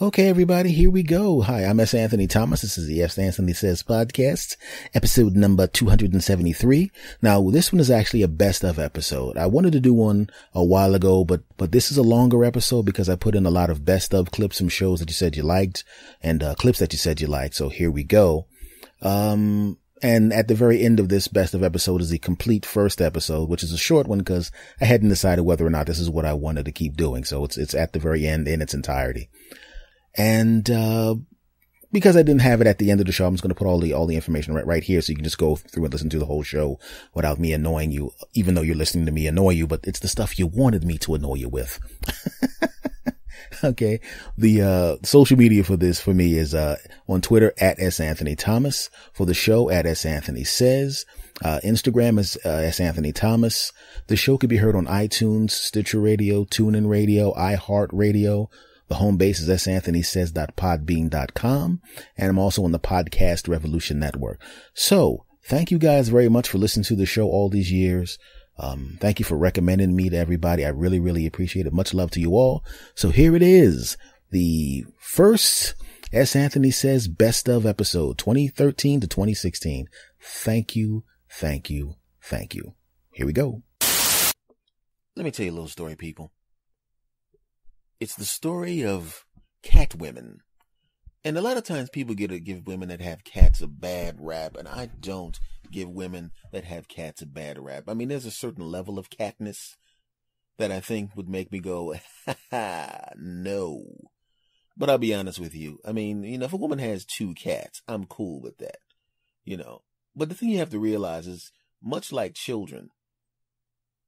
Okay, everybody, here we go. Hi, I'm S. Anthony Thomas. This is the S. Anthony Says podcast, episode number 273. Now, this one is actually a best of episode. I wanted to do one a while ago, but this is a longer episode because I put in a lot of best of clips from shows that you said you liked and clips that you said you liked. So here we go. And at the very end of this best of episode is the complete first episode, which is a short one because I hadn't decided whether or not this is what I wanted to keep doing. So it's at the very end in its entirety. And, because I didn't have it at the end of the show, I'm just going to put all the information right here so you can just go through and listen to the whole show without me annoying you, even though you're listening to me annoy you, but it's the stuff you wanted me to annoy you with. Okay. The, social media for this for me is, on Twitter at S. Anthony Thomas, for the show at S. Anthony Says. Instagram is, S. Anthony Thomas. The show can be heard on iTunes, Stitcher Radio, TuneIn Radio, iHeartRadio. The home base is santhonysays.podbean.com, and I'm also on the Podcast Revolution Network. So thank you guys very much for listening to the show all these years. Thank you for recommending me to everybody. I really, really appreciate it. Much love to you all. So here it is, the first S. Anthony Says best of episode 2013 to 2016. Thank you. Thank you. Thank you. Here we go. Let me tell you a little story, people. It's the story of cat women. And a lot of times people give women that have cats a bad rap, and I don't give women that have cats a bad rap. I mean, there's a certain level of catness that I think would make me go, ha ha, no. But I'll be honest with you. I mean, if a woman has 2 cats, I'm cool with that, But the thing you have to realize is, much like children,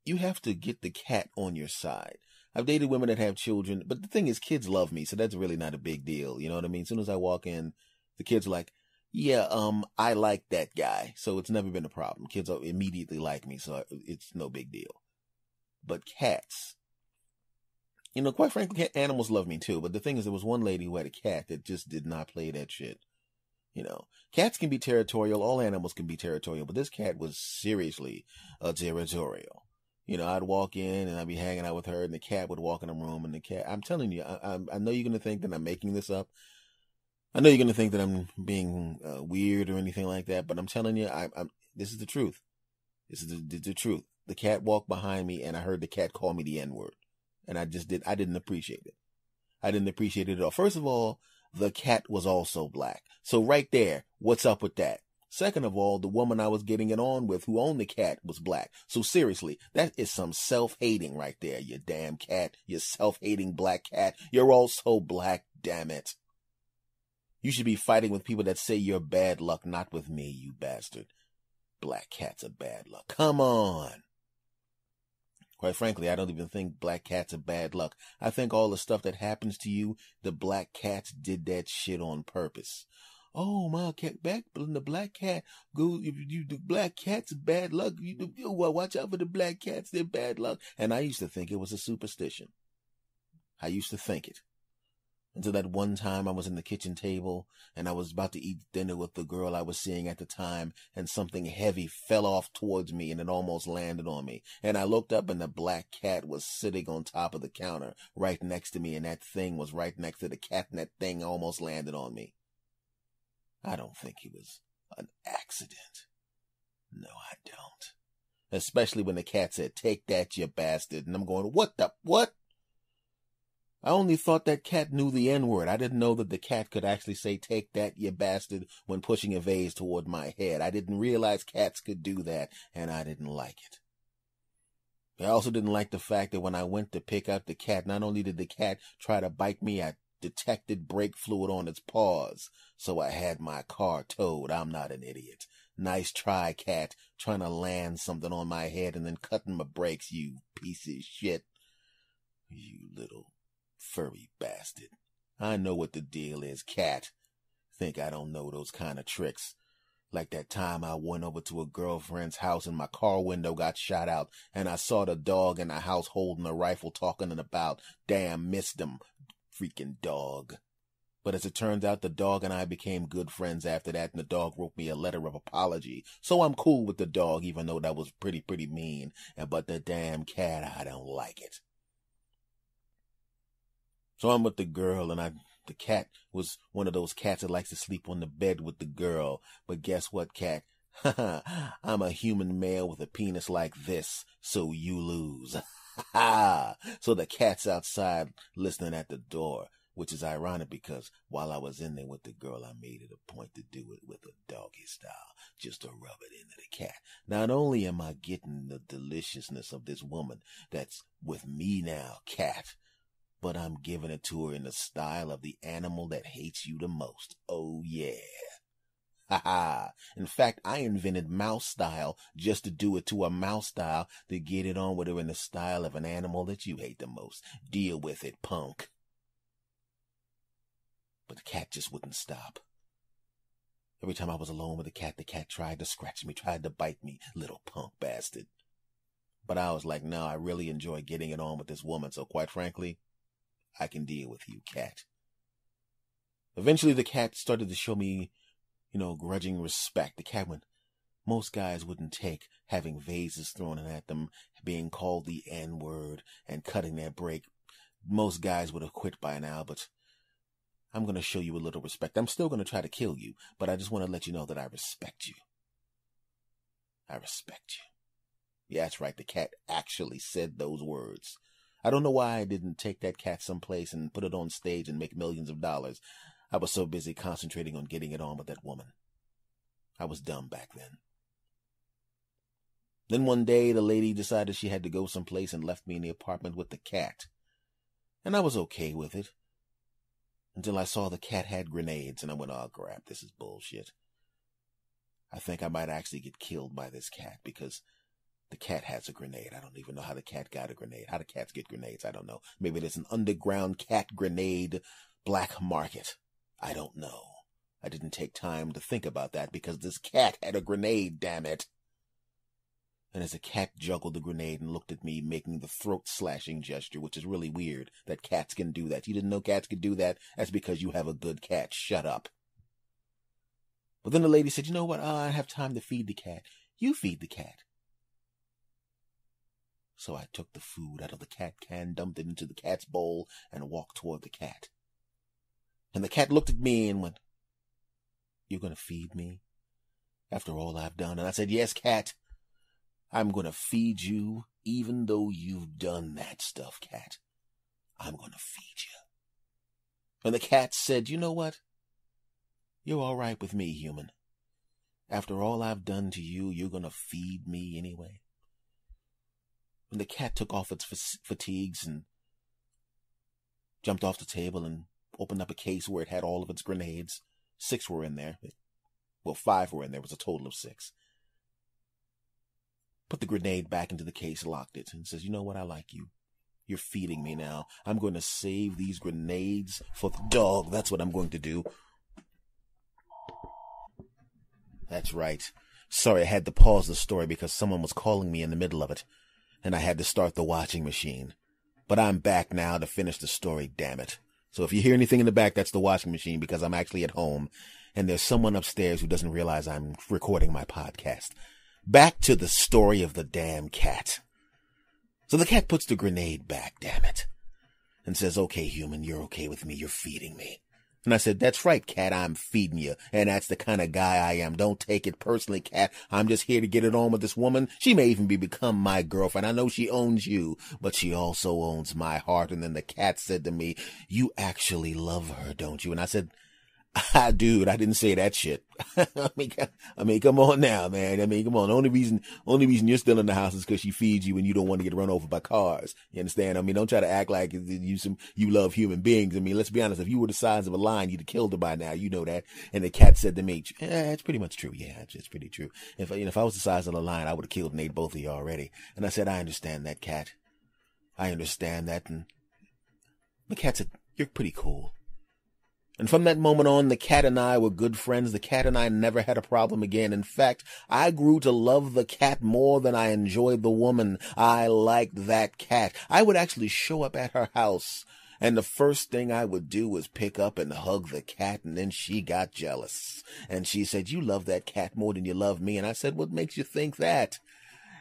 you have to get the cat on your side. I've dated women that have children, but the thing is, kids love me, so that's really not a big deal. You know what I mean? As soon as I walk in, the kids are like, yeah, I like that guy. So it's never been a problem. Kids immediately like me, so it's no big deal. But cats, quite frankly, animals love me too. But the thing is, there was one lady who had a cat that just did not play that shit. Cats can be territorial. All animals can be territorial, but this cat was seriously territorial. I'd walk in and I'd be hanging out with her, and the cat would walk in the room, and the cat, I'm telling you, I know you're going to think that I'm making this up. I know you're going to think that I'm being weird or anything like that, but I'm telling you, this is the truth. This is the truth. The cat walked behind me, and I heard the cat call me the N-word, and I didn't appreciate it. I didn't appreciate it at all. First of all, the cat was also black. So right there, what's up with that? Second of all, the woman I was getting it on with who owned the cat was black. So seriously, that is some self-hating right there, you damn cat. You self-hating black cat. You're all so black, damn it. You should be fighting with people that say you're bad luck, not with me, you bastard. Black cats are bad luck. Come on. Quite frankly, I don't even think black cats are bad luck. I think all the stuff that happens to you, the black cats did that shit on purpose. Oh, my cat, the black cat, the black cat's bad luck. Watch out for the black cats, they're bad luck. And I used to think it was a superstition. I used to think it. Until that one time I was in the kitchen table and I was about to eat dinner with the girl I was seeing at the time, and something heavy fell off towards me and it almost landed on me. And I looked up and the black cat was sitting on top of the counter right next to me, and that thing was right next to the cat, and that thing almost landed on me. I don't think it was an accident. No, I don't. Especially when the cat said, "Take that, you bastard." And I'm going, what? I only thought that cat knew the N-word. I didn't know that the cat could actually say, "Take that, you bastard," when pushing a vase toward my head. I didn't realize cats could do that, and I didn't like it. I also didn't like the fact that when I went to pick up the cat, not only did the cat try to bite me, I detected brake fluid on its paws, so I had my car towed. I'm not an idiot. Nice try, cat, trying to land something on my head and then cutting my brakes, you piece of shit. You little furry bastard. I know what the deal is, cat. Think I don't know those kind of tricks. Like that time I went over to a girlfriend's house and my car window got shot out, and I saw the dog in the house holding a rifle talking about, "Damn, missed him. Freaking dog." But as it turns out, the dog and I became good friends after that, and the dog wrote me a letter of apology. So I'm cool with the dog, even though that was pretty mean. But the damn cat, I don't like it. So I'm with the girl, and I The cat was one of those cats that likes to sleep on the bed with the girl. But guess what, cat? I'm a human male with a penis like this, so you lose. So the cat's outside listening at the door, which is ironic because while I was in there with the girl, I made it a point to do it with a doggy style, just to rub it into the cat. Not only am I getting the deliciousness of this woman that's with me now, cat, but I'm giving it to her in the style of the animal that hates you the most. Oh yeah. In fact, I invented mouse style just to do it to a mouse style to get it on with her in the style of an animal that you hate the most. Deal with it, punk. But the cat just wouldn't stop. Every time I was alone with the cat tried to scratch me, tried to bite me, little punk bastard. But I was like, no, I really enjoy getting it on with this woman, so quite frankly, I can deal with you, cat. Eventually the cat started to show me, grudging respect. The cat went, most guys wouldn't take having vases thrown at them, being called the N-word, and cutting their break. Most guys would have quit by now, but I'm going to show you a little respect. I'm still going to try to kill you, but I just want to let you know that I respect you. I respect you. Yeah, that's right. The cat actually said those words. I don't know why I didn't take that cat someplace and put it on stage and make millions of dollars. I was so busy concentrating on getting it on with that woman. I was dumb back then. Then one day, the lady decided she had to go someplace and left me in the apartment with the cat. And I was okay with it. Until I saw the cat had grenades, and I went, oh crap, this is bullshit. I think I might actually get killed by this cat because the cat has a grenade. I don't even know how the cat got a grenade. How do cats get grenades? I don't know. Maybe there's an underground cat grenade black market. I don't know. I didn't take time to think about that because this cat had a grenade, damn it. And as the cat juggled the grenade and looked at me, making the throat-slashing gesture, which is really weird that cats can do that. You didn't know cats could do that? That's because you have a good cat. Shut up. But then the lady said, you know what? I don't have time to feed the cat. You feed the cat. So I took the food out of the cat can, dumped it into the cat's bowl, and walked toward the cat. And the cat looked at me and went, you're going to feed me? After all I've done? And I said, yes, cat. I'm going to feed you, even though you've done that stuff, cat. I'm going to feed you. And the cat said, you know what? You're all right with me, human. After all I've done to you, you're going to feed me anyway. And the cat took off its fatigues and jumped off the table and opened up a case where it had all of its grenades. 6 were in there. Well, 5 were in there. It was a total of 6. Put the grenade back into the case, locked it, and says, you know what? I like you. You're feeding me now. I'm going to save these grenades for the dog. That's what I'm going to do. That's right. Sorry, I had to pause the story because someone was calling me in the middle of it, and I had to start the washing machine. But I'm back now to finish the story, damn it. So if you hear anything in the back, that's the washing machine because I'm actually at home, and there's someone upstairs who doesn't realize I'm recording my podcast. Back to the story of the damn cat. So the cat puts the grenade back, damn it, and says, okay, human, you're okay with me, you're feeding me. And I said, that's right, cat, I'm feeding you, and that's the kind of guy I am. Don't take it personally, cat. I'm just here to get it on with this woman. She may even become my girlfriend. I know she owns you, but she also owns my heart. And then the cat said to me, you actually love her, don't you? And I said, dude, I didn't say that shit. I mean, come on now, man. I mean, come on. The only reason you're still in the house is because she feeds you and you don't want to get run over by cars. You understand? I mean, don't try to act like you love human beings. I mean, let's be honest. If you were the size of a lion, you'd have killed her by now. You know that. And the cat said to me, it's pretty much true. Yeah, it's pretty true. If I was the size of a lion, I would have killed and ate both of you already. And I said, I understand that, cat. I understand that. And the cat said, you're pretty cool. And from that moment on, the cat and I were good friends. The cat and I never had a problem again. In fact, I grew to love the cat more than I enjoyed the woman. I liked that cat. I would actually show up at her house, and the first thing I would do was pick up and hug the cat, and then she got jealous. And she said, you love that cat more than you love me. And I said, what makes you think that?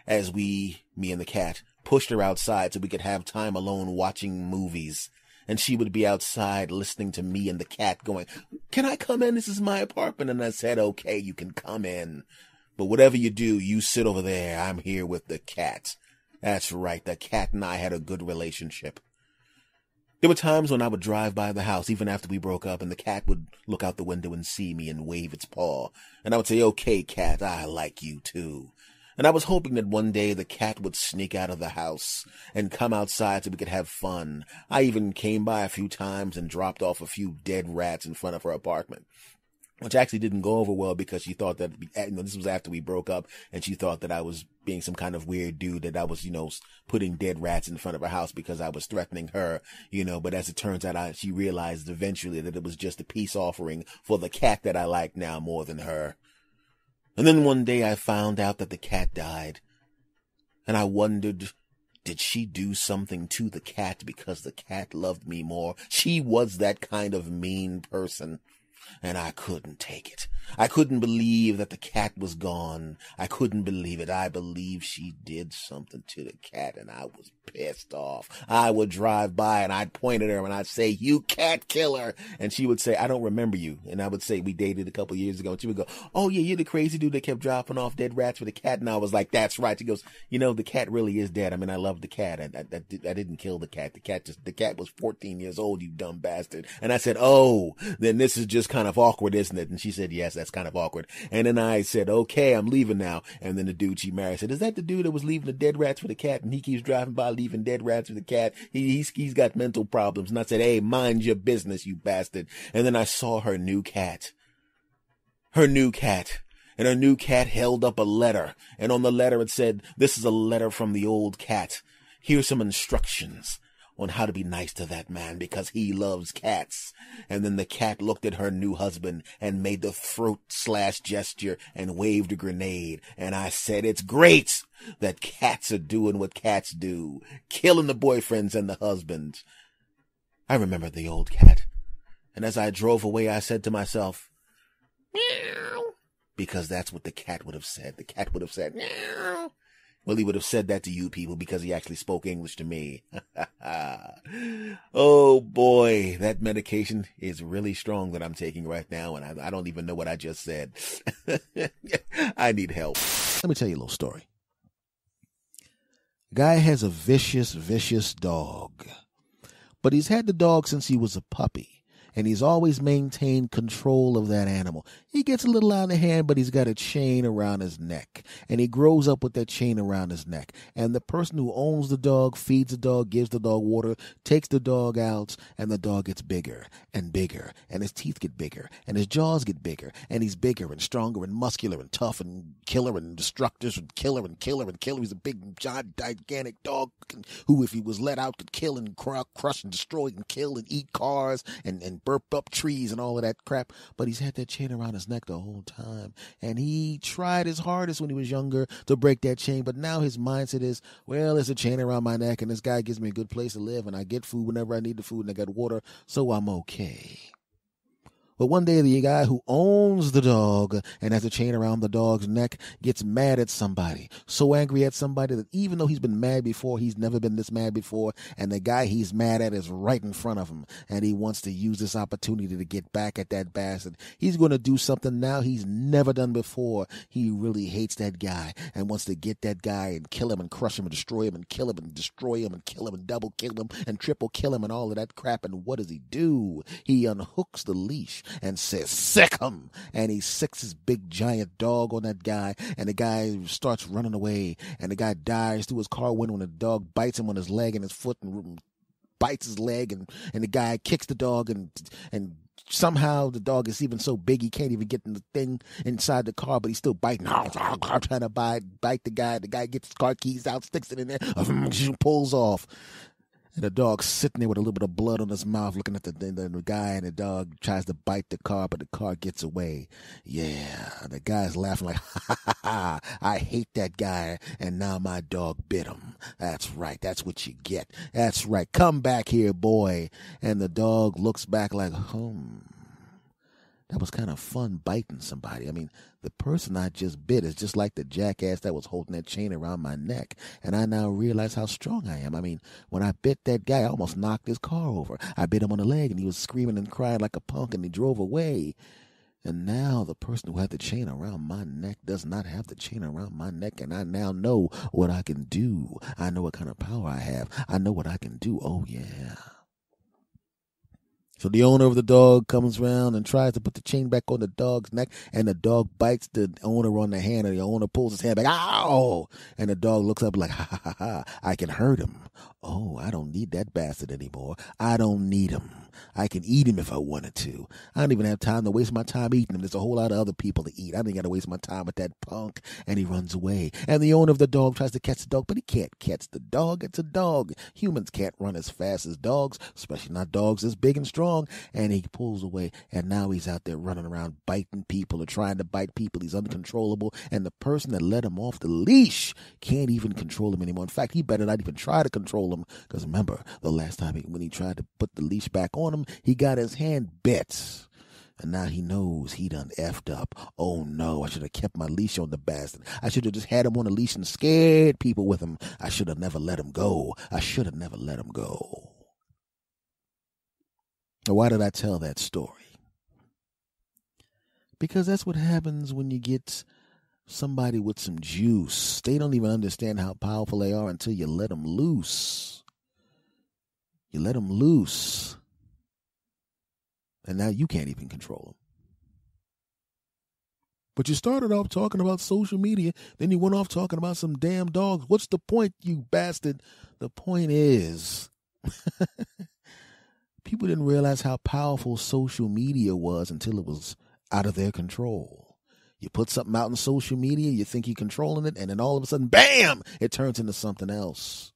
As me and the cat, pushed her outside so we could have time alone watching movies. And she would be outside listening to me and the cat going, "Can I come in? This is my apartment." And I said, "Okay, you can come in. But whatever you do, you sit over there. I'm here with the cat." That's right, the cat and I had a good relationship. There were times when I would drive by the house, even after we broke up, and the cat would look out the window and see me and wave its paw. And I would say, "Okay, cat, I like you too." And I was hoping that one day the cat would sneak out of the house and come outside so we could have fun. I even came by a few times and dropped off a few dead rats in front of her apartment, which actually didn't go over well because she thought that, this was after we broke up, and she thought that I was being some kind of weird dude, that I was, putting dead rats in front of her house because I was threatening her, but as it turns out, she realized eventually that it was just a peace offering for the cat that I like now more than her. And then one day I found out that the cat died, and I wondered, did she do something to the cat because the cat loved me more? She was that kind of mean person. And I couldn't take it. I couldn't believe that the cat was gone. I couldn't believe it. I believe she did something to the cat, and I was pissed off. I would drive by and I'd point at her and I'd say, "You cat killer." And she would say, "I don't remember you." And I would say, "We dated a couple years ago." And she would go, "Oh yeah, you're the crazy dude that kept dropping off dead rats for the cat." And I was like, "That's right." She goes, "The cat really is dead. I mean, I love the cat. I didn't kill the cat. The cat was 14 years old, you dumb bastard." And I said, "Oh, then this is just kind of awkward, isn't it?" And she said, "Yes, that's kind of awkward." And then I said, "Okay, I'm leaving now." And then the dude she married said, "Is that the dude that was leaving the dead rats for the cat? And he keeps driving by leaving dead rats for the cat. He's got mental problems." And I said, "Hey, mind your business, you bastard." And then I saw her new cat. And her new cat held up a letter. And on the letter it said, "This is a letter from the old cat. Here's some instructions on how to be nice to that man because he loves cats." And then the cat looked at her new husband and made the throat slash gesture and waved a grenade. And I said, "It's great that cats are doing what cats do, killing the boyfriends and the husbands." I remember the old cat. And as I drove away, I said to myself, "Meow," because that's what the cat would have said. The cat would have said, "Meow." Well, he would have said that to you people because he actually spoke English to me. Oh boy, that medication is really strong that I'm taking right now, and I don't even know what I just said. I need help. Let me tell you a little story. A guy has a vicious dog, but he's had the dog since he was a puppy. And he's always maintained control of that animal. He gets a little out of hand, but he's got a chain around his neck. And he grows up with that chain around his neck. And the person who owns the dog, feeds the dog, gives the dog water, takes the dog out, and the dog gets bigger and bigger. And his teeth get bigger. And his jaws get bigger. And he's bigger and stronger and muscular and tough and killer and destructive and killer and killer and killer. He's a big, gigantic dog who, if he was let out, could kill and crush and destroy and kill and eat cars and burp up trees and all of that crap. But he's had that chain around his neck the whole time. And he tried his hardest when he was younger to break that chain. But now his mindset is, well, there's a chain around my neck and this guy gives me a good place to live and I get food whenever I need the food and I got water, so I'm okay. But one day the guy who owns the dog and has a chain around the dog's neck gets mad at somebody. So angry at somebody that even though he's been mad before, he's never been this mad before. And the guy he's mad at is right in front of him. And he wants to use this opportunity to get back at that bastard. He's going to do something now he's never done before. He really hates that guy and wants to get that guy and kill him and crush him and destroy him and kill him and destroy him and kill him and double kill him and triple kill him and all of that crap. And what does he do? He unhooks the leash and says, "Sick him!" And he sicks his big giant dog on that guy, and the guy starts running away, and the guy dives through his car window, and the dog bites him on his leg and his foot and bites his leg, and the guy kicks the dog, and somehow the dog is even so big he can't even get in the thing inside the car, but he's still biting, trying to bite the guy. The guy gets his car keys out, sticks it in there, pulls off. And the dog's sitting there with a little bit of blood on his mouth looking at the guy, and the dog tries to bite the car, but the car gets away. Yeah, the guy's laughing like, ha, ha, ha, I hate that guy, and now my dog bit him. That's right, that's what you get. That's right, come back here, boy. And the dog looks back like, That was kind of fun biting somebody. I mean, the person I just bit is just like the jackass that was holding that chain around my neck. And I now realize how strong I am. I mean, when I bit that guy, I almost knocked his car over. I bit him on the leg and he was screaming and crying like a punk and he drove away. And now the person who had the chain around my neck does not have the chain around my neck. And I now know what I can do. I know what kind of power I have. I know what I can do. Oh, yeah. So the owner of the dog comes around and tries to put the chain back on the dog's neck, and the dog bites the owner on the hand, and the owner pulls his hand back. Ow! And the dog looks up like, ha, ha, ha, ha, I can hurt him. Oh, I don't need that bastard anymore. I don't need him. I can eat him if I wanted to. I don't even have time to waste my time eating him. There's a whole lot of other people to eat. I don't got to waste my time with that punk. And he runs away. And the owner of the dog tries to catch the dog, but he can't catch the dog. It's a dog. Humans can't run as fast as dogs, especially not dogs as big and strong. And he pulls away. And now he's out there running around biting people or trying to bite people. He's uncontrollable. And the person that let him off the leash can't even control him anymore. In fact, he better not even try to control him. Because remember, the last time when he tried to put the leash back on him, he got his hand bit. And now he knows he done effed up. Oh no, I should have kept my leash on the bastard. I should have just had him on a leash and scared people with him. I should have never let him go. I should have never let him go. Now, why did I tell that story? Because that's what happens when you get somebody with some juice. They don't even understand how powerful they are until you let them loose. You let them loose. And now you can't even control them. But you started off talking about social media. Then you went off talking about some damn dogs. What's the point, you bastard? The point is, people didn't realize how powerful social media was until it was out of their control. You put something out on social media, you think you're controlling it, and then all of a sudden, bam, it turns into something else.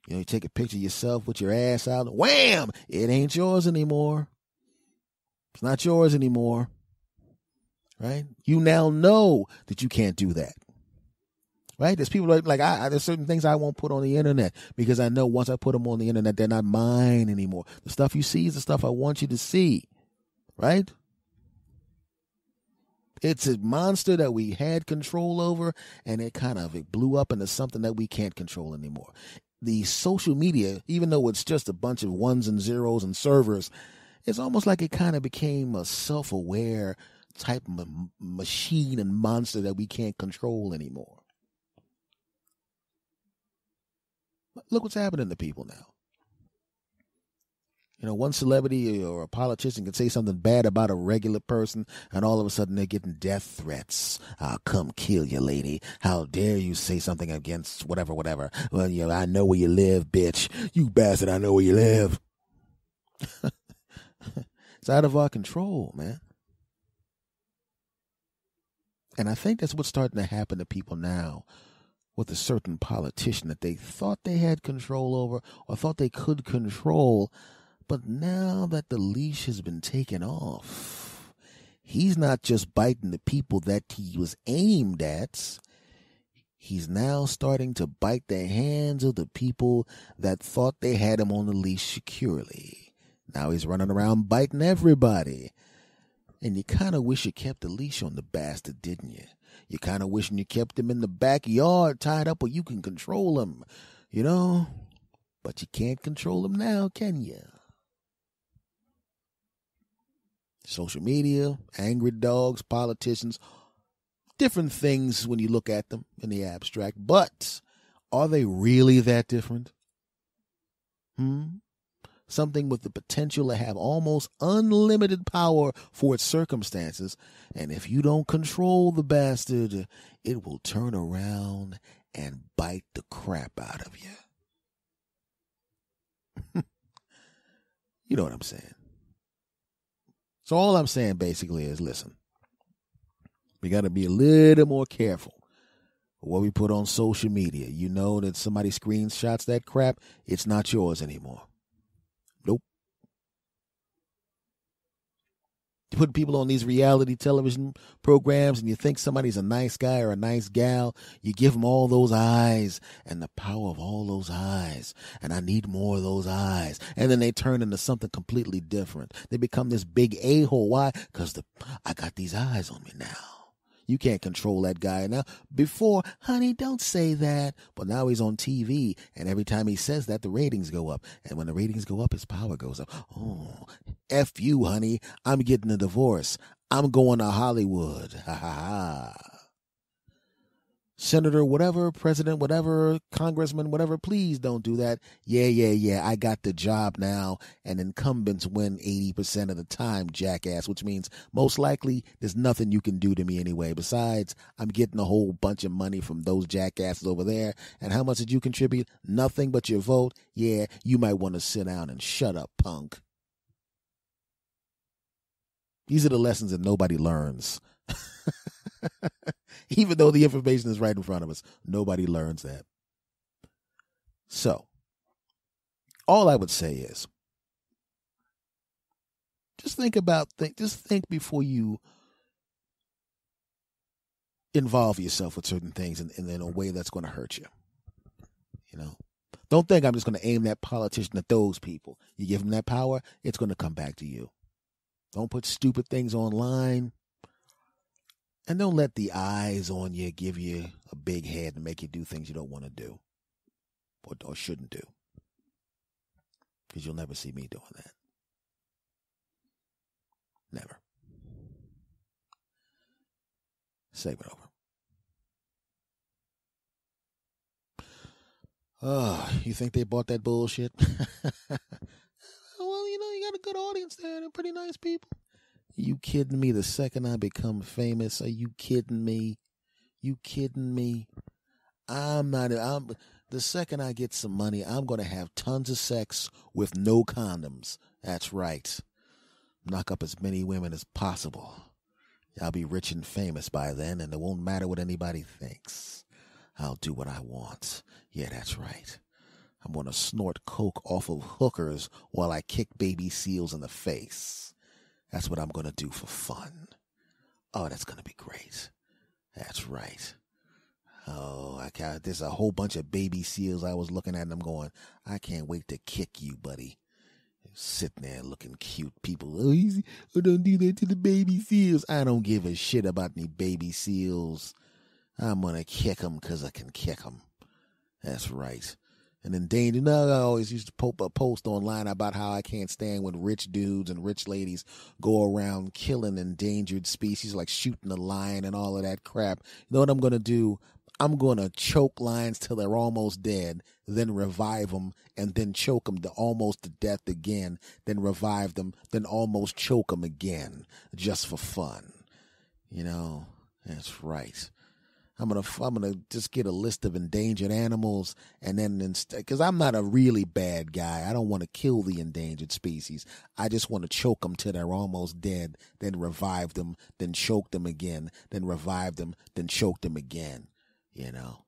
You know, you take a picture of yourself with your ass out, wham, it ain't yours anymore. It's not yours anymore, right? You now know that you can't do that, right? There's people like there's certain things I won't put on the internet because I know once I put them on the internet, they're not mine anymore. The stuff you see is the stuff I want you to see, right? It's a monster that we had control over, and it blew up into something that we can't control anymore. The social media, even though it's just a bunch of ones and zeros and servers, it's almost like it kind of became a self-aware type of machine and monster that we can't control anymore. Look what's happening to people now. You know, one celebrity or a politician can say something bad about a regular person, and all of a sudden they're getting death threats. I'll come kill you, lady. How dare you say something against whatever. Well, you know, I know where you live, bitch. You bastard, I know where you live. It's out of our control, man. And I think that's what's starting to happen to people now with a certain politician that they thought they had control over or thought they could control. But now that the leash has been taken off, he's not just biting the people that he was aimed at. He's now starting to bite the hands of the people that thought they had him on the leash securely. Now he's running around biting everybody. And you kind of wish you kept the leash on the bastard, didn't you? You kind of wishing you kept him in the backyard tied up where you can control him, you know? But you can't control him now, can you? Social media, angry dogs, politicians, different things when you look at them in the abstract. But are they really that different? Something with the potential to have almost unlimited power for its circumstances. And if you don't control the bastard, it will turn around and bite the crap out of you. You know what I'm saying? So all I'm saying basically is, listen, we got to be a little more careful what we put on social media. You know that somebody screenshots that crap, it's not yours anymore. Nope. put people on these reality television programs and you think somebody's a nice guy or a nice gal, you give them all those eyes and the power of all those eyes. And I need more of those eyes. And then they turn into something completely different. They become this big a-hole. Why? Because I got these eyes on me now. You can't control that guy now. Before, honey, don't say that. But now he's on TV, and every time he says that, the ratings go up. And when the ratings go up, his power goes up. Oh, F you, honey. I'm getting a divorce. I'm going to Hollywood. Ha ha ha. Senator, whatever, president, whatever, congressman, whatever, please don't do that. Yeah, I got the job now, and incumbents win 80% of the time, jackass, which means most likely there's nothing you can do to me anyway. Besides, I'm getting a whole bunch of money from those jackasses over there, and how much did you contribute? Nothing but your vote? Yeah, you might want to sit down and shut up, punk. These are the lessons that nobody learns. Even though the information is right in front of us, nobody learns that. So, all I would say is, just think before you involve yourself with certain things in a way that's going to hurt you. You know, don't think I'm just going to aim that politician at those people. You give them that power, it's going to come back to you. Don't put stupid things online. And don't let the eyes on you give you a big head and make you do things you don't want to do or shouldn't do. Because you'll never see me doing that. Never. Segment over. Oh, you think they bought that bullshit? Well, you got a good audience there. They're pretty nice people. You kidding me? The second I become famous, are you kidding me? You kidding me? The second I get some money, I'm going to have tons of sex with no condoms. That's right. Knock up as many women as possible. I'll be rich and famous by then, and it won't matter what anybody thinks. I'll do what I want. Yeah, that's right. I'm going to snort coke off of hookers while I kick baby seals in the face. That's what I'm going to do for fun. Oh, that's going to be great. That's right. Oh, there's a whole bunch of baby seals I was looking at and I'm going, I can't wait to kick you, buddy. Sitting there looking cute. People, don't do that to the baby seals. I don't give a shit about any baby seals. I'm going to kick them because I can kick them. That's right. And endangered. I always used to post online about how I can't stand when rich dudes and rich ladies go around killing endangered species, like shooting a lion and all of that crap. You know what I'm going to do? I'm going to choke lions till they're almost dead, then revive them, and then choke them to almost to death again, then revive them, then almost choke them again, just for fun. You know, that's right. I'm gonna just get a list of endangered animals, and then because I'm not a really bad guy, I don't want to kill the endangered species. I just want to choke them till they're almost dead, then revive them, then choke them again, then revive them, then choke them again. You know,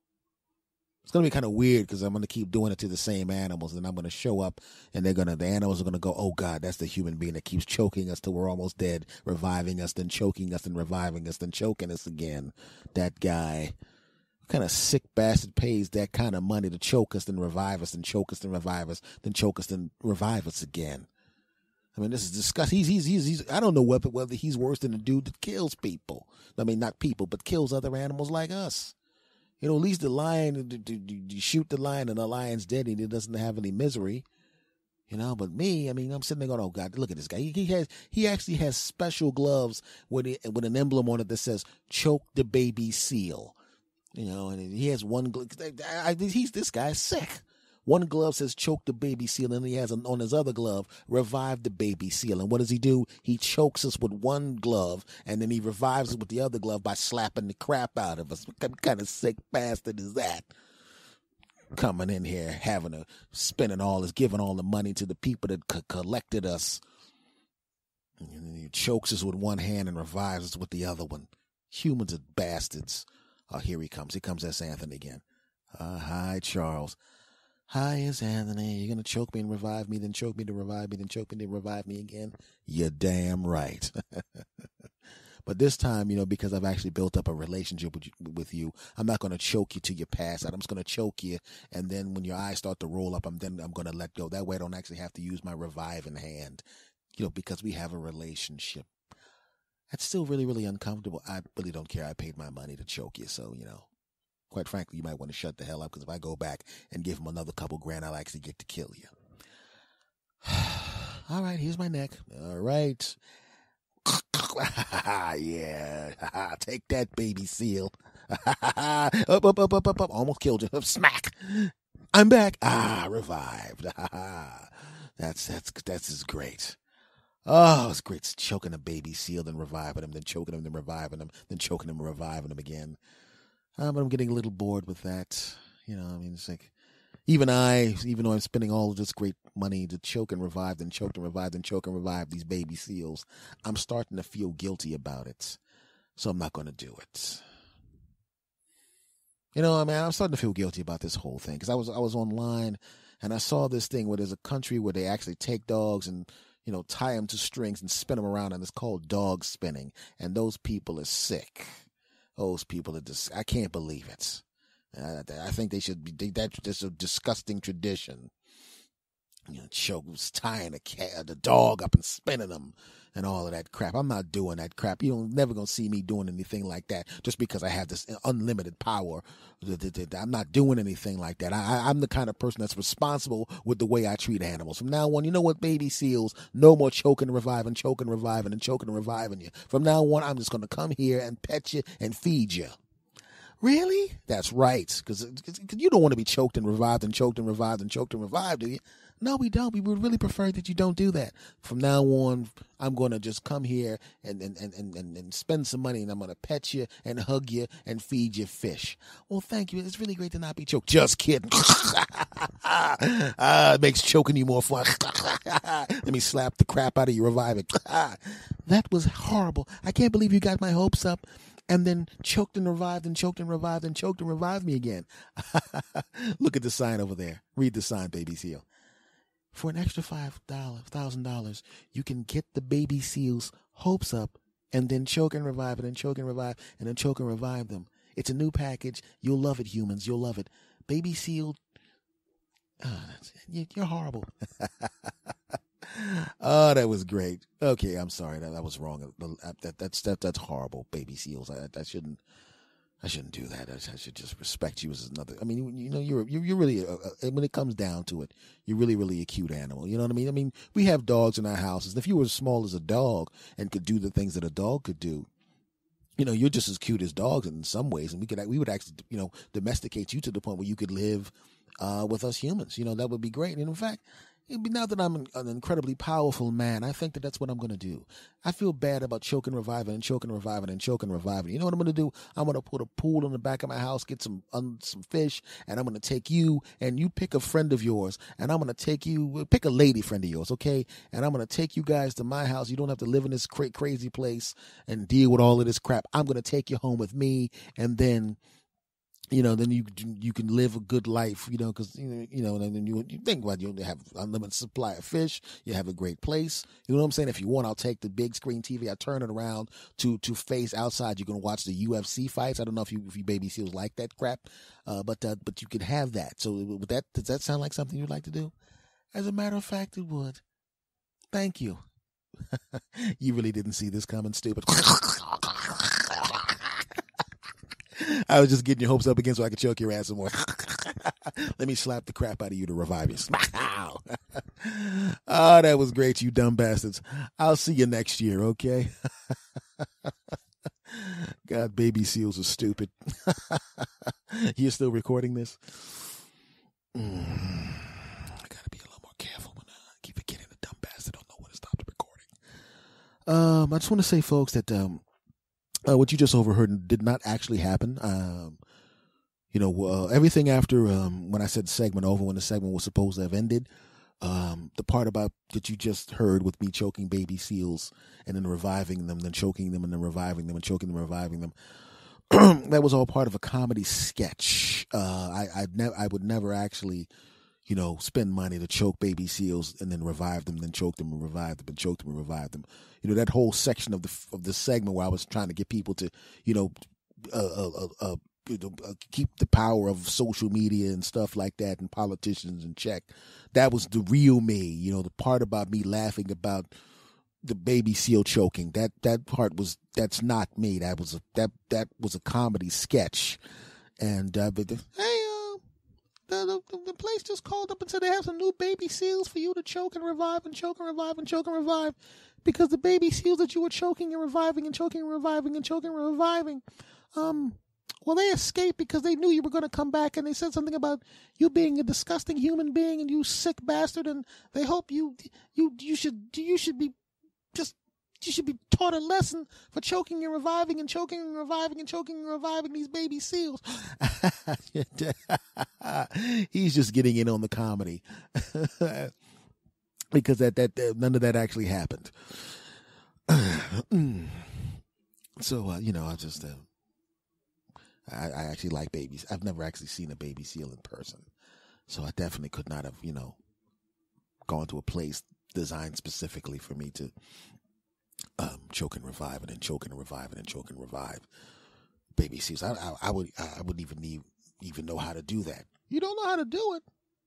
it's gonna be kind of weird because I'm gonna keep doing it to the same animals, and I'm gonna show up, and the animals are gonna go, oh God, that's the human being that keeps choking us till we're almost dead, reviving us, then choking us, then reviving us, then choking us again. That guy, what kind of sick bastard pays that kind of money to choke us, then revive us, then choke us, then revive us, then choke us, then revive us again? I mean, this is disgusting. He's I don't know whether he's worse than the dude that kills people. I mean, not people, but kills other animals like us. You know, at least the lion, you shoot the lion and the lion's dead and he doesn't have any misery. You know, but me, I mean, I'm sitting there going, oh God, look at this guy. He actually has special gloves with an emblem on it that says choke the baby seal. You know, and he has one glove. This guy's sick. One glove says choke the baby seal, and he has on his other glove, revive the baby seal. And what does he do? He chokes us with one glove, and then he revives us with the other glove by slapping the crap out of us. What kind of sick bastard is that? Coming in here, giving all the money to the people that collected us. And he chokes us with one hand and revives us with the other one. Humans are bastards. Oh, here he comes. Here comes S. Anthony again. Hi, Charles. Hi, it's Anthony. You're going to choke me and revive me, then choke me to revive me, then choke me to revive me again? You're damn right. But this time, because I've actually built up a relationship with you, I'm not going to choke you till you pass out. I'm just going to choke you, and then when your eyes start to roll up, I'm going to let go. That way I don't actually have to use my reviving hand, because we have a relationship. That's still really, really uncomfortable. I really don't care. I paid my money to choke you, so, quite frankly, you might want to shut the hell up, because if I go back and give him another couple grand, I'll actually get to kill you. All right, here's my neck. All right. Yeah. Take that, baby seal. Up. Almost killed you. Smack. I'm back. Revived. That's just great. Oh, it's great. It's choking a baby seal, then reviving him, then choking him, then reviving him, then choking him, and reviving him again. But I'm getting a little bored with that. It's like, even though I'm spending all of this great money to choke and revive, then choke and revive, then choke and revive these baby seals, I'm starting to feel guilty about it. So I'm not going to do it. I'm starting to feel guilty about this whole thing, because I was online and I saw this thing where there's a country where they actually take dogs and tie them to strings and spin them around, and it's called dog spinning. And those people are sick. Those people are just, I can't believe it. I think they should be, that's just a disgusting tradition. Tying the dog up and spinning them and all of that crap. I'm not doing that crap. You're never going to see me doing anything like that just because I have this unlimited power. I'm not doing anything like that. I'm the kind of person that's responsible with the way I treat animals. From now on, you know what, baby seals? No more choking and reviving, choking and reviving, and choking and reviving you. From now on, I'm just going to come here and pet you and feed you. Really? That's right. Because you don't want to be choked and revived and choked and revived and choked and revived, do you? No, we don't. We would really prefer that you don't do that. From now on, I'm going to just come here and spend some money, and I'm going to pet you and hug you and feed you fish. Well, thank you. It's really great to not be choked. Just kidding. It makes choking you more fun. Let me slap the crap out of you, revive it. That was horrible. I can't believe you got my hopes up and then choked and revived and choked and revived and choked and revived me again. Look at the sign over there. Read the sign, baby seal. For an extra $5,000, you can get the baby seal's hopes up and then choke and revive it and choke and revive and then choke and revive them. It's a new package. You'll love it, humans. You'll love it. Baby seal. You're horrible. Oh, that was great. Okay, I'm sorry. That was wrong. That's horrible, baby seals. I shouldn't do that. I should just respect you as another. I mean, you're really when it comes down to it, you're really, really a cute animal. You know what I mean? I mean, we have dogs in our houses. If you were as small as a dog and could do the things that a dog could do, you're just as cute as dogs in some ways, and we would actually, domesticate you to the point where you could live with us humans. That would be great. And in fact, now that I'm an incredibly powerful man, I think that's what I'm going to do. I feel bad about choking, reviving, and choking, reviving, and choking, reviving. You know what I'm going to do? I'm going to put a pool in the back of my house, get some fish, and I'm going to take you, and you pick a friend of yours, and I'm going to take you, pick a lady friend of yours, okay? And I'm going to take you guys to my house. You don't have to live in this crazy place and deal with all of this crap. I'm going to take you home with me, and then then you can live a good life, because, and then you think about you have unlimited supply of fish, you have a great place. You know what I'm saying? If you want, I'll take the big screen TV, I turn it around to face outside. You can watch the UFC fights. I don't know if you baby seals like that crap, but you could have that. So does that sound like something you'd like to do? As a matter of fact, it would. Thank you. You really didn't see this coming, stupid. I was just getting your hopes up again so I could choke your ass some more. Let me slap the crap out of you to revive you. Oh, that was great, you dumb bastards. I'll see you next year, okay? God, baby seals are stupid. You're still recording this? I gotta be a little more careful when I keep forgetting the dumb bastard. I don't know when to stop the recording. I just want to say, folks, that what you just overheard did not actually happen. Everything after when I said segment over, when the segment was supposed to have ended, the part about that you just heard with me choking baby seals and then reviving them, then choking them and then reviving them and choking them and reviving them, that was all part of a comedy sketch. I would never actually, spend money to choke baby seals and then revive them, then choke them and revive them and choke them and revive them. That whole section of the segment where I was trying to get people to, keep the power of social media and stuff like that and politicians in check. That was the real me. The part about me laughing about the baby seal choking. That part that's not me. That was a comedy sketch. And the place just called up and said they have some new baby seals for you to choke and revive and choke and revive and choke and revive, because the baby seals that you were choking and reviving and choking and reviving and choking and reviving, well, they escaped because they knew you were going to come back, and they said something about you being a disgusting human being and you sick bastard, and they hope you should be taught a lesson for choking and reviving and choking and reviving and choking and reviving these baby seals. He's just getting in on the comedy because that none of that actually happened. So I actually like babies. I've never actually seen a baby seal in person, so I definitely could not have gone to a place designed specifically for me to choke and revive and then choke and revive and then choke and revive baby seals. I wouldn't even know how to do that. You don't know how to do it?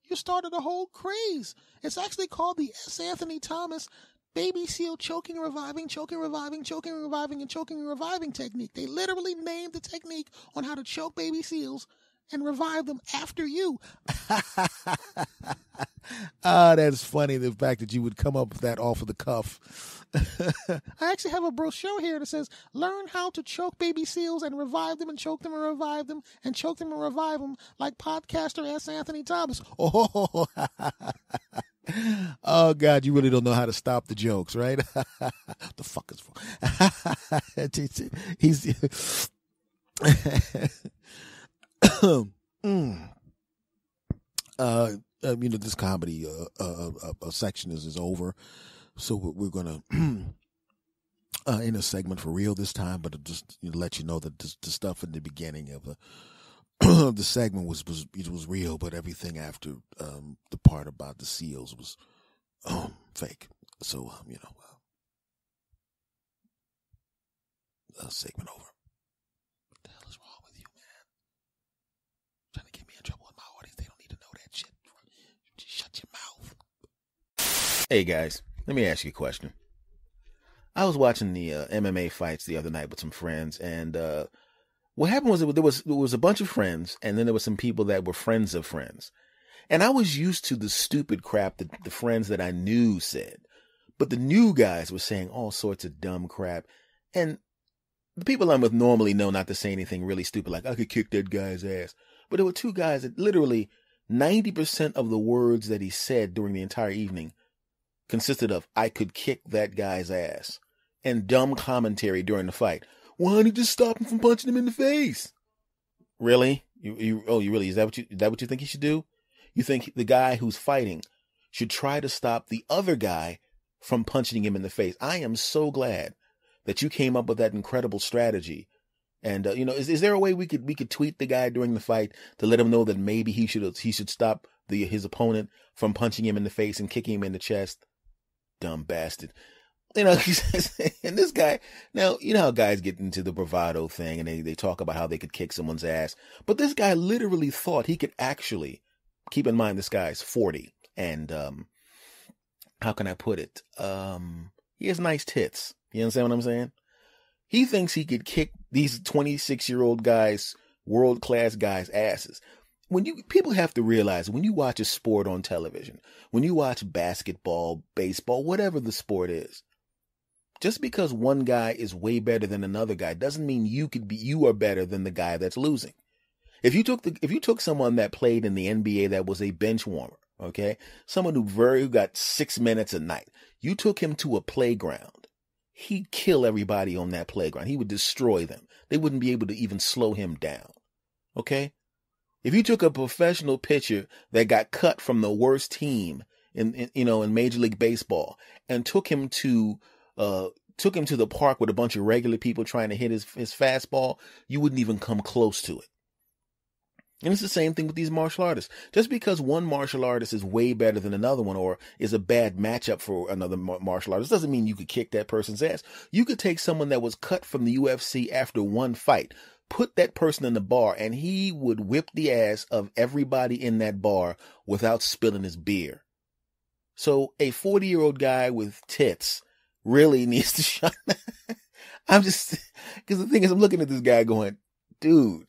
You started a whole craze. It's actually called the S. Anthony Thomas baby seal choking, reviving, choking, reviving, choking, reviving, and choking and reviving technique. They literally named the technique on how to choke baby seals and revive them after you. That's funny, the fact that you would come up with that off of the cuff. I actually have a brochure here that says, learn how to choke baby seals and revive them and choke them and revive them and choke them and revive them like podcaster S. Anthony Thomas. Oh, oh God, you really don't know how to stop the jokes, right? The fuck is he's this comedy section is over, so we're gonna in a segment for real this time, but just let you know that the stuff in the beginning of the segment was real, but everything after the part about the seals was fake. So segment over. What the hell is wrong with you, man? Trying to get me in trouble with my audience. They don't need to know that shit. Just shut your mouth. Hey guys, let me ask you a question. I was watching the MMA fights the other night with some friends, and what happened was there was a bunch of friends, and then there were some people that were friends of friends. And I was used to the stupid crap that the friends that I knew said. But the new guys were saying all sorts of dumb crap. And the people I'm with normally know not to say anything really stupid, like, I could kick that guy's ass. But there were two guys that literally 90% of the words that he said during the entire evening consisted of, I could kick that guy's ass. And dumb commentary during the fight. Why don't you just stop him from punching him in the face? Really? You really? Is that what you think he should do? You think the guy who's fighting should try to stop the other guy from punching him in the face? I am so glad that you came up with that incredible strategy. And is there a way we could tweet the guy during the fight to let him know that maybe he should stop his opponent from punching him in the face and kicking him in the chest? Dumb bastard. And this guy, now, how guys get into the bravado thing and they talk about how they could kick someone's ass. But this guy literally thought he could actually, keep in mind this guy's 40. And, how can I put it? He has nice tits. You understand what I'm saying? He thinks he could kick these 26-year-old guys, world-class guys' asses. People have to realize, when you watch a sport on television, when you watch basketball, baseball, whatever the sport is, just because one guy is way better than another guy doesn't mean you are better than the guy that's losing. If you took someone that played in the NBA that was a bench warmer, okay, someone who got 6 minutes a night, you took him to a playground, he'd kill everybody on that playground. He would destroy them. They wouldn't be able to even slow him down. Okay? If you took a professional pitcher that got cut from the worst team in Major League Baseball and took him to the park with a bunch of regular people trying to hit his fastball, you wouldn't even come close to it. And it's the same thing with these martial artists. Just because one martial artist is way better than another one or is a bad matchup for another martial artist doesn't mean you could kick that person's ass. You could take someone that was cut from the UFC after one fight, put that person in the bar, and he would whip the ass of everybody in that bar without spilling his beer. So a 40-year-old guy with tits really needs to shut. Because the thing is, I'm looking at this guy going, dude,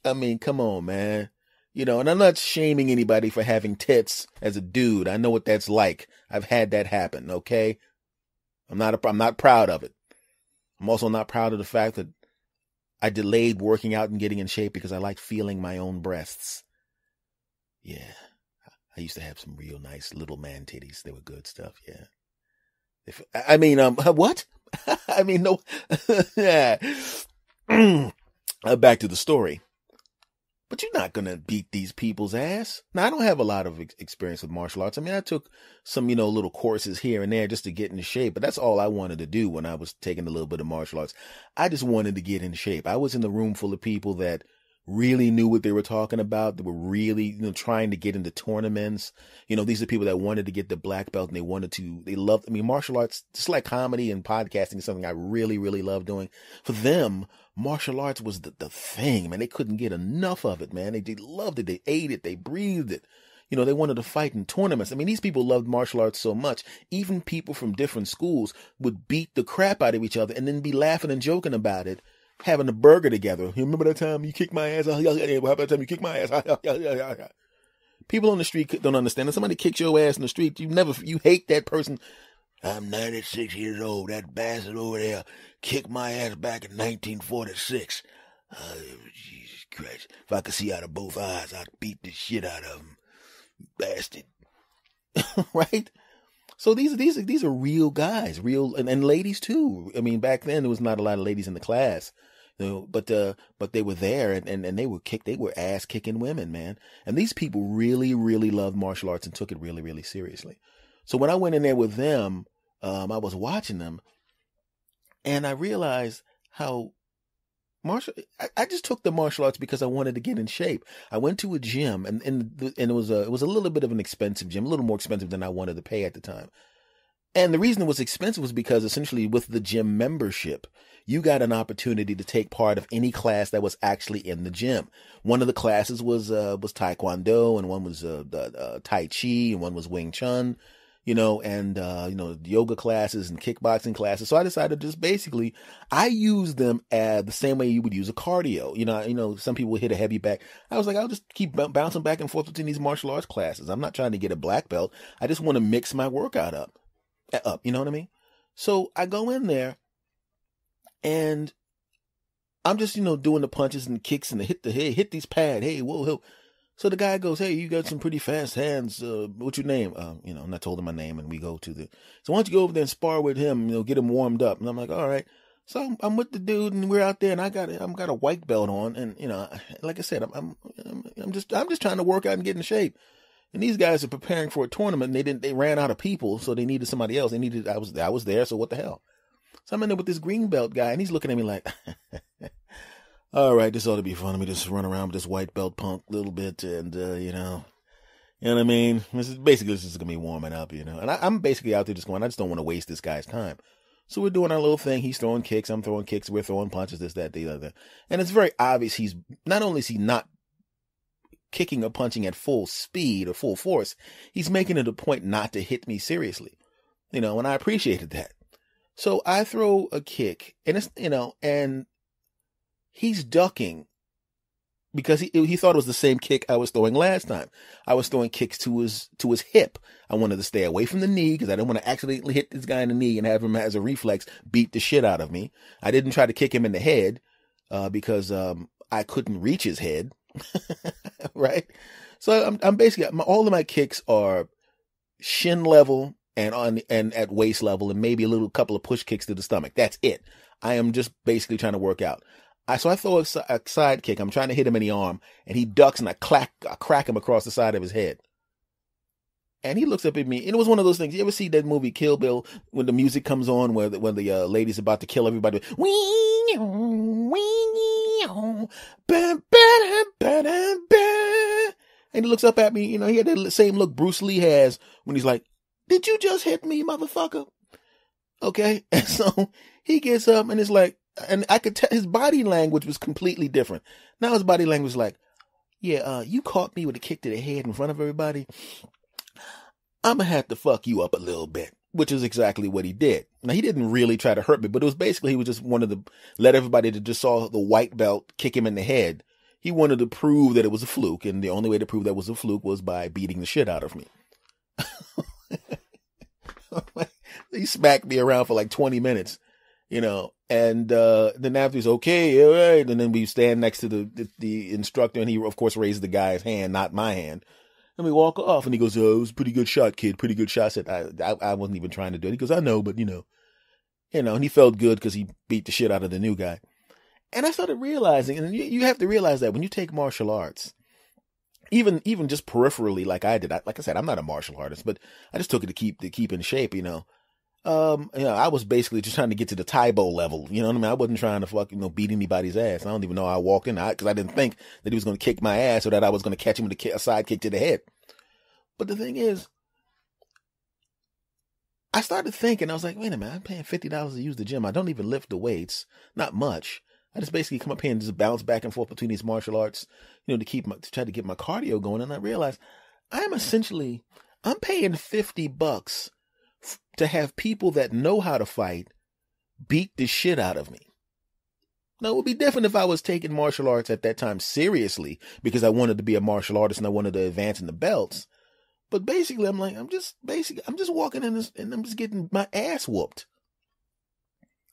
I mean, come on, man. And I'm not shaming anybody for having tits as a dude. I know what that's like. I've had that happen, okay? I'm not proud of it. I'm also not proud of the fact that I delayed working out and getting in shape because I like feeling my own breasts. Yeah. I used to have some real nice little man titties. They were good stuff, yeah. What? I mean, no. Yeah. Back to the story. But you're not going to beat these people's ass. Now, I don't have a lot of experience with martial arts. I mean, I took some, little courses here and there just to get into shape, but that's all I wanted to do when I was taking a little bit of martial arts. I just wanted to get in shape. I was in the room full of people that really knew what they were talking about. They were really, trying to get into tournaments. These are people that wanted to get the black belt and they loved, martial arts, just like comedy and podcasting is something I really, really love doing. For them, martial arts was the thing, man. They couldn't get enough of it, man. They loved it. They ate it. They breathed it. They wanted to fight in tournaments. I mean, these people loved martial arts so much. Even people from different schools would beat the crap out of each other and then be laughing and joking about it, having a burger together. You remember that time you kicked my ass? How about that time you kicked my ass? People on the street don't understand. If somebody kicks your ass in the street, you hate that person. I'm 96 years old. That bastard over there kicked my ass back in 1946. Jesus Christ. If I could see out of both eyes, I'd beat the shit out of him. Bastard. Right? So these are real guys, and ladies too. I mean, back then there was not a lot of ladies in the class, but they were there and they were ass kicking women, man. And these people really, really loved martial arts and took it really, really seriously. So when I went in there with them, I was watching them and I realized how I just took the martial arts because I wanted to get in shape. I went to a gym and it was a little bit of an expensive gym, a little more expensive than I wanted to pay at the time. And the reason it was expensive was because essentially with the gym membership, you got an opportunity to take part of any class that was actually in the gym. One of the classes was Taekwondo, and one was Tai Chi, and one was Wing Chun. Yoga classes and kickboxing classes. So I decided to just basically, I use them the same way you would use a cardio. Some people hit a heavy back. I was like, I'll just keep bouncing back and forth between these martial arts classes. I'm not trying to get a black belt. I just want to mix my workout up. You know what I mean? So I go in there and I'm just, doing the punches and kicks and hit these pads. Hey, whoa. So the guy goes, hey, you got some pretty fast hands. What's your name? And I told him my name and we go so why don't you go over there and spar with him, get him warmed up. And I'm like, all right. So I'm with the dude and we're out there and I've got a white belt on. And, like I said, I'm just trying to work out and get in shape. And these guys are preparing for a tournament and they ran out of people. So they needed somebody else. I was there. So what the hell? So I'm in there with this green belt guy and he's looking at me like, all right, this ought to be fun. Let me just run around with this white belt punk a little bit and, you know what I mean? This is going to be warming up, And I'm basically out there just going, I just don't want to waste this guy's time. So we're doing our little thing. He's throwing kicks. I'm throwing kicks. We're throwing punches, this, that, the other. And it's very obvious not only is he not kicking or punching at full speed or full force, he's making it a point not to hit me seriously, and I appreciated that. So I throw a kick and it's, and he's ducking because he thought it was the same kick I was throwing last time. I was throwing kicks to his hip. I wanted to stay away from the knee because I didn't want to accidentally hit this guy in the knee and have him as a reflex beat the shit out of me. I didn't try to kick him in the head because I couldn't reach his head. Right? So I'm basically, all of my kicks are shin level and at waist level and maybe a couple of push kicks to the stomach. That's it. I am just basically trying to work out. So I throw a side kick. I'm trying to hit him in the arm and he ducks and I crack him across the side of his head. And he looks up at me, and it was one of those things. You ever see that movie Kill Bill when the music comes on, when the lady's about to kill everybody? And he looks up at me. You know, he had that same look Bruce Lee has when he's like, "Did you just hit me, motherfucker?" Okay, and so he gets up and it's like, and I could tell his body language was completely different. Now his body language was like, "Yeah, you caught me with a kick to the head in front of everybody. I'm gonna have to fuck you up a little bit," which is exactly what he did. Now, he didn't really try to hurt me, but it was basically, he was just wanted to let everybody that just saw the white belt kick him in the head. He wanted to prove that it was a fluke, and the only way to prove that was a fluke was by beating the shit out of me. He smacked me around for like 20 minutes, you know, and then after he's okay, all right, and then we stand next to the instructor, and he, of course, raised the guy's hand, not my hand. And we walk off, and he goes, "Oh, it was a pretty good shot, kid. Pretty good shot." I said, I wasn't even trying to do it. He goes, "I know, but you know," and he felt good because he beat the shit out of the new guy. And I started realizing, and you have to realize that when you take martial arts, even just peripherally, like I did, like I said, I'm not a martial artist, but I just took it to keep in shape, you know. I was basically just trying to get to the Taibo level, you know what I mean? I wasn't trying to beat anybody's ass. I don't even know how I walked in, because I didn't think that he was going to kick my ass or that I was going to catch him with a side kick to the head. But the thing is, I started thinking, I was like, wait a minute, I'm paying $50 to use the gym. I don't even lift the weights, not much. I just basically come up here and just bounce back and forth between these martial arts, you know, to try to get my cardio going. And I realized I'm paying $50 to have people that know how to fight beat the shit out of me. Now, it would be different if I was taking martial arts at that time seriously because I wanted to be a martial artist and I wanted to advance in the belts. But basically, I'm just walking in this and I'm just getting my ass whooped.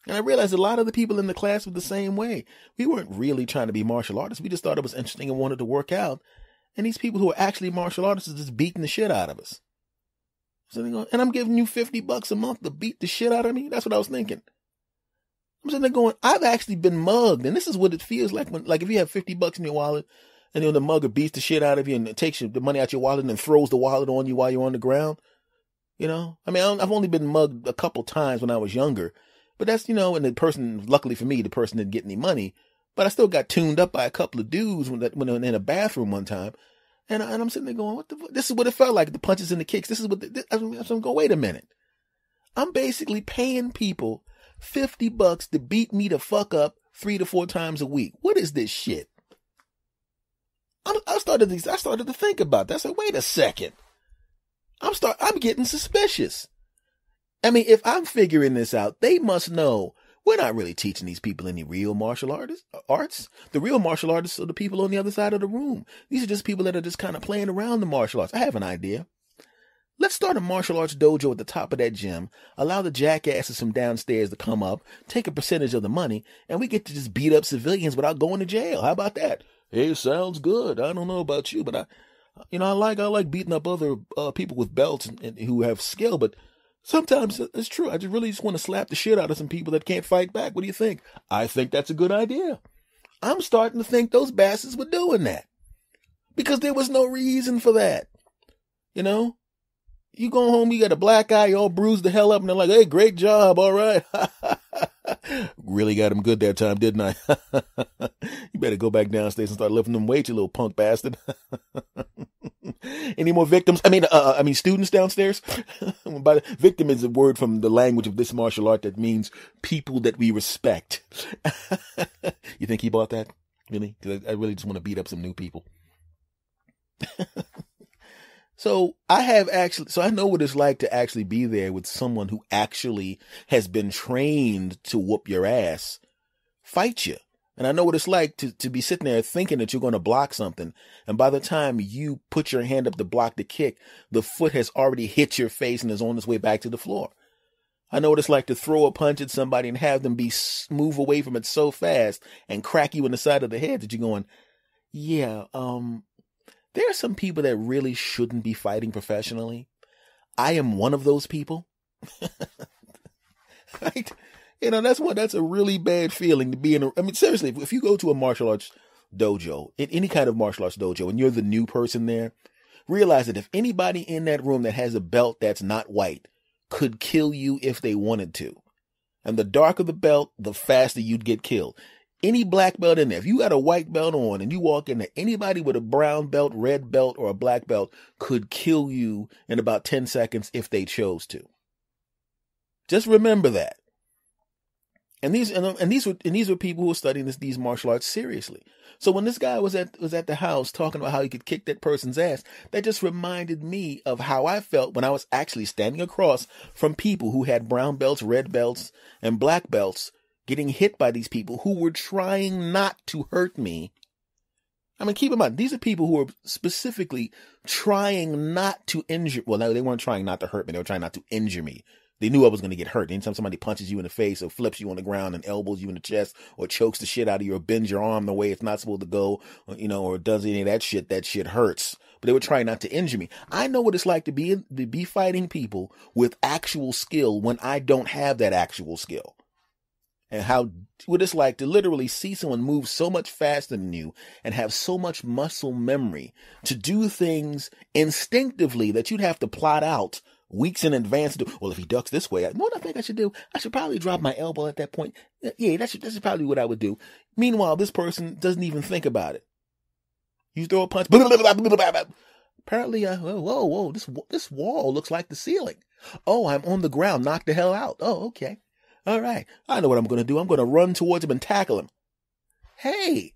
And I realized a lot of the people in the class were the same way. We weren't really trying to be martial artists. We just thought it was interesting and wanted to work out. And these people who are actually martial artists are just beating the shit out of us. So they go, and I'm giving you $50 a month to beat the shit out of me? That's what I was thinking. I'm sitting there going, I've actually been mugged. And this is what it feels like when, like if you have $50 in your wallet and then the mugger beats the shit out of you and takes the money out your wallet and then throws the wallet on you while you're on the ground. You know, I mean, I've only been mugged a couple times when I was younger. But that's, you know, and the person, luckily for me, the person didn't get any money. But I still got tuned up by a couple of dudes when I was in a bathroom one time. And I'm sitting there going, what the fuck? This is what it felt like, the punches and the kicks. This is what, I'm going, wait a minute. I'm basically paying people $50 to beat me the fuck up 3 to 4 times a week. What is this shit? I started to think about that. I said, wait a second. I'm getting suspicious. I mean, if I'm figuring this out, they must know we're not really teaching these people any real martial arts. The real martial artists are the people on the other side of the room. These are just people that are just kind of playing around the martial arts. I have an idea. Let's start a martial arts dojo at the top of that gym, allow the jackasses from downstairs to come up, take a percentage of the money, and we get to just beat up civilians without going to jail. How about that? Hey, sounds good. I don't know about you, but I like beating up other people with belts and who have skill, but sometimes it's true. I just want to slap the shit out of some people that can't fight back. What do you think? I think that's a good idea. I'm starting to think those bastards were doing that because there was no reason for that. You know, you go home, you got a black eye, you all bruised the hell up, and they're like, hey, great job. All right. Really got him good that time, didn't I? You better go back downstairs and start lifting them weights, you little punk bastard. Any more victims? I mean, students downstairs? By the victim is a word from the language of this martial art that means people that we respect. You think he bought that? Really? Because I really just want to beat up some new people. So I know what it's like to actually be there with someone who actually has been trained to whoop your ass, fight you. And I know what it's like to be sitting there thinking that you're going to block something. And by the time you put your hand up to block the kick, the foot has already hit your face and is on its way back to the floor. I know what it's like to throw a punch at somebody and have them move away from it so fast and crack you in the side of the head that you're going, yeah, there are some people that really shouldn't be fighting professionally. I am one of those people. Right? You know, that's a really bad feeling to be in. I mean, seriously, if you go to a martial arts dojo, in any kind of martial arts dojo, and you're the new person there, realize that if anybody in that room that has a belt that's not white could kill you if they wanted to. And the darker the belt, the faster you'd get killed. Any black belt in there, if you got a white belt on and you walk in there, anybody with a brown belt, red belt, or a black belt could kill you in about 10 seconds if they chose to. Just remember that. And these were people who were studying these martial arts seriously. So when this guy was at the house talking about how he could kick that person's ass, that just reminded me of how I felt when I was actually standing across from people who had brown belts, red belts, and black belts, getting hit by these people who were trying not to hurt me. I mean, keep in mind, these are people who were specifically trying not to injure. Well, no, they weren't trying not to hurt me. They were trying not to injure me. They knew I was going to get hurt. Anytime somebody punches you in the face or flips you on the ground and elbows you in the chest or chokes the shit out of you or bends your arm the way it's not supposed to go, or does any of that shit hurts. But they were trying not to injure me. I know what it's like to be fighting people with actual skill when I don't have that actual skill. And what it's like to literally see someone move so much faster than you and have so much muscle memory to do things instinctively that you'd have to plot out weeks in advance. Well, if he ducks this way, what I think I should do? I should probably drop my elbow at that point. Yeah, that's probably what I would do. Meanwhile, this person doesn't even think about it. You throw a punch. Apparently, whoa, this wall looks like the ceiling. Oh, I'm on the ground. Knock the hell out. Oh, okay. All right. I know what I'm going to do. I'm going to run towards him and tackle him. Hey,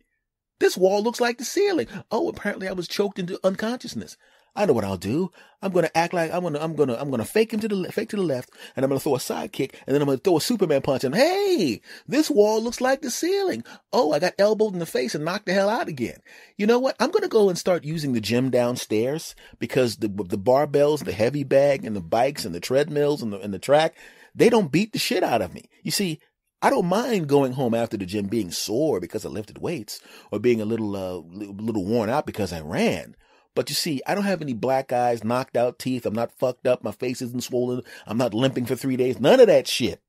this wall looks like the ceiling. Oh, apparently I was choked into unconsciousness. I know what I'll do. I'm going to act like I'm going to fake to the left, and I'm going to throw a side kick, and then I'm going to throw a Superman punch. And hey, this wall looks like the ceiling. Oh, I got elbowed in the face and knocked the hell out again. You know what? I'm going to go and start using the gym downstairs because the barbells, the heavy bag, and the bikes and the treadmills and the track, they don't beat the shit out of me. You see, I don't mind going home after the gym being sore because I lifted weights or being a little worn out because I ran. But you see, I don't have any black eyes, knocked out teeth. I'm not fucked up. My face isn't swollen. I'm not limping for 3 days. None of that shit.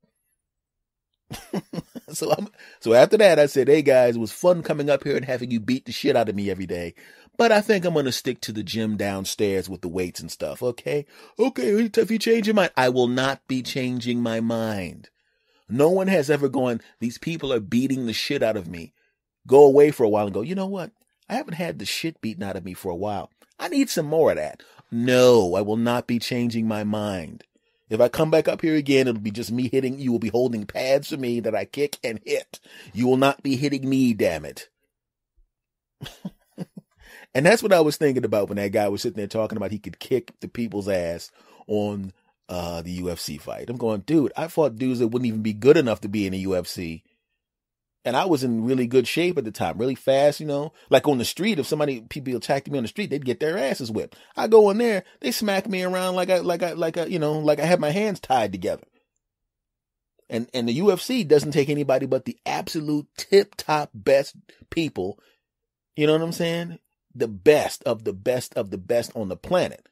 So after that, I said, hey guys, it was fun coming up here and having you beat the shit out of me every day. But I think I'm going to stick to the gym downstairs with the weights and stuff. Okay. If you change your mind, I will not be changing my mind. No one has ever gone, these people are beating the shit out of me. Go away for a while and go, you know what? I haven't had the shit beaten out of me for a while. I need some more of that. No, I will not be changing my mind. If I come back up here again, it'll be just me hitting. You will be holding pads for me that I kick and hit. You will not be hitting me, damn it. And that's what I was thinking about when that guy was sitting there talking about he could kick the people's ass on the UFC fight. I'm going, dude, I fought dudes that wouldn't even be good enough to be in the UFC. And I was in really good shape at the time, really fast, like on the street. If people attacked me on the street, they'd get their asses whipped. I go in there, they smack me around like I had my hands tied together. And the UFC doesn't take anybody but the absolute tip top best people. You know what I'm saying? The best of the best of the best on the planet.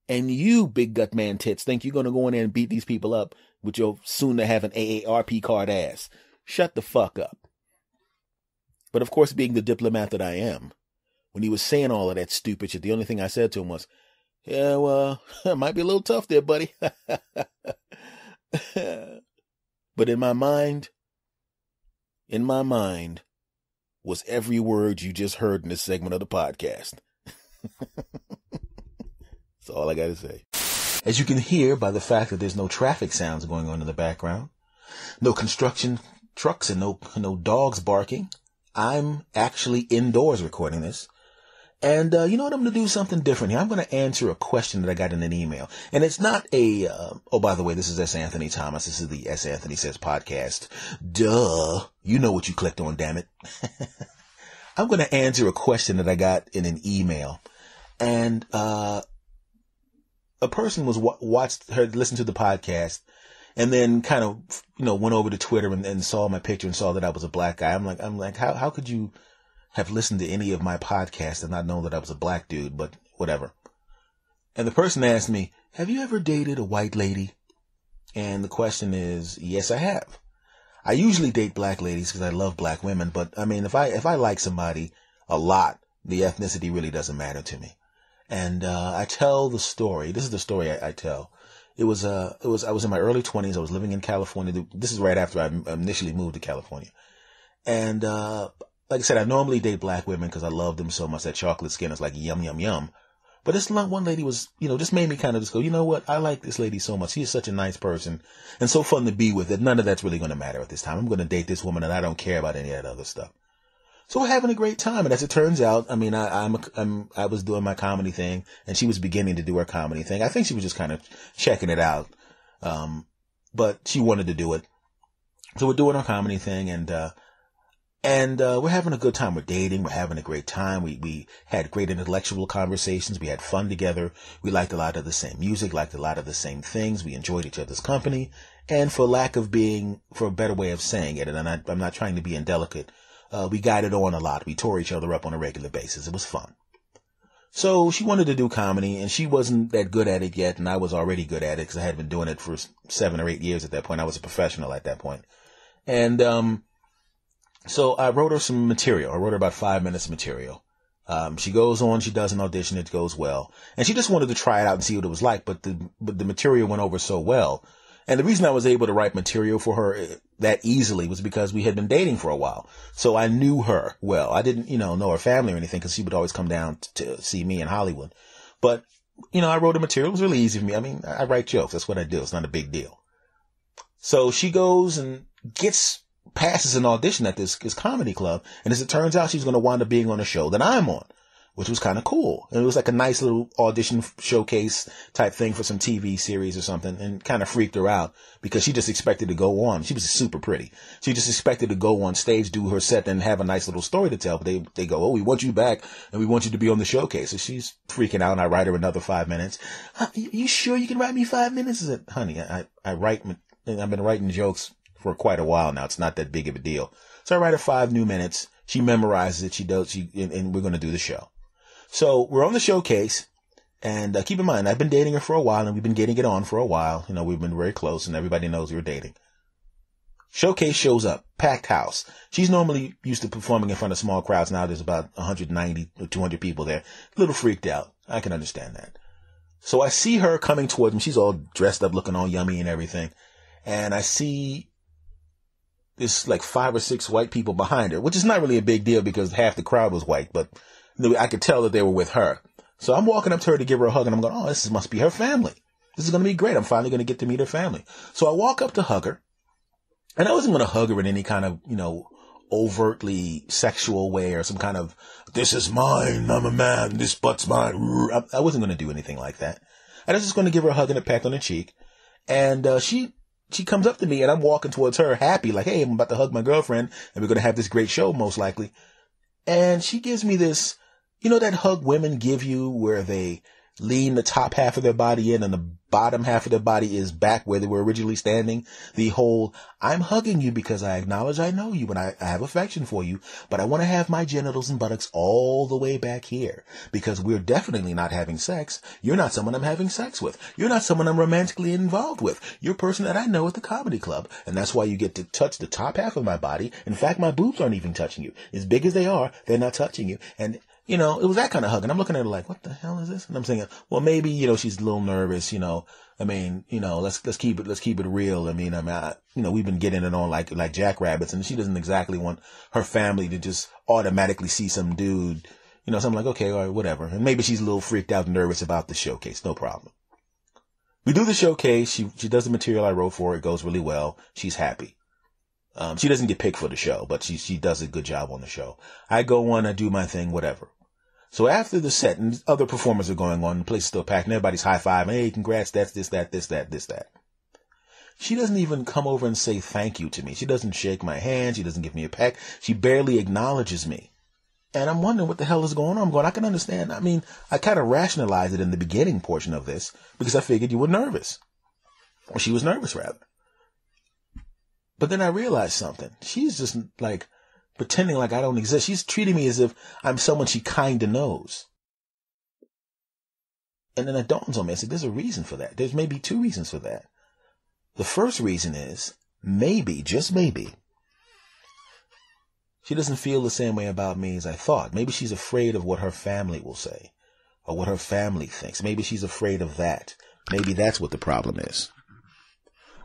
And you, big gut man tits, think you're going to go in there and beat these people up with your soon to have an AARP card ass. Shut the fuck up. But of course, being the diplomat that I am, when he was saying all of that stupid shit, the only thing I said to him was, yeah, well, it might be a little tough there, buddy. But in my mind was every word you just heard in this segment of the podcast. That's all I got to say. As you can hear by the fact that there's no traffic sounds going on in the background, no construction trucks and no dogs barking, I'm actually indoors recording this. And you know what? I'm going to do something different here. I'm going to answer a question that I got in an email. And it's not oh, by the way, this is S. Anthony Thomas. This is the S. Anthony Says podcast. Duh. You know what you clicked on, damn it. I'm going to answer a question that I got in an email. And a person was listened to the podcast and then kind of, went over to Twitter and saw my picture and saw that I was a black guy. I'm like, how could you have listened to any of my podcasts and not know that I was a black dude, but whatever. And the person asked me, have you ever dated a white lady? And the question is, yes, I have. I usually date black ladies because I love black women. But I mean, if I like somebody a lot, the ethnicity really doesn't matter to me. And, I tell the story. This is the story I tell. I was in my early 20s. I was living in California. This is right after I initially moved to California. And, like I said, I normally date black women because I love them so much. That chocolate skin is like yum, yum, yum. But this one lady was, just made me kind of just go, you know what? I like this lady so much. She is such a nice person and so fun to be with that none of that's really going to matter at this time. I'm going to date this woman and I don't care about any of that other stuff. So we're having a great time. And as it turns out, I mean, I was doing my comedy thing and she was beginning to do her comedy thing. I think she was just kind of checking it out. But she wanted to do it. So we're doing our comedy thing and we're having a good time. We're dating. We're having a great time. We had great intellectual conversations. We had fun together. We liked a lot of the same music, liked a lot of the same things. We enjoyed each other's company. And for a better way of saying it, and I'm not trying to be indelicate, we got it on a lot. We tore each other up on a regular basis. It was fun. So she wanted to do comedy and she wasn't that good at it yet. And I was already good at it because I had been doing it for 7 or 8 years at that point. I was a professional at that point. And, so I wrote her some material. I wrote her about 5 minutes of material. She goes on, she does an audition, it goes well. And she just wanted to try it out and see what it was like, but the material went over so well. And the reason I was able to write material for her that easily was because we had been dating for a while. So I knew her well. I didn't, know her family or anything because she would always come down to see me in Hollywood. But, I wrote her material. It was really easy for me. I mean, I write jokes. That's what I do. It's not a big deal. So she goes and passes an audition at this comedy club. And as it turns out, she's going to wind up being on a show that I'm on, which was kind of cool. And it was like a nice little audition showcase type thing for some TV series or something, and kind of freaked her out because she just expected to go on. She was super pretty. She just expected to go on stage, do her set, and have a nice little story to tell. But they go, oh, we want you back and we want you to be on the showcase. So she's freaking out and I write her another 5 minutes. You sure you can write me 5 minutes? I said, honey, I write, and I've been writing jokes for quite a while now. It's not that big of a deal. So I write her 5 new minutes. She memorizes it. And we're going to do the show. So we're on the showcase, and keep in mind, I've been dating her for a while, and we've been getting it on for a while. We've been very close, and everybody knows we were dating. Showcase shows up, packed house. She's normally used to performing in front of small crowds. Now there's about 190 or 200 people there. A little freaked out. I can understand that. So I see her coming towards me. She's all dressed up, looking all yummy and everything. And I see there's like 5 or 6 white people behind her, which is not really a big deal because half the crowd was white, but I could tell that they were with her. So I'm walking up to her to give her a hug and I'm going, oh, this must be her family. This is going to be great. I'm finally going to get to meet her family. So I walk up to hug her, and I wasn't going to hug her in any kind of, overtly sexual way or some kind of, this is mine, I'm a man, this butt's mine. I wasn't going to do anything like that. I was just going to give her a hug and a peck on the cheek. And she comes up to me and I'm walking towards her happy, like, hey, I'm about to hug my girlfriend and we're going to have this great show most likely. And she gives me this, that hug women give you where they lean the top half of their body in and the bottom half of their body is back where they were originally standing. The whole, I'm hugging you because I acknowledge I know you and I have affection for you, but I want to have my genitals and buttocks all the way back here because we're definitely not having sex. You're not someone I'm having sex with. You're not someone I'm romantically involved with. You're a person that I know at the comedy club. And that's why you get to touch the top half of my body. In fact, my boobs aren't even touching you. As big as they are, they're not touching you. And it was that kind of hug. And I'm looking at her like, what the hell is this? And I'm thinking, well, maybe, she's a little nervous, let's keep it real. We've been getting it on like jackrabbits, and she doesn't exactly want her family to just automatically see some dude, so I'm like, okay, all right, whatever. And maybe she's a little freaked out and nervous about the showcase. No problem. We do the showcase. She does the material I wrote for her. It goes really well. She's happy. She doesn't get picked for the show, but she does a good job on the show. I go on, I do my thing, whatever. So after the set, and other performers are going on, the place is still packed, and everybody's high-fiving, hey, congrats, that's this, that. She doesn't even come over and say thank you to me. She doesn't shake my hand. She doesn't give me a peck. She barely acknowledges me. And I'm wondering what the hell is going on. I'm going, I can understand. I kind of rationalized it in the beginning portion of this because I figured you were nervous. Or she was nervous, rather. But then I realized something. She's just like pretending like I don't exist. She's treating me as if I'm someone she kind of knows. And then it dawns on me. I said, there's a reason for that. There's maybe 2 reasons for that. The first reason is maybe, just maybe, she doesn't feel the same way about me as I thought. Maybe she's afraid of what her family will say. or what her family thinks. Maybe she's afraid of that. Maybe that's what the problem is.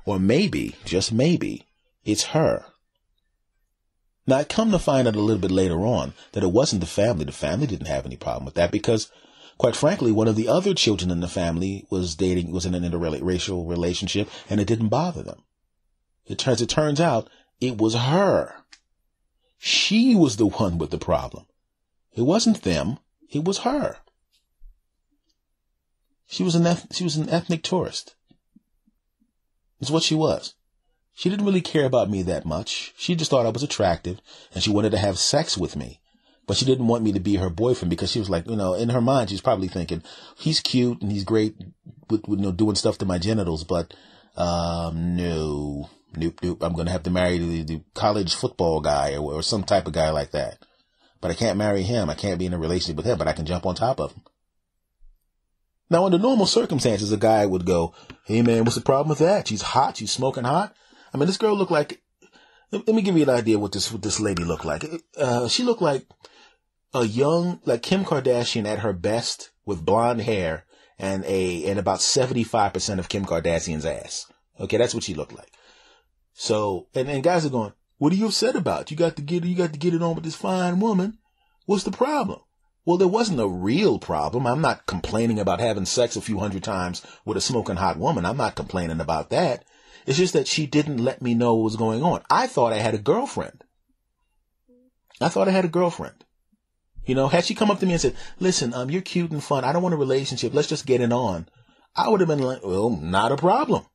Or maybe, just maybe, it's her. Now, I come to find out a little bit later on that it wasn't the family. The family didn't have any problem with that because, quite frankly, one of the other children in the family was in an interracial relationship, and it didn't bother them. It turns out it was her. She was the one with the problem. It wasn't them. It was her. She was an ethnic tourist. It's what she was. She didn't really care about me that much. She just thought I was attractive, and she wanted to have sex with me. But she didn't want me to be her boyfriend because she was like, in her mind, she's probably thinking, he's cute and he's great with doing stuff to my genitals, but no. Nope. I'm going to have to marry the college football guy or some type of guy like that. But I can't marry him. I can't be in a relationship with him, but I can jump on top of him. Now, under normal circumstances, a guy would go, hey, man, what's the problem with that? She's hot. She's smoking hot. I mean, this girl looked like, let me give you an idea what this lady looked like. She looked like a young, like Kim Kardashian at her best with blonde hair and about 75% of Kim Kardashian's ass. Okay, that's what she looked like. So, and guys are going, what are you upset about? You got to get it on with this fine woman. What's the problem? Well, there wasn't a real problem. I'm not complaining about having sex a few hundred times with a smoking hot woman. I'm not complaining about that. It's just that she didn't let me know what was going on. I thought I had a girlfriend. Had she come up to me and said, listen, you're cute and fun. I don't want a relationship. Let's just get it on. I would have been like, well, not a problem.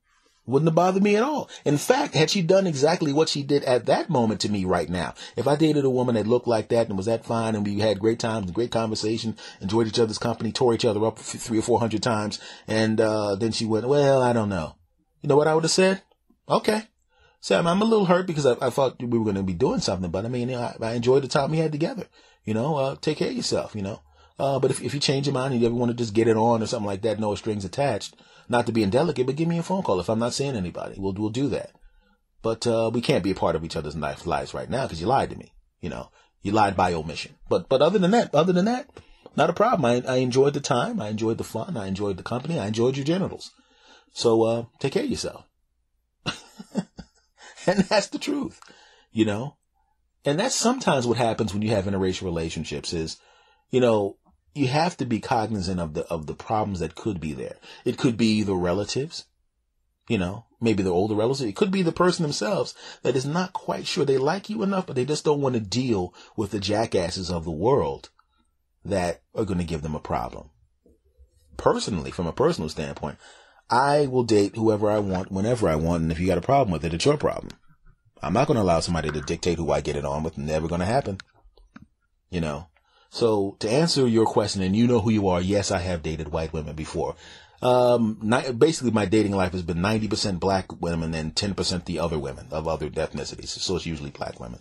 Wouldn't have bothered me at all. In fact, had she done exactly what she did at that moment to me right now, if I dated a woman that looked like that and was that fine and we had great times, great conversation, enjoyed each other's company, tore each other up 300 or 400 times, and then she went, well, I don't know. You know what I would have said? Okay. So I'm a little hurt because I thought we were going to be doing something, but I mean, I enjoyed the time we had together. Take care of yourself, But if you change your mind and you ever want to just get it on or something like that, no strings attached, not to be indelicate, but give me a phone call if I'm not seeing anybody. We'll do that. But we can't be a part of each other's lives right now because you lied to me. You lied by omission. But other than that, not a problem. I enjoyed the time. I enjoyed the fun. I enjoyed the company. I enjoyed your genitals. So take care of yourself. And that's the truth, And that's sometimes what happens when you have interracial relationships is, you have to be cognizant of the problems that could be there. It could be the relatives, maybe the older relatives. It could be the person themselves that is not quite sure they like you enough, but they just don't want to deal with the jackasses of the world that are going to give them a problem. Personally, from a personal standpoint, I will date whoever I want, whenever I want, and if you got a problem with it, it's your problem. I'm not going to allow somebody to dictate who I get it on with. Never going to happen. So to answer your question, and you know who you are, yes, I have dated white women before. Basically, my dating life has been 90% black women and 10% the other women of other ethnicities. So it's usually black women.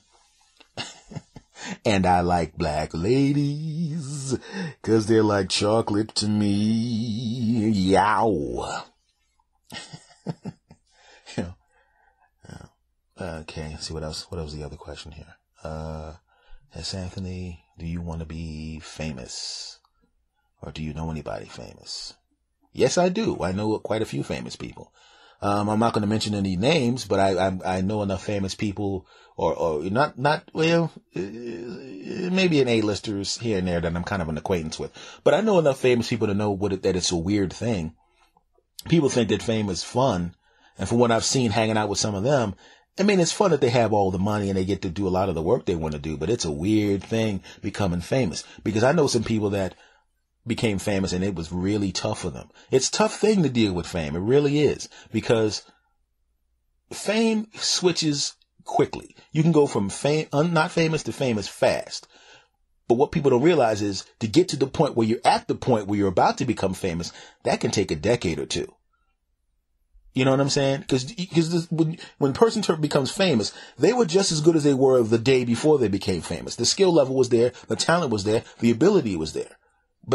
And I like black ladies because they're like chocolate to me. Yow. Okay, let's see what else. What was the other question here? S. Anthony, do you want to be famous? Or do you know anybody famous? Yes, I do. I know quite a few famous people. I'm not going to mention any names, but I know enough famous people, or not maybe an A-listers here and there that I'm kind of an acquaintance with. But I know enough famous people to know that it's a weird thing. People think that fame is fun, and from what I've seen hanging out with some of them, I mean, it's fun that they have all the money and they get to do a lot of the work they want to do, but it's a weird thing becoming famous. Because I know some people that became famous and it was really tough for them. It's a tough thing to deal with fame. It really is. Because fame switches quickly. You can go from not famous to famous fast. But what people don't realize is to get to the point where you're at the point where you're about to become famous, that can take a decade or two. You know what I'm saying? Because when a person becomes famous, they were just as good as they were the day before they became famous. The skill level was there, the talent was there, the ability was there.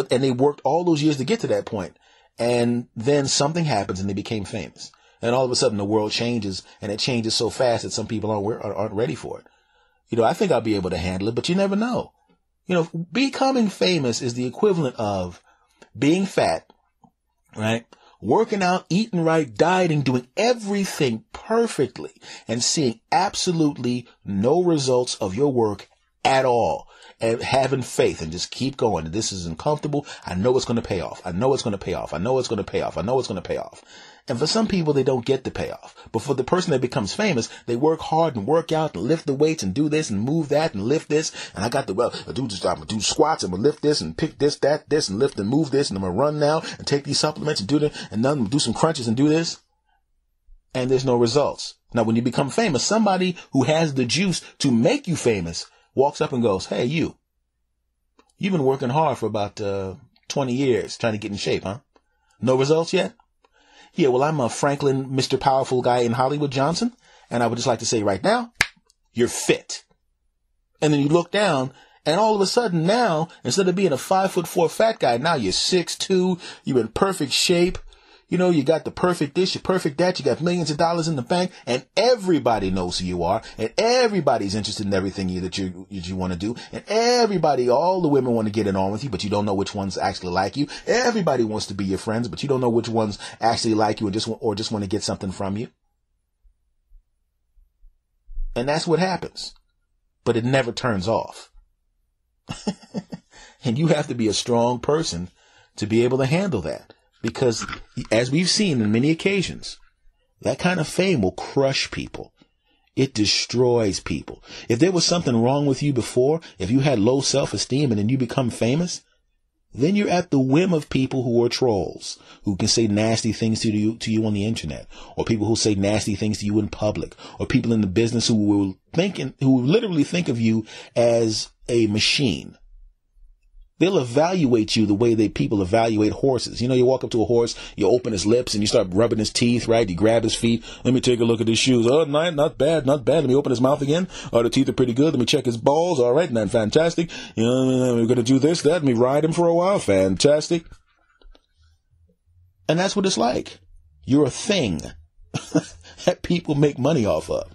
And they worked all those years to get to that point. And then something happens and they became famous. And all of a sudden the world changes, and it changes so fast that some people aren't ready for it. I think I'll be able to handle it, but you never know. Becoming famous is the equivalent of being fat, right? Working out, eating right, dieting, doing everything perfectly, and seeing absolutely no results of your work at all, and having faith and just keep going. This is uncomfortable. I know it's going to pay off. I know it's going to pay off. I know it's going to pay off. I know it's going to pay off. And for some people, they don't get the payoff. But for the person that becomes famous, they work hard and work out and lift the weights and do this and move that and lift this. And I got the, well, I'm going to do squats. I'm going to lift this and pick this, that, this, and lift and move this. And I'm going to run now and take these supplements and do this. And then do some crunches and do this. And there's no results. Now, when you become famous, somebody who has the juice to make you famous walks up and goes, hey, you've been working hard for about 20 years trying to get in shape, huh? No results yet? Yeah, well, I'm a Franklin, Mr. Powerful Guy in Hollywood Johnson, and I would just like to say right now, you're fit. And then you look down, and all of a sudden now, instead of being a 5'4" fat guy, now you're 6'2", you're in perfect shape. You know, you got the perfect this, your perfect that, you got millions of dollars in the bank, and everybody knows who you are, and everybody's interested in everything that you want to do, and everybody, all the women want to get it on with you, but you don't know which ones actually like you. Everybody wants to be your friends, but you don't know which ones actually like you or just want to get something from you. And that's what happens. But it never turns off. And you have to be a strong person to be able to handle that. Because, as we've seen on many occasions, that kind of fame will crush people. It destroys people. If there was something wrong with you before, if you had low self-esteem and then you become famous, then you're at the whim of people who are trolls, who can say nasty things to you on the internet, or people who say nasty things to you in public, or people in the business who will literally think of you as a machine. They'll evaluate you the way people evaluate horses. You know, you walk up to a horse, you open his lips and you start rubbing his teeth, right? You grab his feet. Let me take a look at his shoes. Oh, not bad. Let me open his mouth again. Oh, the teeth are pretty good. Let me check his balls. All right, then fantastic. You know, we're going to do this, that. Let me ride him for a while. Fantastic. And that's what it's like. You're a thing that people make money off of.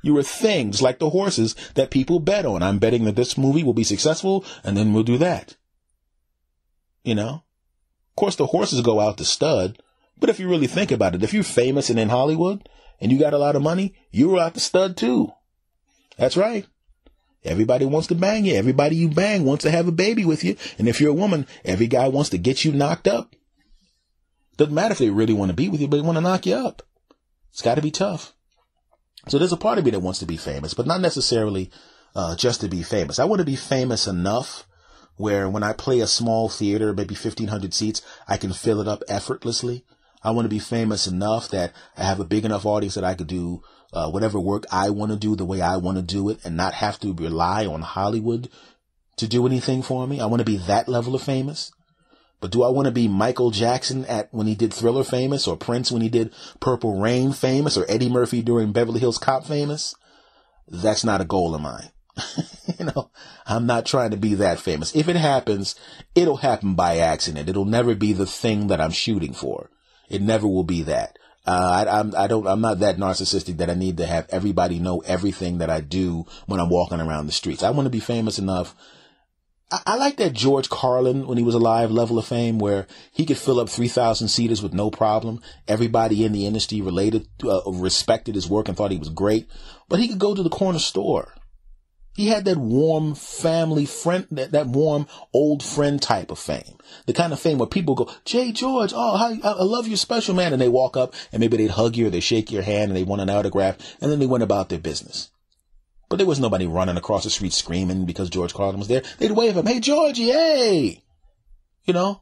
You're a thing, just like the horses that people bet on. I'm betting that this movie will be successful, and then we'll do that. You know? Of course, the horses go out to stud, but if you really think about it, if you're famous and in Hollywood, and you got a lot of money, you're out to stud too. That's right. Everybody wants to bang you. Everybody you bang wants to have a baby with you. And if you're a woman, every guy wants to get you knocked up. Doesn't matter if they really want to be with you, but they want to knock you up. It's got to be tough. So there's a part of me that wants to be famous, but not necessarily just to be famous. I want to be famous enough where when I play a small theater, maybe 1,500 seats, I can fill it up effortlessly. I want to be famous enough that I have a big enough audience that I could do whatever work I want to do the way I want to do it and not have to rely on Hollywood to do anything for me. I want to be that level of famous. But do I want to be Michael Jackson when he did Thriller famous, or Prince when he did Purple Rain famous, or Eddie Murphy during Beverly Hills Cop famous? That's not a goal of mine. You know, I'm not trying to be that famous. If it happens, it'll happen by accident. It'll never be the thing that I'm shooting for. It never will be that. I'm not that narcissistic that I need to have everybody know everything that I do when I'm walking around the streets. I want to be famous enough. I like that George Carlin, when he was alive, level of fame where he could fill up 3,000 seaters with no problem. Everybody in the industry respected his work and thought he was great. But he could go to the corner store. He had that warm family friend, that warm old friend type of fame. The kind of fame where people go, Jay George, I love your special, man. And they walk up and maybe they'd hug you or they shake your hand and they want an autograph. And then they went about their business. But there was nobody running across the street screaming because George Carlin was there. They'd wave him, hey, Georgie, hey! You know?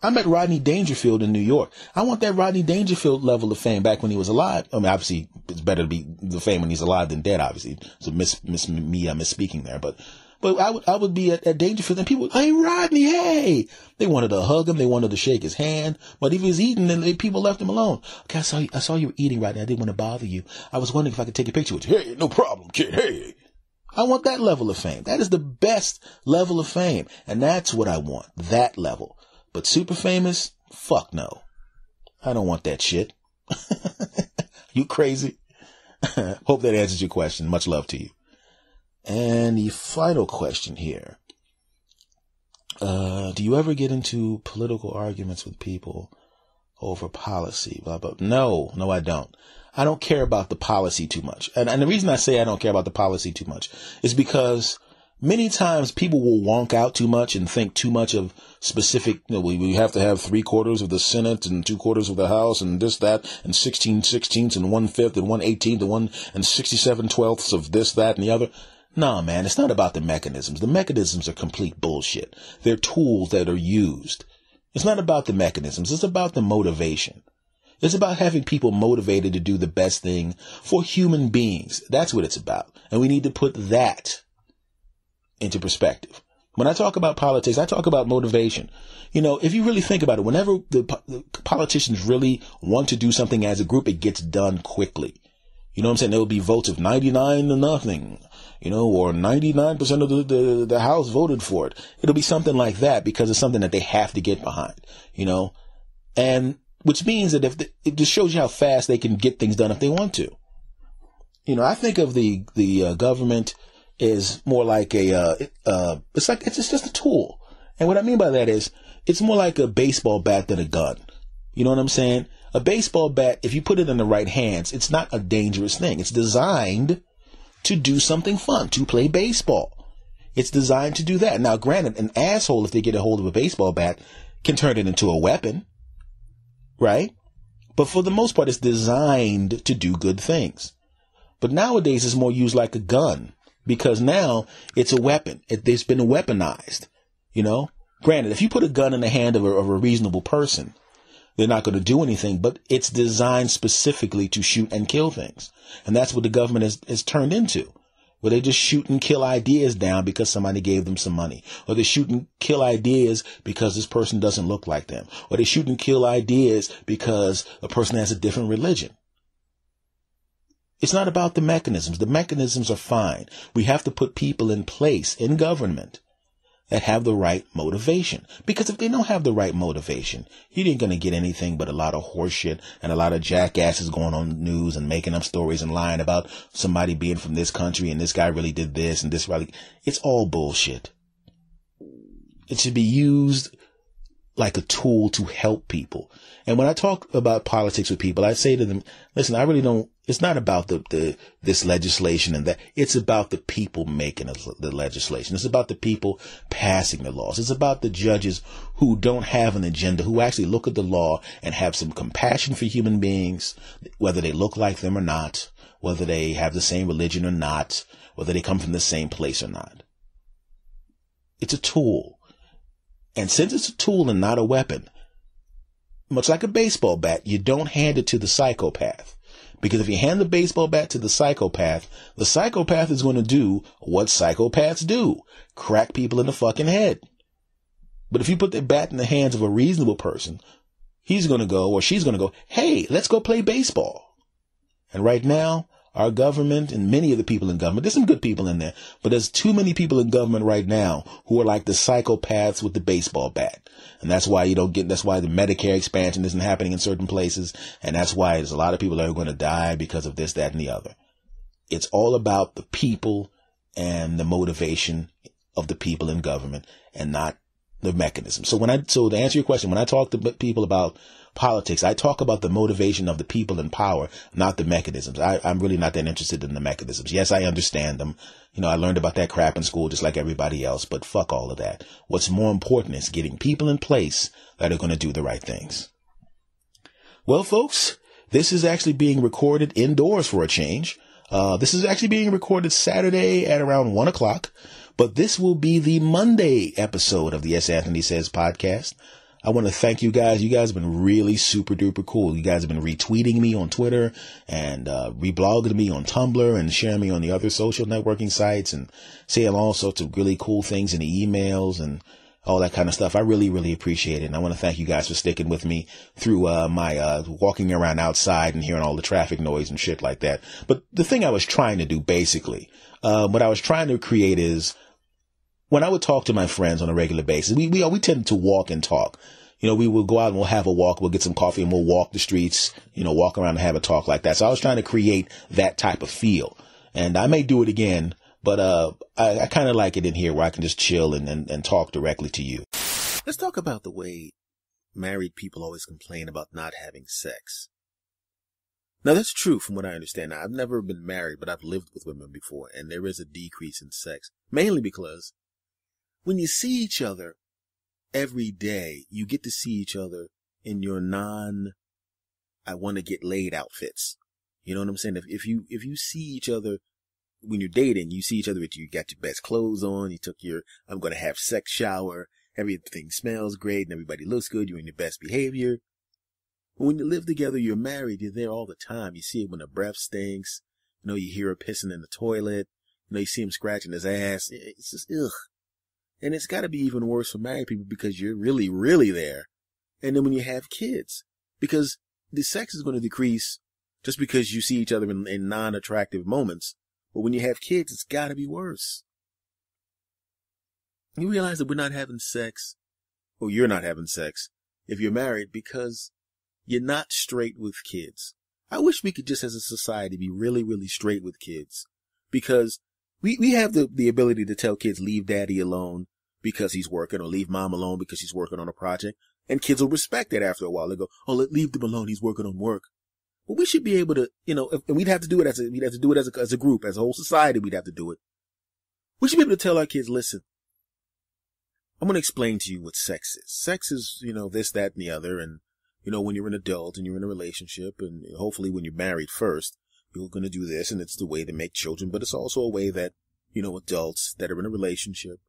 I met Rodney Dangerfield in New York. I want that Rodney Dangerfield level of fame back when he was alive. I mean, obviously, it's better to be the fame when he's alive than dead, obviously. So misspeaking there. But I would be at Dangerfield and people, hey, Rodney, hey! They wanted to hug him. They wanted to shake his hand. But if he was eating, then people left him alone. Okay, I saw you were eating, Rodney. I didn't want to bother you. I was wondering if I could take a picture with you. Hey, no problem, kid. Hey! I want that level of fame. That is the best level of fame. And that's what I want. That level. But super famous? Fuck no. I don't want that shit. You crazy? Hope that answers your question. Much love to you. And the final question here. Do you ever get into political arguments with people over policy? Blah, blah. No, I don't. I don't care about the policy too much. And the reason I say I don't care about the policy too much is because many times people will wonk out too much and think too much of specific, we have to have 3/4 of the Senate and 2/4 of the House and this, that, and 16/16 and 1/5 and 1/18 and 67/12 of this, that, and the other. Nah, man, it's not about the mechanisms. The mechanisms are complete bullshit. They're tools that are used. It's not about the mechanisms. It's about the motivation. It's about having people motivated to do the best thing for human beings. That's what it's about. And we need to put that into perspective. When I talk about politics, I talk about motivation. If you really think about it, whenever the politicians really want to do something as a group, it gets done quickly. You know what I'm saying? There will be votes of 99-0, or 99% of the House voted for it. It'll be something like that because it's something that they have to get behind, and which means that it just shows you how fast they can get things done if they want to. I think of the government is more like it's just a tool. And what I mean by that is it's more like a baseball bat than a gun. You know what I'm saying? A baseball bat, if you put it in the right hands, it's not a dangerous thing. It's designed to do something fun, to play baseball. It's designed to do that. Now, granted, an asshole, if they get a hold of a baseball bat, can turn it into a weapon, right? But for the most part, it's designed to do good things. But nowadays, it's more used like a gun. Because now it's a weapon. It's been weaponized, Granted, if you put a gun in the hand of a reasonable person, they're not going to do anything, but it's designed specifically to shoot and kill things. And that's what the government has turned into, where they just shoot and kill ideas down because somebody gave them some money, or they shoot and kill ideas because this person doesn't look like them, or they shoot and kill ideas because a person has a different religion. It's not about the mechanisms. The mechanisms are fine. We have to put people in place in government that have the right motivation. Because if they don't have the right motivation, you ain't going to get anything but a lot of horseshit and a lot of jackasses going on the news and making up stories and lying about somebody being from this country and this guy really did this and this really. It's all bullshit. It should be used like a tool to help people. And when I talk about politics with people, I say to them, listen, I really don't, it's not about this legislation and that. It's about the people making the legislation. It's about the people passing the laws. It's about the judges who don't have an agenda, who actually look at the law and have some compassion for human beings, whether they look like them or not, whether they have the same religion or not, whether they come from the same place or not. It's a tool. And since it's a tool and not a weapon, much like a baseball bat, you don't hand it to the psychopath. Because if you hand the baseball bat to the psychopath is going to do what psychopaths do. Crack people in the fucking head. But if you put the bat in the hands of a reasonable person, he's going to go, or she's going to go, hey, let's go play baseball. And right now, our government and many of the people in government, there's some good people in there, but there's too many people in government right now who are like the psychopaths with the baseball bat. And that's why that's why the Medicare expansion isn't happening in certain places. And that's why there's a lot of people that are going to die because of this, that, and the other. It's all about the people and the motivation of the people in government and not the mechanism. So to answer your question, when I talk to people about politics, I talk about the motivation of the people in power, not the mechanisms. I'm really not that interested in the mechanisms. Yes, I understand them. I learned about that crap in school just like everybody else, but fuck all of that. What's more important is getting people in place that are going to do the right things. Well, folks, this is actually being recorded indoors for a change. This is actually being recorded Saturday at around 1:00, but this will be the Monday episode of the S. Anthony Says podcast. I want to thank you guys. You guys have been really super duper cool. You guys have been retweeting me on Twitter and reblogging me on Tumblr and sharing me on the other social networking sites and saying all sorts of really cool things in the emails and all that kind of stuff. I really, really appreciate it. And I want to thank you guys for sticking with me through my walking around outside and hearing all the traffic noise and shit like that. But the thing I was trying to do, basically, what I was trying to create is, when I would talk to my friends on a regular basis, we tend to walk and talk. We will go out and we'll have a walk, we'll get some coffee and we'll walk the streets, walk around and have a talk like that. So I was trying to create that type of feel. And I may do it again, but I kind of like it in here where I can just chill and talk directly to you. Let's talk about the way married people always complain about not having sex. Now, that's true from what I understand. Now, I've never been married, but I've lived with women before, and there is a decrease in sex, mainly because when you see each other every day, you get to see each other in your I want to get laid outfits. You know what I'm saying? If you see each other when you're dating, you see each other with you got your best clothes on, you took your I'm going to have sex shower, everything smells great and everybody looks good, you're in your best behavior. But when you live together, you're married, you're there all the time. You see it when the breath stinks. You know, you hear her pissing in the toilet. You know, you see him scratching his ass. It's just, ugh. And it's got to be even worse for married people because you're really, really there. And then when you have kids, because the sex is going to decrease just because you see each other in non-attractive moments. But when you have kids, it's got to be worse. You realize that we're not having sex, or you're not having sex, if you're married because you're not straight with kids. I wish we could just as a society be really, really straight with kids. Because we have the ability to tell kids leave daddy alone because he's working, or leave mom alone because she's working on a project. And kids will respect that after a while. They go, oh, leave them alone. He's working on work. But we should be able to, and we'd have to do it as a group, as a whole society. We'd have to do it. We should be able to tell our kids, listen, I'm going to explain to you what sex is. Sex is, this, that, and the other. And, when you're an adult and you're in a relationship, and hopefully when you're married first, you're going to do this, and it's the way to make children. But it's also a way that, adults that are in a relationship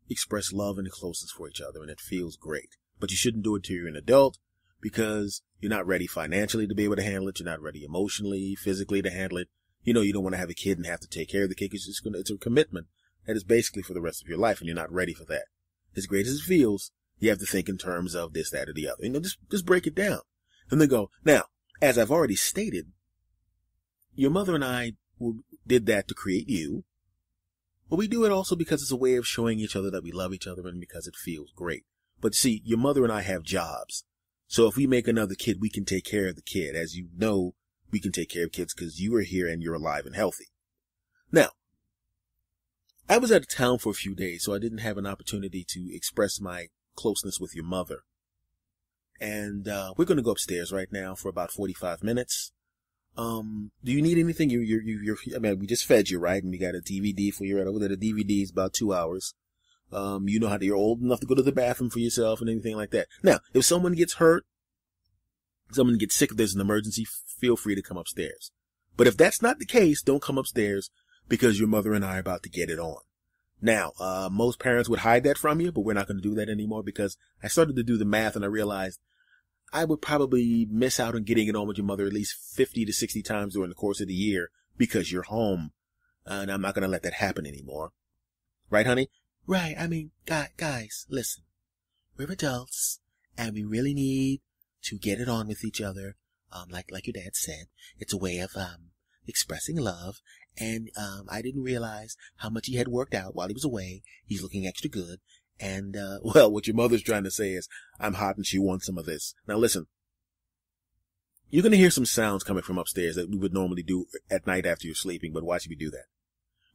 express love and closeness for each other, and it feels great. But you shouldn't do it till you're an adult, because you're not ready financially to be able to handle it. You're not ready emotionally, physically to handle it. You don't want to have a kid and have to take care of the kid. It's a commitment that is basically for the rest of your life, and you're not ready for that. As great as it feels, you have to think in terms of this, that, or the other. Just break it down. And then go, now, as I've already stated, your mother and I did that to create you. But we do it also because it's a way of showing each other that we love each other and because it feels great. But see, your mother and I have jobs. So if we make another kid, we can take care of the kid. As you know, we can take care of kids because you are here and you're alive and healthy. Now, I was out of town for a few days, so I didn't have an opportunity to express my closeness with your mother. And we're going to go upstairs right now for about 45 minutes. Do you need anything? We just fed you, right? And we got a DVD for you right over there. The DVD is about 2 hours. You're old enough to go to the bathroom for yourself and anything like that. Now, if someone gets hurt, someone gets sick, if there's an emergency, feel free to come upstairs. But if that's not the case, don't come upstairs because your mother and I are about to get it on. Now, most parents would hide that from you, but we're not going to do that anymore because I started to do the math and I realized I would probably miss out on getting it on with your mother at least 50 to 60 times during the course of the year because you're home. And I'm not going to let that happen anymore. Right, honey? Right. I mean, guys, listen. We're adults and we really need to get it on with each other. Like your dad said, it's a way of, expressing love. And, I didn't realize how much he had worked out while he was away. He's looking extra good. And, what your mother's trying to say is, I'm hot and she wants some of this. Now listen, you're going to hear some sounds coming from upstairs that we would normally do at night after you're sleeping, but why should we do that?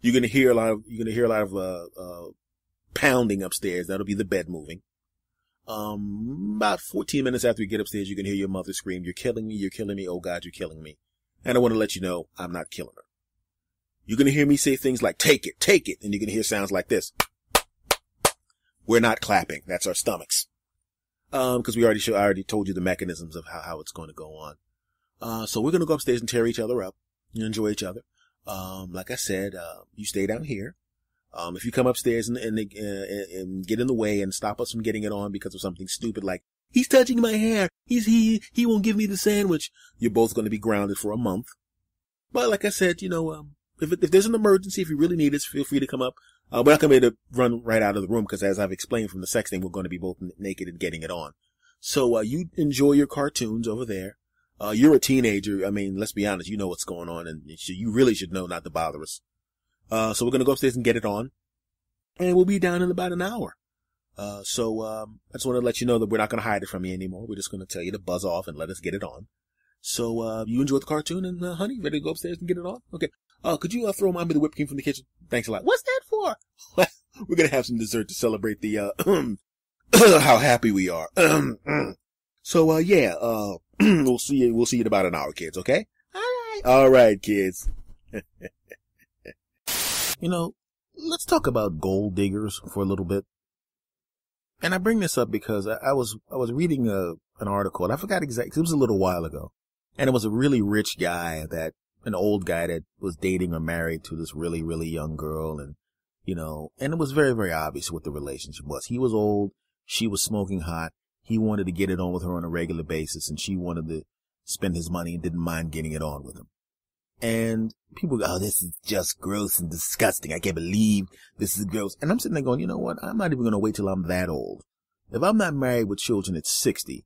You're going to hear a lot of pounding upstairs. That'll be the bed moving. About 14 minutes after you get upstairs, you can hear your mother scream, you're killing me, oh God, you're killing me. And I want to let you know, I'm not killing her. You're going to hear me say things like, take it, and you're going to hear sounds like this. We're not clapping. That's our stomachs. Because I already told you the mechanisms of how it's going to go on. So we're going to go upstairs and tear each other up and enjoy each other. Like I said, you stay down here. If you come upstairs and get in the way and stop us from getting it on because of something stupid like, he's touching my hair, he won't give me the sandwich, you're both going to be grounded for a month. But like I said, if there's an emergency, if you really need it, feel free to come up. We're not going to be able to run right out of the room because as I've explained from the sex thing, we're going to be both naked and getting it on. So, you enjoy your cartoons over there. You're a teenager. I mean, let's be honest, you know what's going on and you really should know not to bother us. So we're going to go upstairs and get it on and we'll be down in about an hour. I just want to let you know that we're not going to hide it from you anymore. We're just going to tell you to buzz off and let us get it on. So, you enjoy the cartoon and, honey, ready to go upstairs and get it on? Okay. Could you, throw mommy the whipped cream from the kitchen? Thanks a lot. What's that for? We're going to have some dessert to celebrate the how happy we are. So, yeah, we'll see you in about an hour, kids, okay? All right, kids. Let's talk about gold diggers for a little bit. And I bring this up because I was reading an article, and I forgot exactly, it was a little while ago. And it was a really rich guy an old guy that was dating or married to this really, really young girl. And, and it was very, very obvious what the relationship was. He was old. She was smoking hot. He wanted to get it on with her on a regular basis, and she wanted to spend his money and didn't mind getting it on with him. And people go, oh, this is just gross and disgusting. I can't believe this is gross. And I'm sitting there going, you know what? I'm not even going to wait till I'm that old. If I'm not married with children at 60,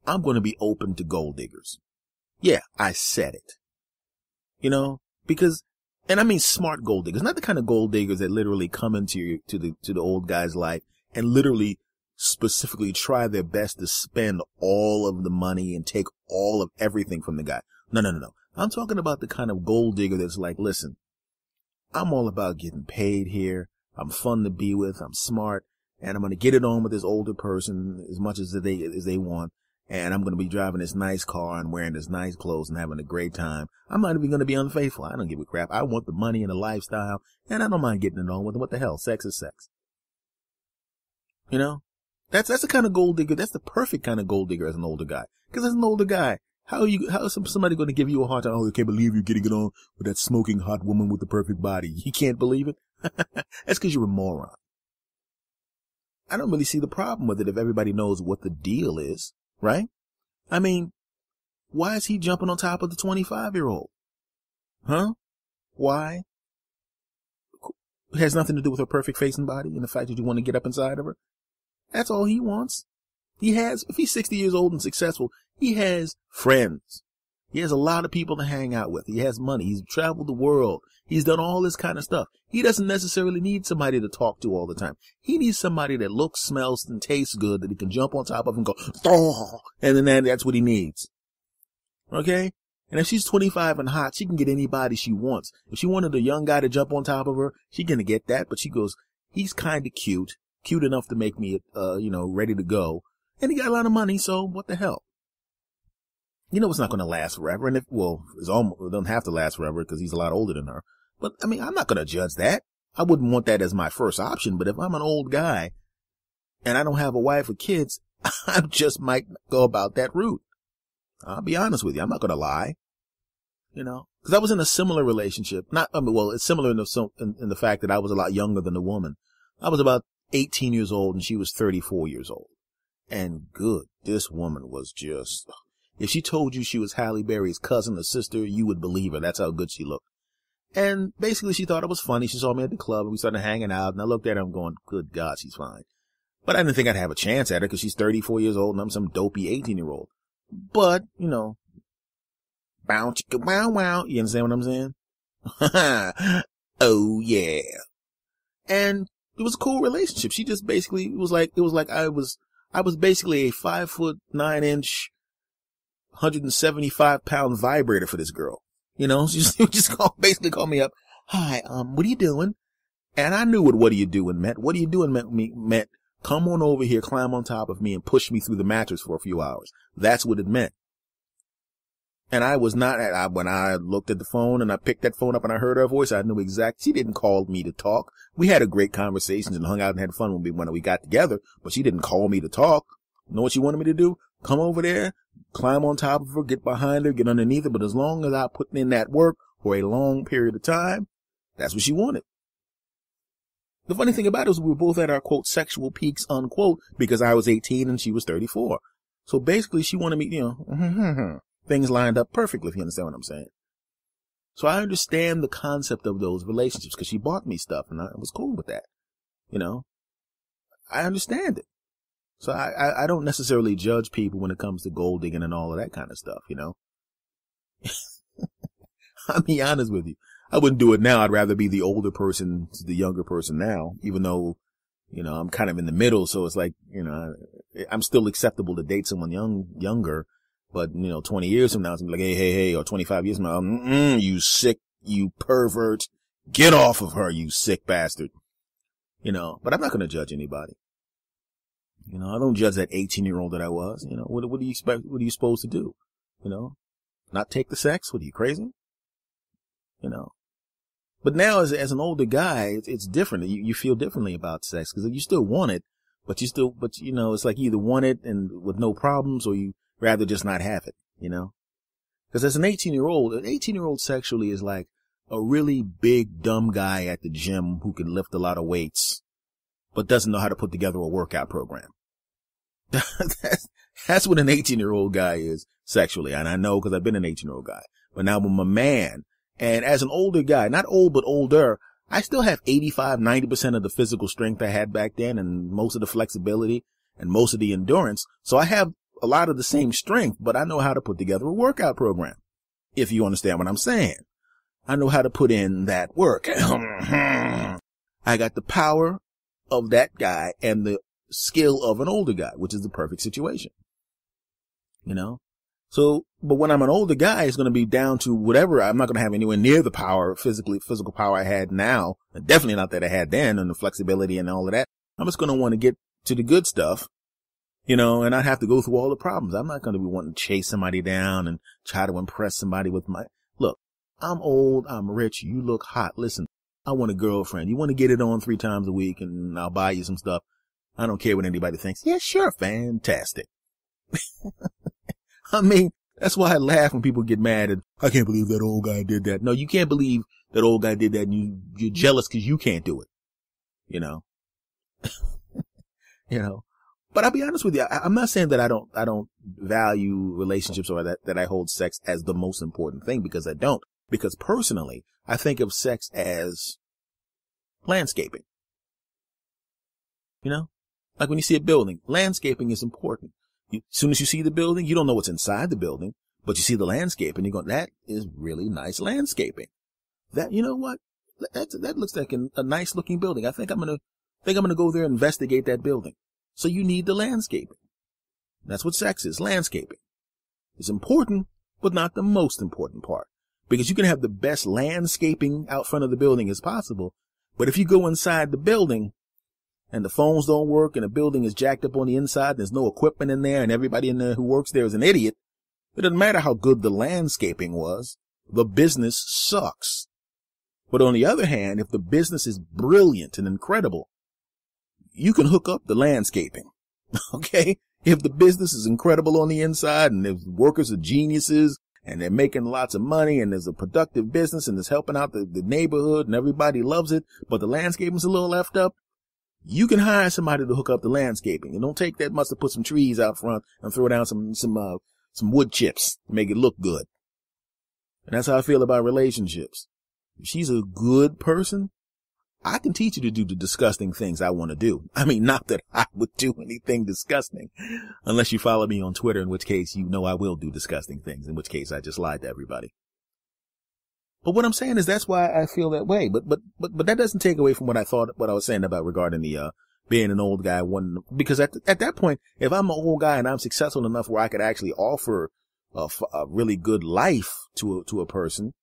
I'm going to be open to gold diggers. Yeah, I said it. Because, and I mean smart gold diggers, not the kind of gold diggers that literally come into to the old guy's life and literally specifically try their best to spend all of the money and take all of everything from the guy. No. I'm talking about the kind of gold digger that's like, listen, I'm all about getting paid here. I'm fun to be with. I'm smart, and I'm going to get it on with this older person as much as they want. And I'm going to be driving this nice car and wearing this nice clothes and having a great time. I'm not even going to be unfaithful. I don't give a crap. I want the money and the lifestyle, and I don't mind getting it on with them. What the hell? Sex is sex. That's the kind of gold digger. That's the perfect kind of gold digger as an older guy. Because as an older guy, how is somebody going to give you a hard time? Oh, I can't believe you're getting it on with that smoking hot woman with the perfect body. You can't believe it? That's because you're a moron. I don't really see the problem with it if everybody knows what the deal is, right? I mean, why is he jumping on top of the 25-year-old? Huh? Why? It has nothing to do with her perfect face and body and the fact that you want to get up inside of her. That's all he wants. If he's 60 years old and successful, he has friends. He has a lot of people to hang out with. He has money. He's traveled the world. He's done all this kind of stuff. He doesn't necessarily need somebody to talk to all the time. He needs somebody that looks, smells, and tastes good that he can jump on top of and go, oh, and then that's what he needs. Okay? And if she's 25 and hot, she can get anybody she wants. If she wanted a young guy to jump on top of her, she can get that, but she goes, he's kind of cute enough to make me, ready to go. And he got a lot of money, so what the hell? It's not going to last forever. And it doesn't have to last forever because he's a lot older than her. But, I mean, I'm not going to judge that. I wouldn't want that as my first option. But if I'm an old guy and I don't have a wife or kids, I just might go about that route. I'll be honest with you. I'm not going to lie. Because I was in a similar relationship. It's similar in the fact that I was a lot younger than the woman. I was about 18 years old and she was 34 years old. And this woman was just, if she told you she was Halle Berry's cousin or sister, you would believe her. That's how good she looked. And basically she thought it was funny. She saw me at the club and we started hanging out, and I looked at her and I'm going, good God, she's fine. But I didn't think I'd have a chance at her because she's 34 years old and I'm some dopey 18-year-old. But, bow chicka wow wow. You understand what I'm saying? Oh yeah. And it was a cool relationship. She just basically, it was like I was basically a 5'9", 175-pound vibrator for this girl. She just basically called me up. Hi, what are you doing? And I knew what are you doing meant. What are you doing meant come on over here, climb on top of me and push me through the mattress for a few hours. That's what it meant. And I was not, when I looked at the phone and I picked that phone up and I heard her voice, I knew exactly. She didn't call me to talk. We had a great conversation and hung out and had fun when we got together, but she didn't call me to talk. You know what she wanted me to do? Come over there, climb on top of her, get behind her, get underneath her. But as long as I put in that work for a long period of time, that's what she wanted. The funny thing about it was we were both at our, quote, sexual peaks, unquote, because I was 18 and she was 34. So basically she wanted me, things lined up perfectly, if you understand what I'm saying. So I understand the concept of those relationships because she bought me stuff and I was cool with that. I understand it. So I don't necessarily judge people when it comes to gold digging and all of that kind of stuff, I'll be honest with you. I wouldn't do it now. I'd rather be the older person to the younger person now, even though, I'm kind of in the middle. So it's like, I'm still acceptable to date someone younger. But, 20 years from now, it's gonna be like, hey, or 25 years from now, you sick, you pervert, get off of her, you sick bastard. But I'm not going to judge anybody. You know, I don't judge that 18-year-old that I was. You know, what do you expect? What are you supposed to do? You know, not take the sex? What are you, crazy? You know, but now as an older guy, it's different. You feel differently about sex because you still want it, but you know, it's like you either want it and with no problems or you rather just not have it, you know, because as an 18-year-old sexually is like a really big, dumb guy at the gym who can lift a lot of weights, but doesn't know how to put together a workout program. That's what an 18-year-old guy is sexually. And I know because I've been an 18-year-old guy, but now I'm a man. And as an older guy, not old, but older, I still have 85-90% of the physical strength I had back then and most of the flexibility and most of the endurance. So I have a lot of the same strength, but I know how to put together a workout program. If you understand what I'm saying. I know how to put in that work. I got the power of that guy and the skill of an older guy, which is the perfect situation. You know? So, but when I'm an older guy, it's going to be down to whatever. I'm not going to have anywhere near the power, physical power I had now. And definitely not that I had then and the flexibility and all of that. I'm just going to want to get to the good stuff, you know, and I have to go through all the problems. I'm not going to be wanting to chase somebody down and try to impress somebody with look, I'm old. I'm rich. You look hot. Listen, I want a girlfriend. You want to get it on 3 times a week and I'll buy you some stuff. I don't care what anybody thinks. Yeah, sure. Fantastic. I mean, that's why I laugh when people get mad and I can't believe that old guy did that. No, you can't believe that old guy did that and you're jealous because you can't do it. You know, you know, but I'll be honest with you. I'm not saying that I don't value relationships or that I hold sex as the most important thing because I don't. Because personally, I think of sex as landscaping. You know, like when you see a building, landscaping is important. As soon as you see the building, you don't know what's inside the building, but you see the landscape and you go, that is really nice landscaping. That, you know what? That looks like a nice looking building. I think I'm going to go there and investigate that building. So you need the landscaping. That's what sex is, landscaping. It's important, but not the most important part. Because you can have the best landscaping out front of the building as possible. But if you go inside the building and the phones don't work and the building is jacked up on the inside, and there's no equipment in there and everybody in there who works there is an idiot, it doesn't matter how good the landscaping was. The business sucks. But on the other hand, if the business is brilliant and incredible, you can hook up the landscaping. Okay? If the business is incredible on the inside and the workers are geniuses and they're making lots of money and there's a productive business and it's helping out the neighborhood and everybody loves it, but the landscaping's a little left up, you can hire somebody to hook up the landscaping. It don't take that much to put some trees out front and throw down some wood chips to make it look good. And that's how I feel about relationships. If she's a good person, I can teach you to do the disgusting things I want to do. I mean, not that I would do anything disgusting unless you follow me on Twitter, in which case you know I will do disgusting things, in which case I just lied to everybody. But what I'm saying is that's why I feel that way. But that doesn't take away from what I was saying about regarding the, being an old guy. Because at that point, if I'm an old guy and I'm successful enough where I could actually offer a really good life to a person,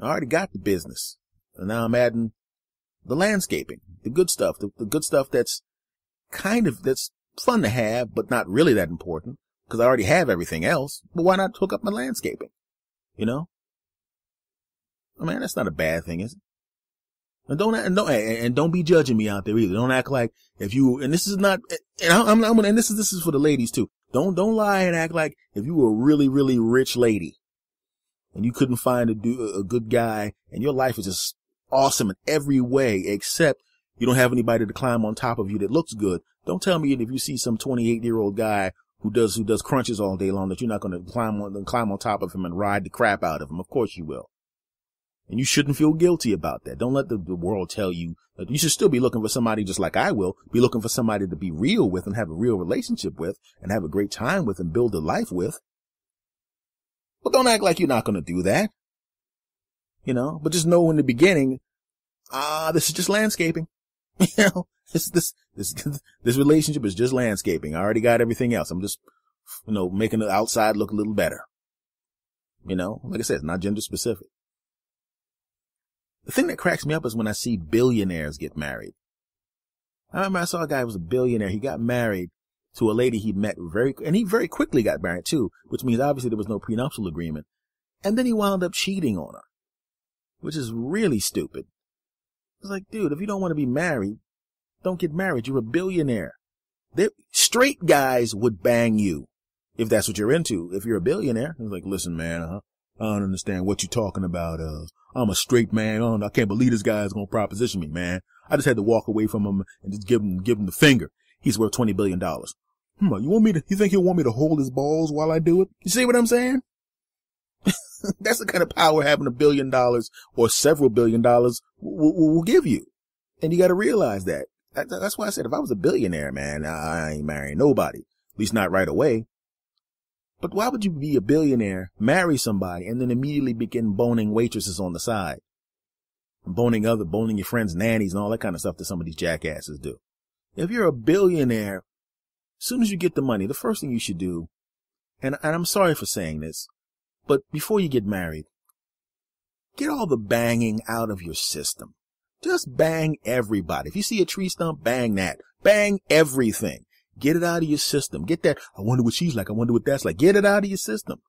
I already got the business. And now I'm adding the landscaping, the good stuff, the good stuff that's that's fun to have, but not really that important because I already have everything else. But why not hook up my landscaping? You know? I mean, that's not a bad thing, is it? And don't be judging me out there either. Don't act like and this is not, and this is for the ladies too. Don't lie and act like if you were a really, really rich lady and you couldn't find a good guy and your life is just awesome in every way except you don't have anybody to climb on top of you that looks good. Don't tell me that if you see some 28-year-old guy who does crunches all day long that you're not going to climb on top of him and ride the crap out of him. Of course you will. And you shouldn't feel guilty about that. Don't let the world tell you that you should still be looking for somebody just like I will, be looking for somebody to be real with and have a real relationship with and have a great time with and build a life with. But don't act like you're not going to do that. You know, but just know in the beginning, this is just landscaping. You know, this relationship is just landscaping. I already got everything else. I'm just, making the outside look a little better. You know, like I said, it's not gender specific. The thing that cracks me up is when I see billionaires get married. I remember I saw a guy who was a billionaire. He got married to a lady he met he very quickly got married too, which means obviously there was no prenuptial agreement. And then he wound up cheating on her, which is really stupid. It's like, dude, if you don't want to be married, don't get married. You're a billionaire. Straight guys would bang you if that's what you're into. If you're a billionaire, it's like, listen, man, I don't understand what you're talking about. I'm a straight man. I can't believe this guy is going to proposition me, man. I just had to walk away from him and just give him the finger. He's worth $20 billion. You think he'll want me to hold his balls while I do it? You see what I'm saying? That's the kind of power having $1 billion or several $1 billion will give you. And you got to realize that. That's why I said if I was a billionaire, man, I ain't marrying nobody. At least not right away. But why would you be a billionaire, marry somebody, and then immediately begin boning waitresses on the side? Boning your friends' nannies and all that kind of stuff that some of these jackasses do. If you're a billionaire, as soon as you get the money, the first thing you should do, and I'm sorry for saying this, but before you get married, get all the banging out of your system. Just bang everybody. If you see a tree stump, bang that. Bang everything. Get it out of your system. Get that, I wonder what she's like. I wonder what that's like. Get it out of your system.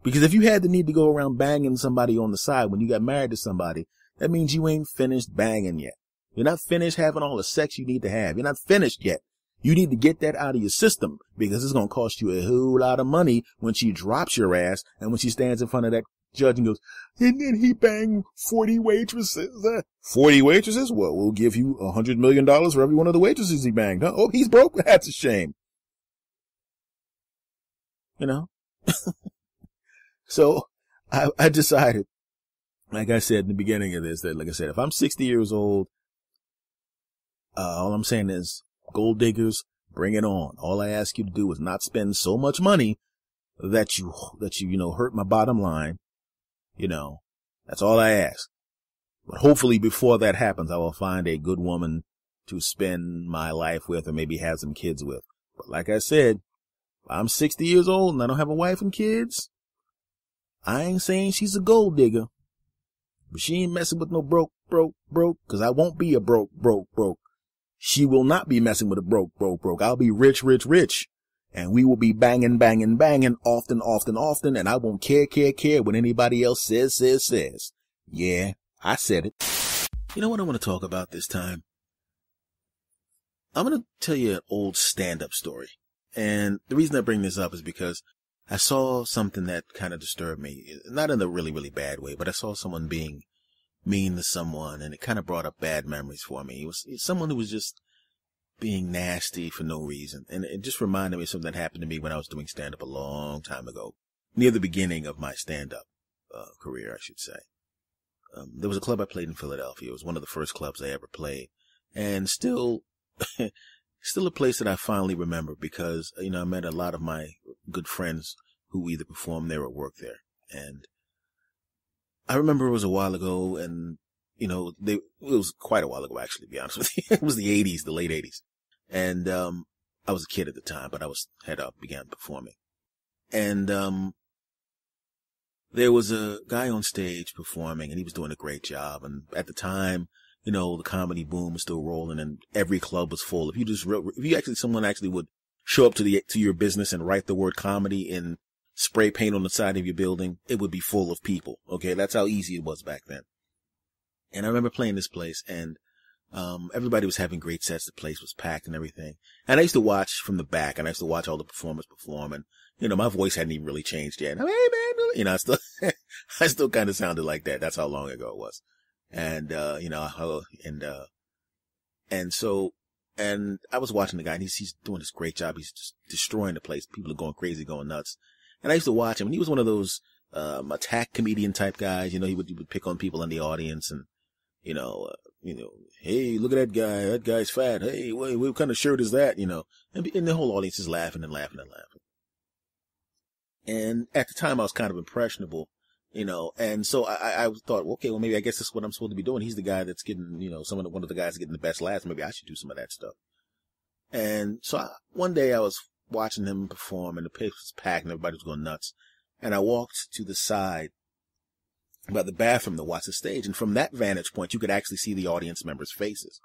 Because if you had the need to go around banging somebody on the side when you got married to somebody, that means you ain't finished banging yet. You're not finished having all the sex you need to have. You're not finished yet. You need to get that out of your system because it's going to cost you a whole lot of money when she drops your ass and when she stands in front of that judge and goes, and then he banged 40 waitresses. 40 waitresses? Well, we'll give you $100 million for every one of the waitresses he banged. Huh? Oh, he's broke? That's a shame. You know? So I decided, like I said in the beginning of this, that, like I said, if I'm 60 years old, all I'm saying is, gold diggers, bring it on. All I ask you to do is not spend so much money that you hurt my bottom line. That's all I ask. But hopefully before that happens, I will find a good woman to spend my life with or maybe have some kids with. But like I said, if I'm 60 years old and I don't have a wife and kids, I ain't saying she's a gold digger, but she ain't messing with no broke, cause I won't be a broke. She will not be messing with a broke. I'll be rich. And we will be banging, often, and I won't care what anybody else says. Yeah, I said it. You know what I want to talk about this time? I'm going to tell you an old stand-up story. And the reason I bring this up is because I saw something that kind of disturbed me. Not in a really, really bad way, but I saw someone being mean to someone, and it kind of brought up bad memories for me. It was someone who was just being nasty for no reason. And it just reminded me of something that happened to me when I was doing stand-up a long time ago, near the beginning of my stand-up career, I should say. There was a club I played in Philadelphia. It was one of the first clubs I ever played, and still a place that I fondly remember because, I met a lot of my good friends who either performed there or worked there. And I remember it was a while ago, and it was quite a while ago, actually, to be honest with you. It was the 80s, the late 80s. And, I was a kid at the time, but I began performing. And, there was a guy on stage performing, and he was doing a great job. And at the time, the comedy boom was still rolling, and every club was full. Someone actually would show up to your business and write the word comedy in spray paint on the side of your building, it would be full of people. Okay. That's how easy it was back then. And I remember playing this place, and everybody was having great sets. The place was packed and everything. And I used to watch from the back, and I used to watch all the performers perform. And, my voice hadn't even really changed yet. Hey, man, I still kind of sounded like that. That's how long ago it was. And, and I was watching the guy, and he's doing this great job. He's just destroying the place. People are going crazy, going nuts. And I used to watch him, and he was one of those attack comedian type guys. He would pick on people in the audience, and hey, look at that guy. That guy's fat. Hey, what kind of shirt is that? And the whole audience is laughing and laughing and laughing. And at the time, I was kind of impressionable, and so I thought, okay, well, maybe I guess this is what I'm supposed to be doing. He's the guy that's getting, one of the guys getting the best laughs. Maybe I should do some of that stuff. And so one day I was watching him perform, and the place was packed, and everybody was going nuts. And I walked to the side by the bathroom to watch the stage. And from that vantage point, you could actually see the audience members' faces.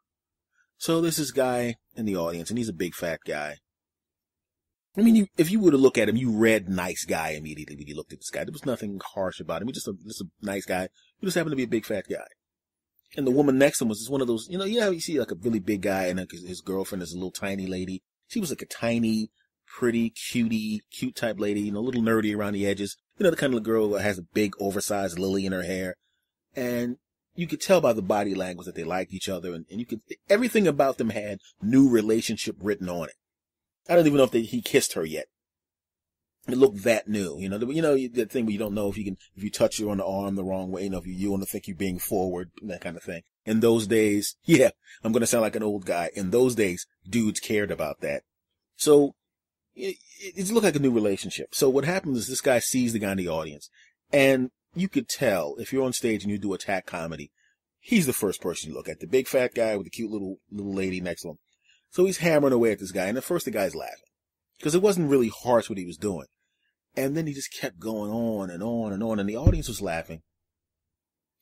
So there's this guy in the audience, and he's a big fat guy. I mean, if you were to look at him, you read nice guy immediately when you looked at this guy. There was nothing harsh about him. He was just a nice guy. He just happened to be a big fat guy. And the woman next to him was just one of those, you see like a really big guy and his girlfriend is a little tiny lady. She was like a tiny, pretty, cute type lady, a little nerdy around the edges. The kind of girl that has a big, oversized lily in her hair. And you could tell by the body language that they liked each other, and everything about them had new relationship written on it. I don't even know if he kissed her yet. It looked that new, that thing where you don't know if you touch her on the arm the wrong way, if you want to think you're being forward, that kind of thing. In those days, yeah, I'm going to sound like an old guy. In those days, dudes cared about that. So it looked like a new relationship. So what happens is this guy sees the guy in the audience, and you could tell if you're on stage and you do attack comedy, he's the first person you look at. The big fat guy with the cute little lady next to him. So he's hammering away at this guy, and at first the guy's laughing because it wasn't really harsh what he was doing. And then he just kept going on and on and on, and the audience was laughing,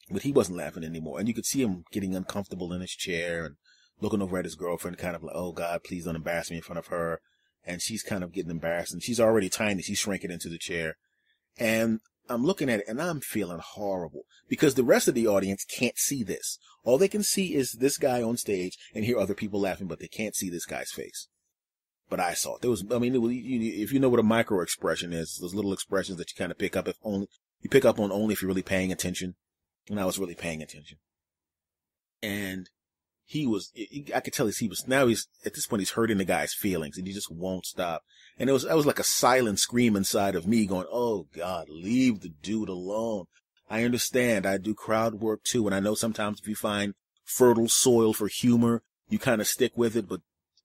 but he wasn't laughing anymore. And you could see him getting uncomfortable in his chair and looking over at his girlfriend, kind of like, oh God, please don't embarrass me in front of her. And she's kind of getting embarrassed, and she's already tiny. She's shrinking into the chair. And I'm looking at it and I'm feeling horrible because the rest of the audience can't see this. All they can see is this guy on stage and hear other people laughing, but they can't see this guy's face. But I saw it. If you know what a micro expression is, those little expressions that you kind of pick up on only if you're really paying attention. And I was really paying attention. And I could tell now at this point, he's hurting the guy's feelings and he just won't stop. And that was like a silent scream inside of me going, oh God, leave the dude alone. I understand. I do crowd work too. And I know sometimes if you find fertile soil for humor, you kind of stick with it. But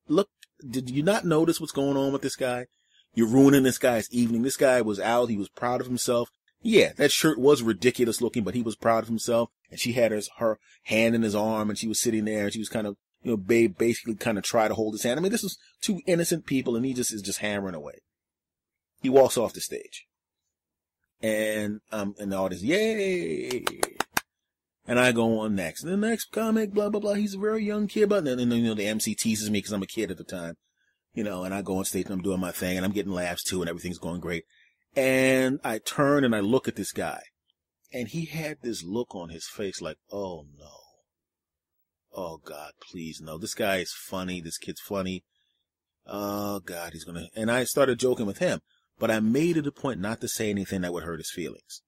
look, did you not notice what's going on with this guy? You're ruining this guy's evening. This guy was out. He was proud of himself. Yeah, that shirt was ridiculous looking, but he was proud of himself. And she had her hand in his arm and she was sitting there and she was kind of, basically kind of try to hold his hand. I mean, this was two innocent people and he is just hammering away. He walks off the stage. And the audience, yay! And I go on next. And the next comic, blah, blah, blah. He's a very young kid, but then, the MC teases me because I'm a kid at the time. And I go on stage and I'm doing my thing and I'm getting laughs too and everything's going great. And I turn and I look at this guy. And he had this look on his face like, oh no. Oh God, please no. This guy is funny. This kid's funny. Oh God, and I started joking with him, but I made it a point not to say anything that would hurt his feelings.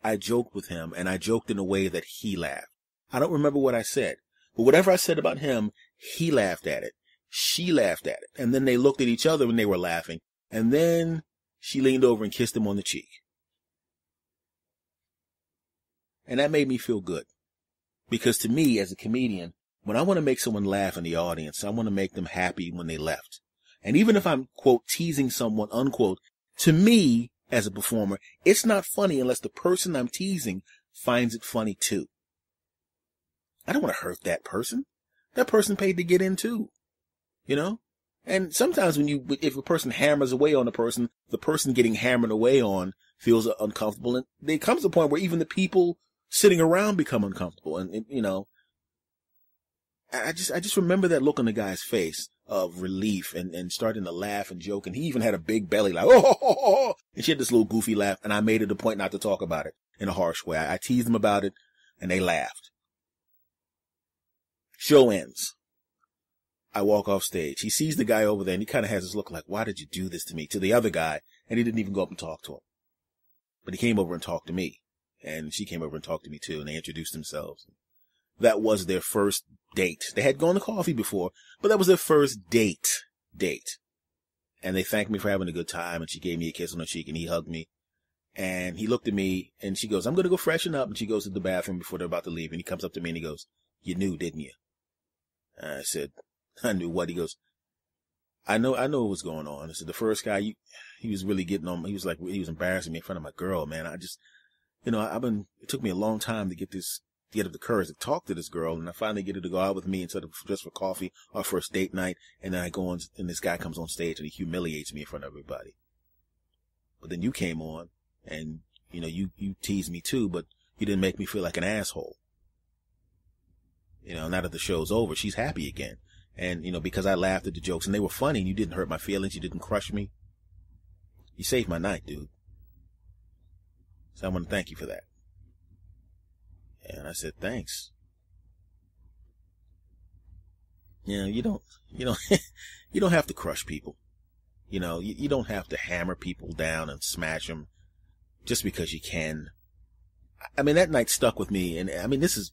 I joked with him and I joked in a way that he laughed. I don't remember what I said, but whatever I said about him, he laughed at it. She laughed at it. And then they looked at each other when they were laughing. And then she leaned over and kissed him on the cheek. And that made me feel good. Because to me, as a comedian, when I want to make someone laugh in the audience, I want to make them happy when they left. And even if I'm, quote, teasing someone, unquote, to me, as a performer, it's not funny unless the person I'm teasing finds it funny too. I don't want to hurt that person. That person paid to get in too. And sometimes if a person hammers away on a person, the person getting hammered away on feels uncomfortable. And there comes a point where even the people sitting around become uncomfortable. And I just remember that look on the guy's face of relief and starting to laugh and joke. And he even had a big belly like, oh, and she had this little goofy laugh. And I made it a point not to talk about it in a harsh way. I teased them about it and they laughed. Show ends. I walk off stage. He sees the guy over there and he kind of has this look like, why did you do this to me? To the other guy. And he didn't even go up and talk to him. But he came over and talked to me. And she came over and talked to me too. And they introduced themselves. That was their first date. They had gone to coffee before, but that was their first date. And they thanked me for having a good time. And she gave me a kiss on the cheek and he hugged me. And he looked at me and she goes, I'm going to go freshen up. And she goes to the bathroom before they're about to leave. And he comes up to me and he goes, you knew, didn't you? And I said, I knew what? He goes, I know what was going on. I said, the first guy, he was really getting on. He was embarrassing me in front of my girl, man. It took me a long time to get up the courage to talk to this girl. And I finally get her to go out with me instead of just for coffee, our first date night. And then I go on and this guy comes on stage and he humiliates me in front of everybody. But then you came on and, you teased me too, but you didn't make me feel like an asshole. Now that the show's over, she's happy again. And, because I laughed at the jokes and they were funny and you didn't hurt my feelings, you didn't crush me. You saved my night, dude. So I want to thank you for that. And I said, thanks. You don't you don't have to crush people. You don't have to hammer people down and smash them just because you can. I mean, that night stuck with me. And I mean, this is,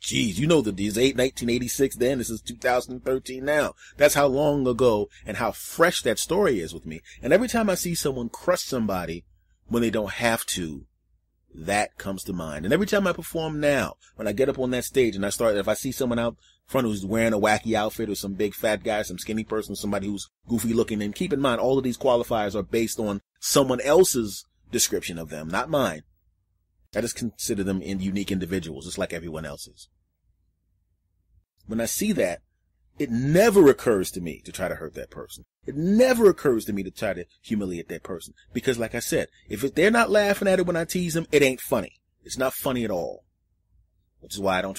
geez, this is 1986 then, this is 2013 now. That's how long ago and how fresh that story is with me. And every time I see someone crush somebody when they don't have to, that comes to mind. And every time I perform now, when I get up on that stage and if I see someone out front who's wearing a wacky outfit, or some big fat guy, some skinny person, somebody who's goofy looking, and keep in mind, all of these qualifiers are based on someone else's description of them, not mine. I just consider them unique individuals, just like everyone else's. When I see that, it never occurs to me to try to hurt that person. It never occurs to me to try to humiliate that person. Because like I said, if they're not laughing at it when I tease them, it ain't funny. It's not funny at all. Which is why I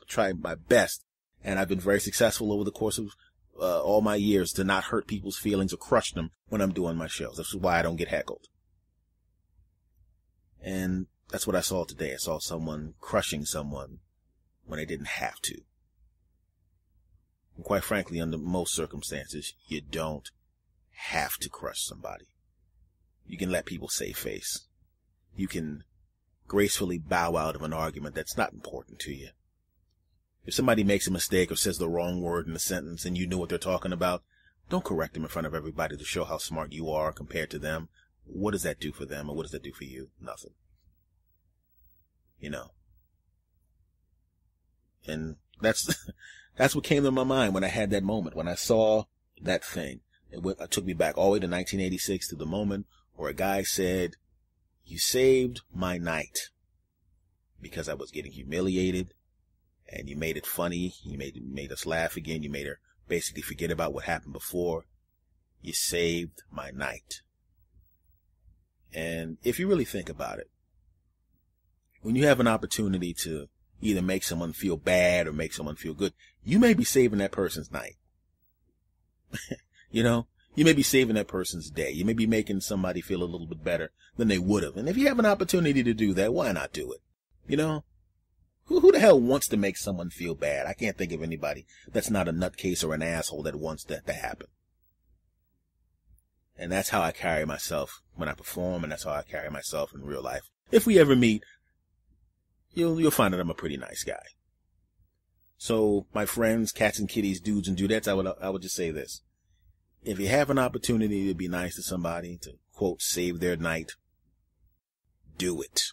try my best. And I've been very successful over the course of all my years to not hurt people's feelings or crush them when I'm doing my shows. This is why I don't get heckled. And that's what I saw today. I saw someone crushing someone when they didn't have to. And quite frankly, under most circumstances, you don't have to crush somebody. You can let people save face. You can gracefully bow out of an argument that's not important to you. If somebody makes a mistake or says the wrong word in a sentence and you know what they're talking about, don't correct them in front of everybody to show how smart you are compared to them. What does that do for them, or what does that do for you? Nothing. And that's what came to my mind when I had that moment, when I saw that thing. It took me back all the way to 1986, to the moment where a guy said, "You saved my night," because I was getting humiliated, and you made it funny. You made us laugh again. You made her basically forget about what happened before. You saved my night. And if you really think about it, when you have an opportunity to either make someone feel bad or make someone feel good, you may be saving that person's night. You may be saving that person's day. You may be making somebody feel a little bit better than they would have. And if you have an opportunity to do that, why not do it? Who the hell wants to make someone feel bad? I can't think of anybody that's not a nutcase or an asshole that wants that to happen. And that's how I carry myself when I perform, and that's how I carry myself in real life. If we ever meet, you'll find that I'm a pretty nice guy. So, my friends, cats and kitties, dudes and dudettes, I would just say this. If you have an opportunity to be nice to somebody, to, quote, save their night, do it.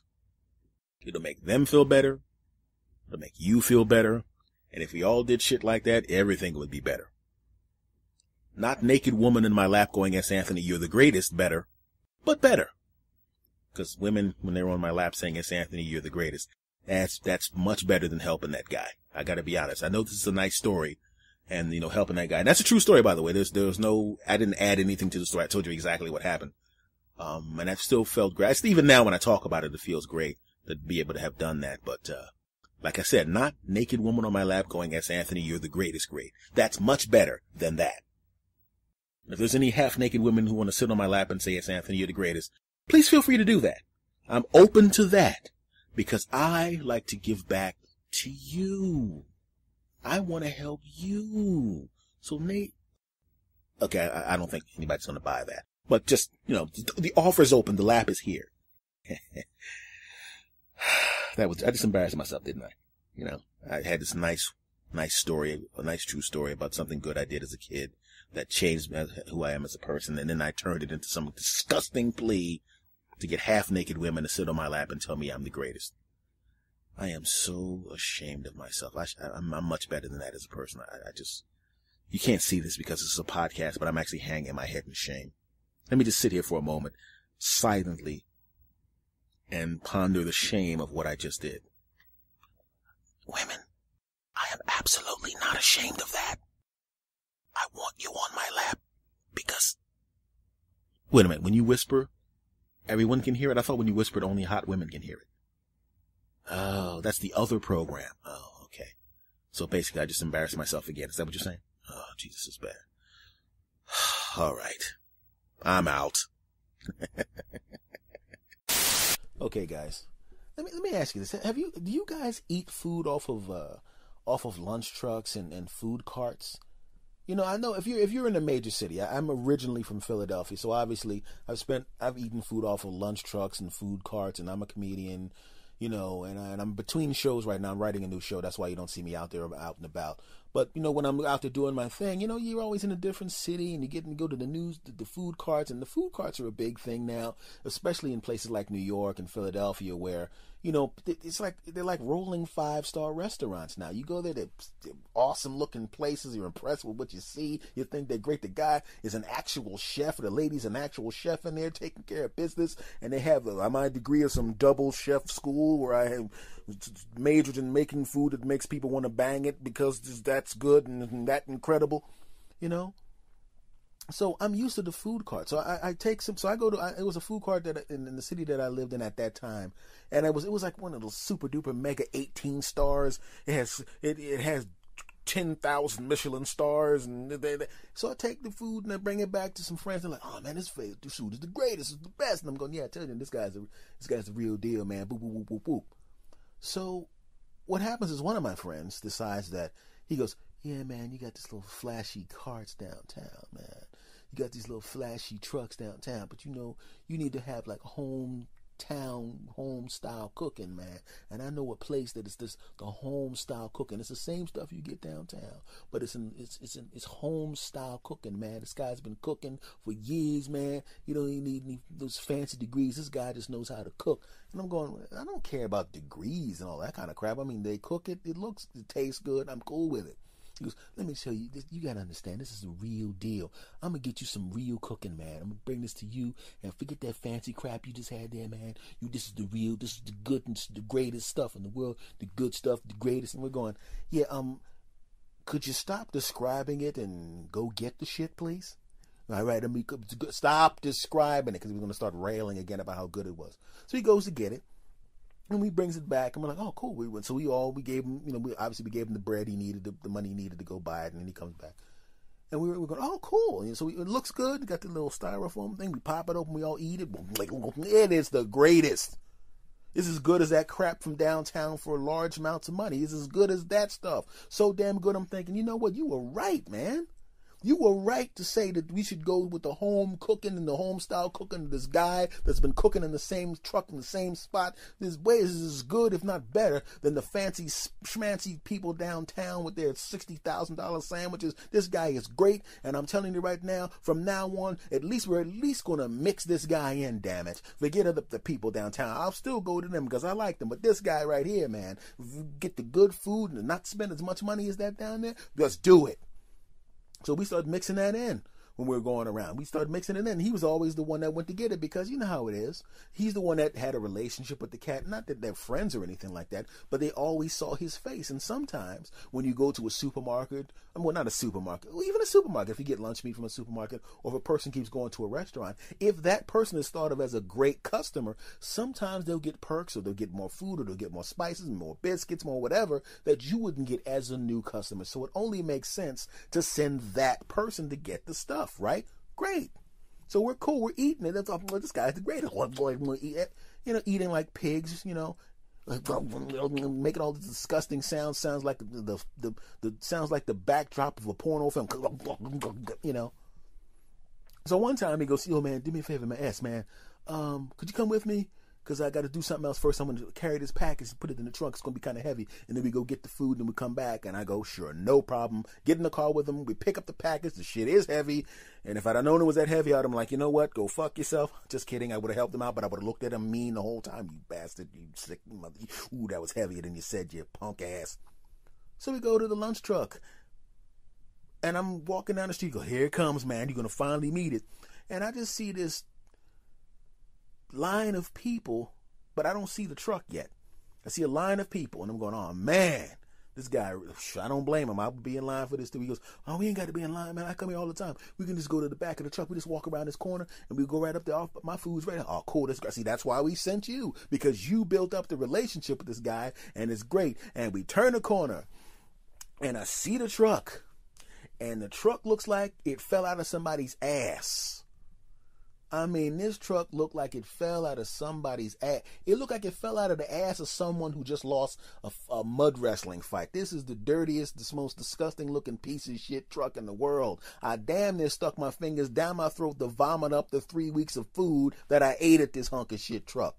It'll make them feel better. It'll make you feel better. And if we all did shit like that, everything would be better. Not naked woman in my lap going, "S. Anthony, you're the greatest," better, but better. Because women, when they're on my lap saying, "S. Anthony, you're the greatest," that's much better than helping that guy. I gotta be honest. I know this is a nice story, and, helping that guy. And that's a true story, by the way. I didn't add anything to the story. I told you exactly what happened. And that still felt great. Even now when I talk about it, it feels great to be able to have done that. But, like I said, not naked woman on my lap going, "S. Anthony, you're the greatest," great. That's much better than that. If there's any half-naked women who want to sit on my lap and say, "S. Anthony, you're the greatest," please feel free to do that. I'm open to that because I like to give back to you. I want to help you. So, Nate, okay, I don't think anybody's going to buy that. But just, the offer's open. The lap is here. I just embarrassed myself, didn't I? I had this nice story, a nice true story about something good I did as a kid that changed who I am as a person. And then I turned it into some disgusting plea to get half-naked women to sit on my lap and tell me I'm the greatest. I am so ashamed of myself. I'm much better than that as a person. You can't see this because this is a podcast, but I'm actually hanging my head in shame. Let me just sit here for a moment, silently, and ponder the shame of what I just did. Women, I am absolutely not ashamed of that. I want you on my lap because... Wait a minute, when you whisper, everyone can hear it? I thought when you whispered, only hot women can hear it. Oh, that's the other program. Oh, okay. So basically, I just embarrassed myself again. Is that what you're saying? Oh, Jesus, is bad. All right. I'm out. Okay, guys. Let me ask you this. Do you guys eat food off of lunch trucks and food carts? You know, I know if you're in a major city, I'm originally from Philadelphia, so obviously I've eaten food off of lunch trucks and food carts, and I'm a comedian, you know, and I'm between shows right now. I'm writing a new show. That's why you don't see me out there out and about. But, you know, when I'm out there doing my thing, you know, you're always in a different city and you get to go to the food carts, and the food carts are a big thing now, especially in places like New York and Philadelphia where, you know, it's like they're like rolling 5-star restaurants now. You go there, they're awesome looking places. You're impressed with what you see. You think they're great. The guy is an actual chef. The lady's an actual chef in there taking care of business. And they have my degree of some double chef school where I have majored in making food that makes people want to bang it because that's good and that incredible, you know. So I'm used to the food cart. So I take some. So I go to. It was a food cart that in the city that I lived in at that time, and it was like one of those super duper mega 18 stars. It has 10,000 Michelin stars, and so I take the food and I bring it back to some friends. They're like, "Oh man, this food is the greatest, it's the best." And I'm going, "Yeah, I tell you, this guy's the real deal, man." Boop boop boop boop boop. So what happens is one of my friends decides that he goes, "Yeah, man, you got this little flashy carts downtown, man. You got these little flashy trucks downtown, but you know, you need to have like home style cooking, man. And I know a place that is the home style cooking. It's the same stuff you get downtown, but it's home style cooking, man. This guy's been cooking for years, man. You don't even need those fancy degrees. This guy just knows how to cook." And I'm going, I don't care about degrees and all that kind of crap. I mean, they cook it, it tastes good. I'm cool with it. He goes, "Let me tell you, you got to understand, this is the real deal. I'm going to get you some real cooking, man. I'm going to bring this to you, and forget that fancy crap you just had there, man. This is the real, this is the good, and this is the greatest stuff in the world, the good stuff, the greatest." And we're going, "Yeah, could you stop describing it and go get the shit, please?" All right, let me stop describing it, because we're going to start railing again about how good it was. So he goes to get it. And he brings it back, and we're like, "Oh, cool." We gave him, you know, we gave him the bread he needed, the money he needed to go buy it, and then he comes back. And we're going, "Oh, cool." And so it looks good. Got the little styrofoam thing. We pop it open, we all eat it. It is the greatest. It's as good as that crap from downtown for large amounts of money. It's as good as that stuff. So damn good, I'm thinking, you know what? You were right, man. You were right to say that we should go with the home cooking and the home style cooking. This guy that's been cooking in the same truck in the same spot. This way is as good, if not better, than the fancy schmancy people downtown with their $60,000 sandwiches. This guy is great, and I'm telling you right now, from now on, we're going to mix this guy in, damn it. Forget the people downtown. I'll still go to them because I like them, but this guy right here, man, get the good food and not spend as much money as that down there, just do it. So we started mixing that in when we were going around. We started mixing it in. He was always the one that went to get it because you know how it is. He's the one that had a relationship with the cat. Not that they're friends or anything like that, but they always saw his face. And sometimes when you go to a supermarket, well, not a supermarket, even a supermarket, if you get lunch meat from a supermarket, or if a person keeps going to a restaurant, if that person is thought of as a great customer, sometimes they'll get perks, or they'll get more food, or they'll get more spices, more biscuits, more whatever, that you wouldn't get as a new customer. So it only makes sense to send that person to get the stuff. Right? Great. So we're cool. We're eating it. That's all. This guy's the greatest. You know, eating like pigs. You know, making all the disgusting sounds. Sounds like the sounds like the backdrop of a porno film. You know. So one time he goes, "Yo, man, do me a favor, man. Man, could you come with me? Because I got to do something else first. I'm going to carry this package and put it in the trunk. It's going to be kind of heavy. And then we go get the food and we come back. And I go, sure, no problem. Get in the car with him. We pick up the package. The shit is heavy. And if I'd have known it was that heavy, I'd have been like, you know what? Go fuck yourself. Just kidding. I would have helped him out, but I would have looked at him mean the whole time. You bastard. You sick mother. Ooh, that was heavier than you said, you punk ass. So we go to the lunch truck. And I'm walking down the street. Go, here it comes, man. You're going to finally meet it. And I just see this line of people, but I don't see the truck yet. I see a line of people, and I'm going, oh man, this guy, I don't blame him. I'll be in line for this too. He goes, oh, we ain't got to be in line, man. I come here all the time. We can just go to the back of the truck. We just walk around this corner, and we go right up there. Oh, my food's ready. Oh, cool. See, that's why we sent you, because you built up the relationship with this guy, and it's great. And we turn the corner, And I see the truck. And the truck looks like it fell out of somebody's ass. I mean, this truck looked like it fell out of somebody's ass. It looked like it fell out of the ass of someone who just lost a mud wrestling fight. This is the dirtiest, the most disgusting looking piece of shit truck in the world. I damn near stuck my fingers down my throat to vomit up the 3 weeks of food that I ate at this hunk of shit truck.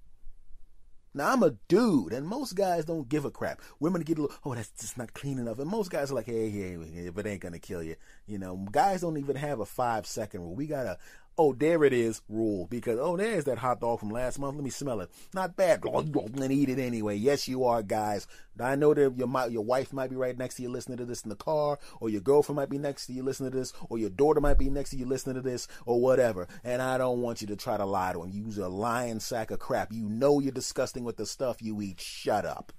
Now, I'm a dude, and most guys don't give a crap. Women get a little, oh, that's just not clean enough. And most guys are like, hey, if it ain't going to kill you. You know, guys don't even have a 5-second rule. We got a, oh, there it is rule. Because, oh, there's that hot dog from last month. Let me smell it. Not bad. And eat it anyway. Yes, you are, guys. I know that your wife might be right next to you listening to this in the car, or your girlfriend might be next to you listening to this, or your daughter might be next to you listening to this, or whatever. And I don't want you to try to lie to them. You're a lying sack of crap. You know you're disgusting with the stuff you eat. Shut up.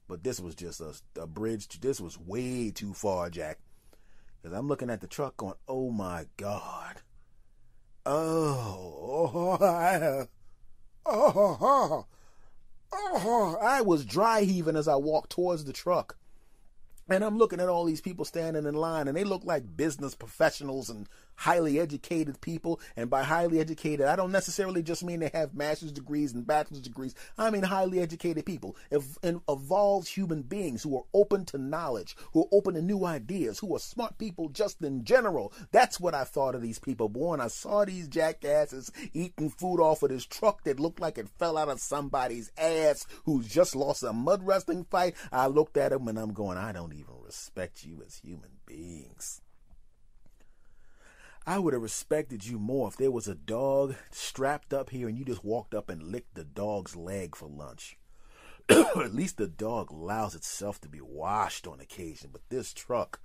But this was just a bridge. This was way too far, Jack. Because I'm looking at the truck going, oh my God. I was dry heaving as I walked towards the truck. And I'm looking at all these people standing in line, and they look like business professionals and highly educated people. And by highly educated, I don't necessarily just mean they have master's degrees and bachelor's degrees. I mean highly educated people, evolved human beings who are open to knowledge, who are open to new ideas, who are smart people just in general. That's what I thought of these people. But when I saw these jackasses eating food off of this truck that looked like it fell out of somebody's ass who's just lost a mud wrestling fight, I looked at them and I'm going, I don't even respect you as human beings. I would have respected you more if there was a dog strapped up here and you just walked up and licked the dog's leg for lunch. At least the dog allows itself to be washed on occasion. But this truck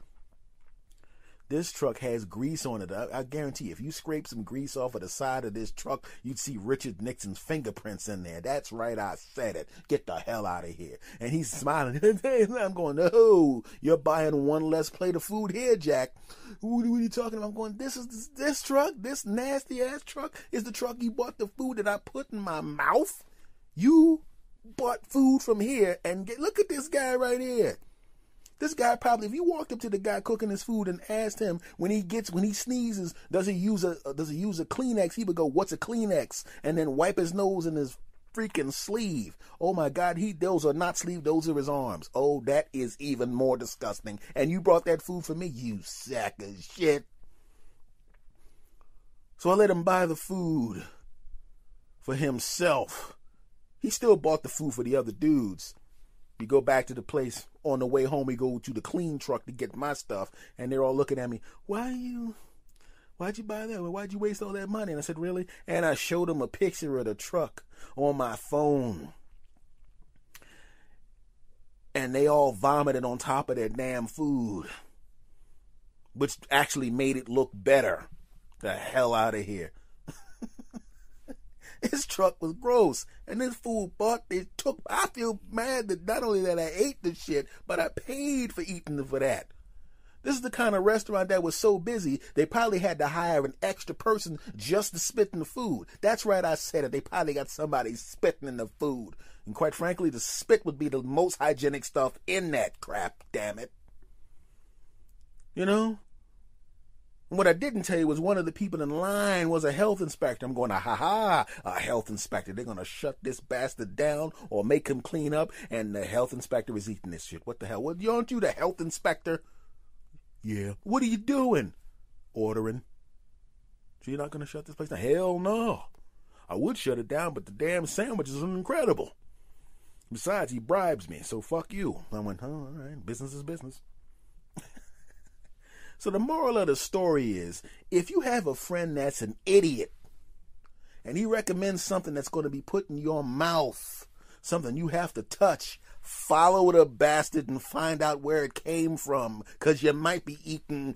has grease on it. I guarantee if you scrape some grease off of the side of this truck, you'd see Richard Nixon's fingerprints in there. That's right, I said it. Get the hell out of here. And he's smiling. I'm going, no, you're buying one less plate of food here, Jack. What are you talking about? I'm going, this truck, this nasty ass truck is the truck you bought the food that I put in my mouth? You bought food from here and look at this guy right here. This guy probably, if you walked up to the guy cooking his food and asked him when he sneezes, does he use a Kleenex? He would go, what's a Kleenex? And then wipe his nose in his freaking sleeve. Oh my God, those are not sleeve, those are his arms. Oh, that is even more disgusting. And you brought that food for me, you sack of shit. So I let him buy the food for himself. He still bought the food for the other dudes. We go back to the place. On the way home, we go to the clean truck to get my stuff, and they're all looking at me. Why'd you buy that? Why'd you waste all that money? And I said, really? And I showed them a picture of the truck on my phone. And they all vomited on top of their damn food, which actually made it look better. The hell out of here. This truck was gross, and this fool I feel mad that not only that I ate the shit, but I paid for eating for that. This is the kind of restaurant that was so busy, they probably had to hire an extra person just to spit in the food. That's right, I said it. They probably got somebody spitting in the food. And quite frankly, the spit would be the most hygienic stuff in that crap, damn it. You know? And what I didn't tell you was one of the people in line was a health inspector. I'm going, a health inspector. They're going to shut this bastard down or make him clean up. And the health inspector is eating this shit. What the hell? Aren't you the health inspector? Yeah. What are you doing? Ordering. So you're not going to shut this place down? Hell no. I would shut it down, but the damn sandwiches are incredible. Besides, he bribes me, so fuck you. I went, all right, business is business. So the moral of the story is, if you have a friend that's an idiot, and he recommends something that's going to be put in your mouth, something you have to touch, follow the bastard and find out where it came from, because you might be eating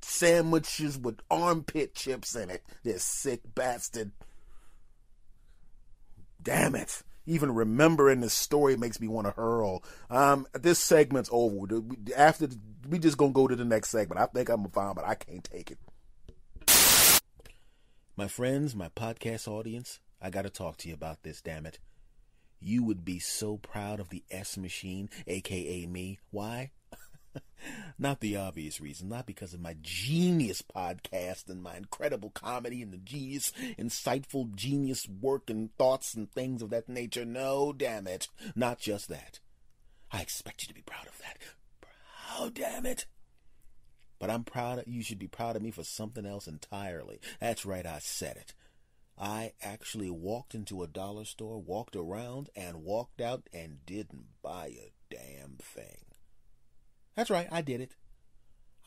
sandwiches with armpit chips in it, this sick bastard. Damn it. Even remembering this story makes me want to hurl. This segment's over. After we just gonna go to the next segment. I think I'm fine, but I can't take it. My friends, my podcast audience, I gotta talk to you about this, damn it. You would be so proud of the S Machine, aka me. Why? Not the obvious reason, not because of my genius podcast and my incredible comedy and the genius, insightful genius work and thoughts and things of that nature. No, damn it. Not just that. I expect you to be proud of that. Proud, damn it. But I'm proud of, you should be proud of me for something else entirely. That's right, I said it. I actually walked into a dollar store, walked around, and walked out and didn't buy a damn thing. That's right, I did it.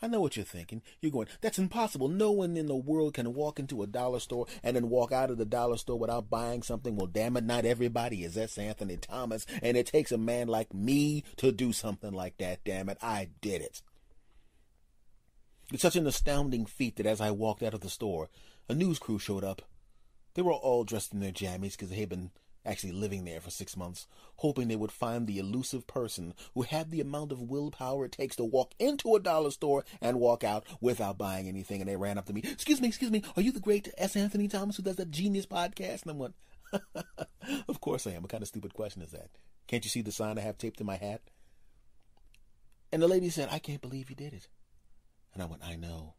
I know what you're thinking. You're going, that's impossible. No one in the world can walk into a dollar store and then walk out of the dollar store without buying something. Well, damn it, not everybody is S. Anthony Thomas, and it takes a man like me to do something like that, damn it. I did it. It's such an astounding feat that as I walked out of the store, a news crew showed up. They were all dressed in their jammies because they had been actually living there for 6 months, hoping they would find the elusive person who had the amount of willpower it takes to walk into a dollar store and walk out without buying anything. And they ran up to me, excuse me, are you the great S. Anthony Thomas who does that genius podcast? And I'm going, of course I am. What kind of stupid question is that? Can't you see the sign I have taped in my hat? And the lady said, I can't believe you did it. And I went, I know.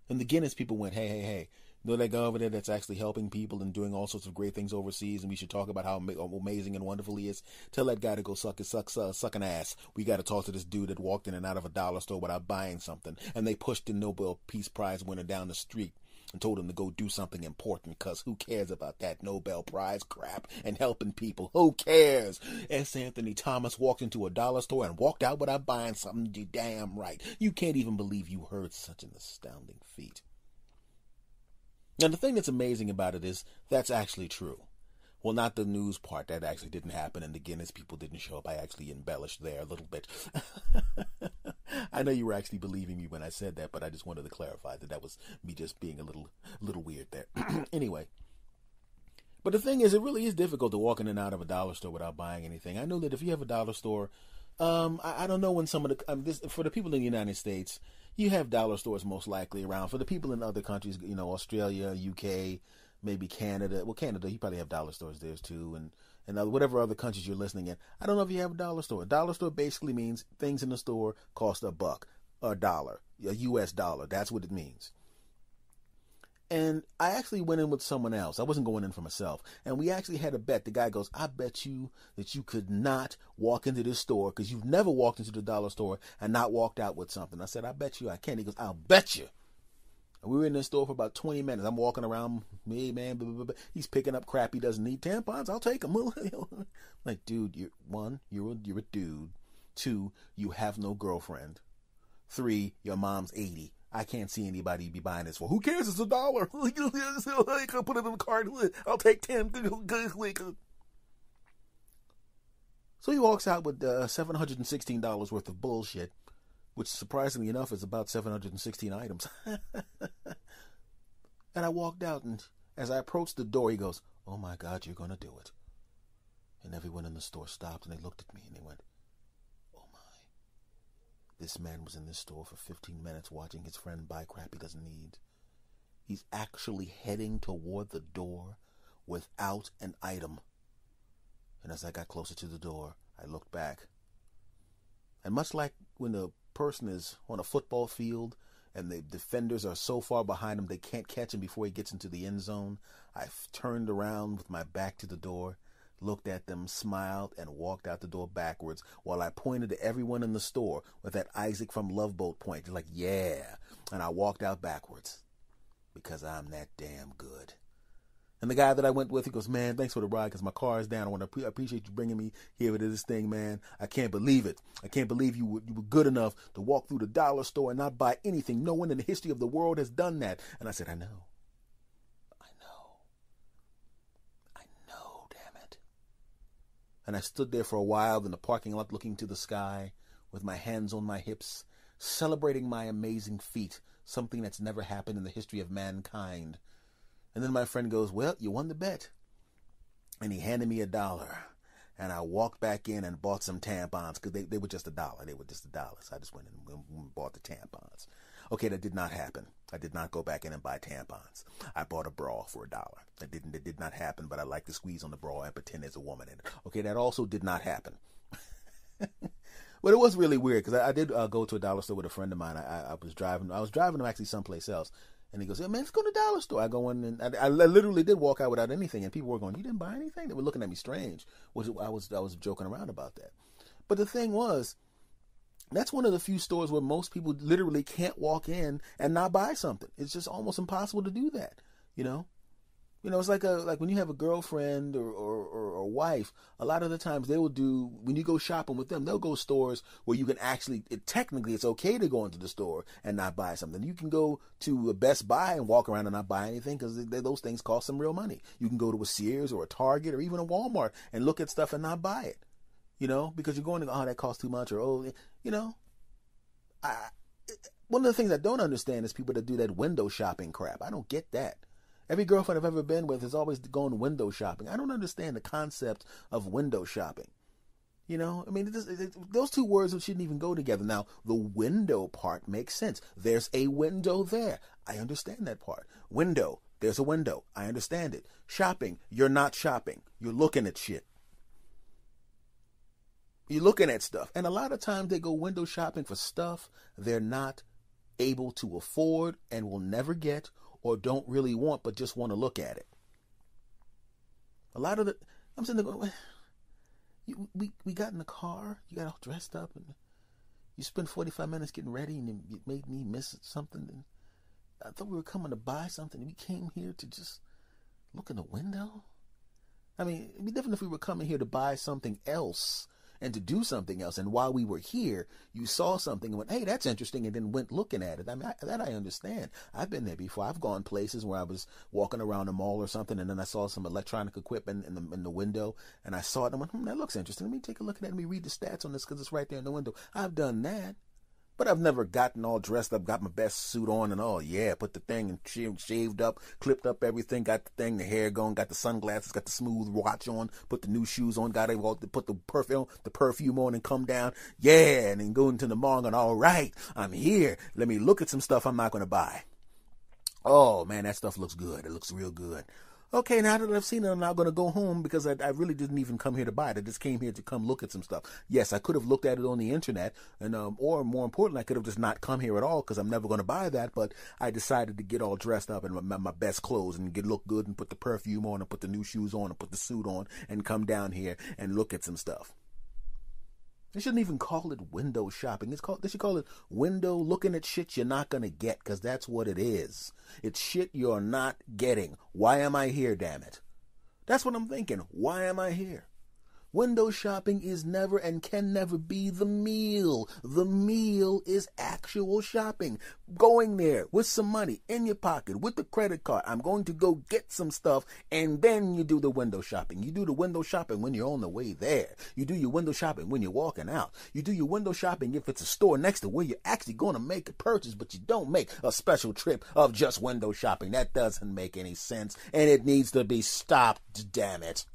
And the Guinness people went, hey. You know that guy over there that's actually helping people and doing all sorts of great things overseas, and we should talk about how amazing and wonderful he is? Tell that guy to go suck an ass. We got to talk to this dude that walked in and out of a dollar store without buying something. And they pushed the Nobel Peace Prize winner down the street and told him to go do something important, because who cares about that Nobel Prize crap and helping people? Who cares? S. Anthony Thomas walked into a dollar store and walked out without buying something. You damn right. You can't even believe you heard such an astounding feat. And the thing that's amazing about it is that's actually true. Well, not the news part. That actually didn't happen, and the Guinness people didn't show up. I actually embellished there a little bit. I know you were actually believing me when I said that, but I just wanted to clarify that was me just being a little weird there. Anyway. But the thing is, it really is difficult to walk in and out of a dollar store without buying anything. I know that if you have a dollar store, I don't know when some of the, for the people in the United States, you have dollar stores most likely around. For the people in other countries, you know, Australia, UK, maybe Canada. Well, Canada, you probably have dollar stores there too, and whatever other countries you're listening in. I don't know if you have a dollar store. A dollar store basically means things in the store cost $1, $1, a US dollar. That's what it means. And I actually went in with someone else. I wasn't going in for myself. And we actually had a bet. The guy goes, I bet you that you could not walk into this store because you've never walked into the dollar store and not walked out with something. I said, I bet you I can. He goes, I'll bet you. And we were in this store for about 20 minutes. I'm walking around, me, man, blah, blah, blah. He's picking up crap he doesn't need. Tampons, I'll take them. Like, dude, you're a dude. 2, you have no girlfriend. 3, your mom's 80. I can't see anybody be buying this for. Who cares? It's $1. I'll put it in the cart. I'll take 10. So he walks out with $716 worth of bullshit, which surprisingly enough is about 716 items. And I walked out, and as I approached the door, he goes, oh my God, you're going to do it. And everyone in the store stopped, and they looked at me, and they went, this man was in this store for 15 minutes watching his friend buy crap he doesn't need. He's actually heading toward the door without an item. And as I got closer to the door, I looked back. And much like when a person is on a football field and the defenders are so far behind him they can't catch him before he gets into the end zone, I turned around with my back to the door, looked at them, smiled, and walked out the door backwards while I pointed to everyone in the store with that Isaac from Love Boat point. They're like, yeah. And I walked out backwards because I'm that damn good. And the guy that I went with, he goes, man, thanks for the ride because my car is down. I want to appreciate you bringing me here to this thing, man. I can't believe it. I can't believe you were good enough to walk through the dollar store and not buy anything. No one in the history of the world has done that. And I said, I know. And I stood there for a while in the parking lot looking to the sky with my hands on my hips, celebrating my amazing feat, something that's never happened in the history of mankind. And then my friend goes, well, you won the bet. And he handed me $1. And I walked back in and bought some tampons because they were just $1. They were just $1. So I just went in and bought the tampons. Okay, that did not happen. I did not go back in and buy tampons. I bought a bra for $1. That did not happen, but I like to squeeze on the bra and pretend there's a woman in it. Okay, that also did not happen. But it was really weird because I did go to a dollar store with a friend of mine. I was driving him actually someplace else. And he goes, yeah, man, let's go to the dollar store. I go in and I literally did walk out without anything. And people were going, you didn't buy anything? They were looking at me strange. I was joking around about that. But the thing was, that's one of the few stores where most people literally can't walk in and not buy something. It's just almost impossible to do that, you know? It's like when you have a girlfriend or wife, a lot of the times they will do, when you go shopping with them, they'll go stores where you can actually, technically it's okay to go into the store and not buy something. You can go to a Best Buy and walk around and not buy anything because those things cost some real money. You can go to a Sears or a Target or even a Walmart and look at stuff and not buy it, because you're going to, oh, that costs too much, or, oh, one of the things I don't understand is people that do that window shopping crap. I don't get that. Every girlfriend I've ever been with has always gone window shopping. I don't understand the concept of window shopping. Those two words shouldn't even go together. Now, the window part makes sense. There's a window there. I understand that part. Window, there's a window. I understand it. Shopping, you're not shopping. You're looking at shit. You're looking at stuff. And a lot of times they go window shopping for stuff they're not able to afford and will never get, or don't really want, but just want to look at it. I'm sitting there going, we got in the car, you got all dressed up, and you spent 45 minutes getting ready, and it made me miss something. And I thought we were coming to buy something, and we came here to just look in the window. I mean, it'd be different if we were coming here to buy something else and to do something else. And while we were here, you saw something and went, hey, that's interesting, and then went looking at it. I mean, that I understand. I've been there before. I've gone places where I was walking around a mall or something, and then I saw some electronic equipment in the window, and I saw it and I went, that looks interesting. Let me take a look at it. Let me read the stats on this because it's right there in the window. I've done that. But I've never gotten all dressed up, got my best suit on, and oh yeah, put the thing and shaved up, clipped up everything, got the thing, the hair going, got the sunglasses, got the smooth watch on, put the new shoes on, got to put the perfume on and come down, yeah, and then go into the mall and going, all right, I'm here. Let me look at some stuff I'm not going to buy. Oh man, that stuff looks good. It looks real good. Okay, now that I've seen it, I'm now going to go home because I really didn't even come here to buy it. I just came here to come look at some stuff. Yes, I could have looked at it on the internet, and or more importantly, I could have just not come here at all because I'm never going to buy that. But I decided to get all dressed up in my best clothes and look good and put the perfume on and put the new shoes on and put the suit on and come down here and look at some stuff. They shouldn't even call it window shopping. They should call it window looking at shit you're not going to get, because that's what it is. It's shit you're not getting. Why am I here, damn it? That's what I'm thinking. Why am I here? Window shopping is never and can never be the meal. The meal is actual shopping. Going there with some money in your pocket with the credit card. I'm going to go get some stuff, and then you do the window shopping. You do the window shopping when you're on the way there. You do your window shopping when you're walking out. You do your window shopping if it's a store next to where you're actually going to make a purchase, but you don't make a special trip of just window shopping. That doesn't make any sense, and it needs to be stopped, damn it.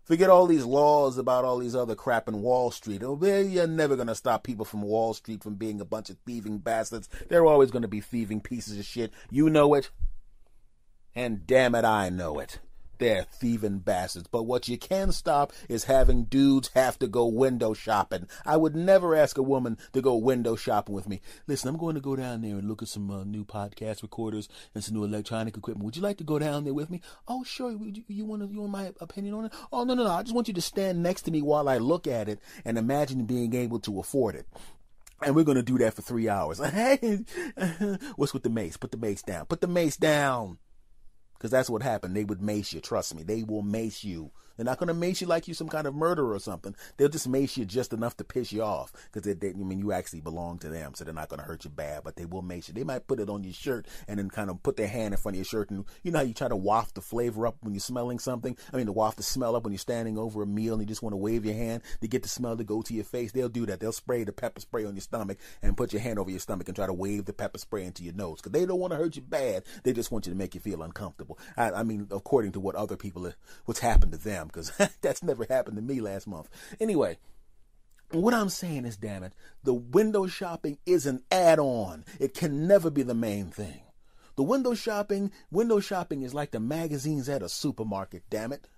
Forget all these laws about all these other crap in Wall Street. Oh, you're never going to stop people from Wall Street from being a bunch of thieving bastards. They're always going to be thieving pieces of shit. You know it. And damn it, I know it. They're thieving bastards. But what you can stop is having dudes have to go window shopping. I would never ask a woman to go window shopping with me. Listen, I'm going to go down there and look at some new podcast recorders and some new electronic equipment. Would you like to go down there with me? Oh, sure. You want my opinion on it? Oh, no. I just want you to stand next to me while I look at it and imagine being able to afford it. And we're going to do that for 3 hours. Hey, what's with the mace? Put the mace down. Put the mace down. Because that's what happened. They would mace you. Trust me. They will mace you. They're not going to mace you like you're some kind of murderer or something. They'll just mace you just enough to piss you off. Because you actually belong to them. So they're not going to hurt you bad. But they will mace you. They might put it on your shirt and then kind of put their hand in front of your shirt. And you know how you try to waft the flavor up when you're smelling something? To waft the smell up when you're standing over a meal and you just want to wave your hand to get the smell to go to your face. They'll do that. They'll spray the pepper spray on your stomach and put your hand over your stomach and try to wave the pepper spray into your nose. Because they don't want to hurt you bad. They just want you to make you feel uncomfortable. According to what other people, what's happened to them. Because that's never happened to me last month. Anyway, what I'm saying is, damn it, the window shopping is an add-on. It can never be the main thing. The window shopping is like the magazines at a supermarket, damn it.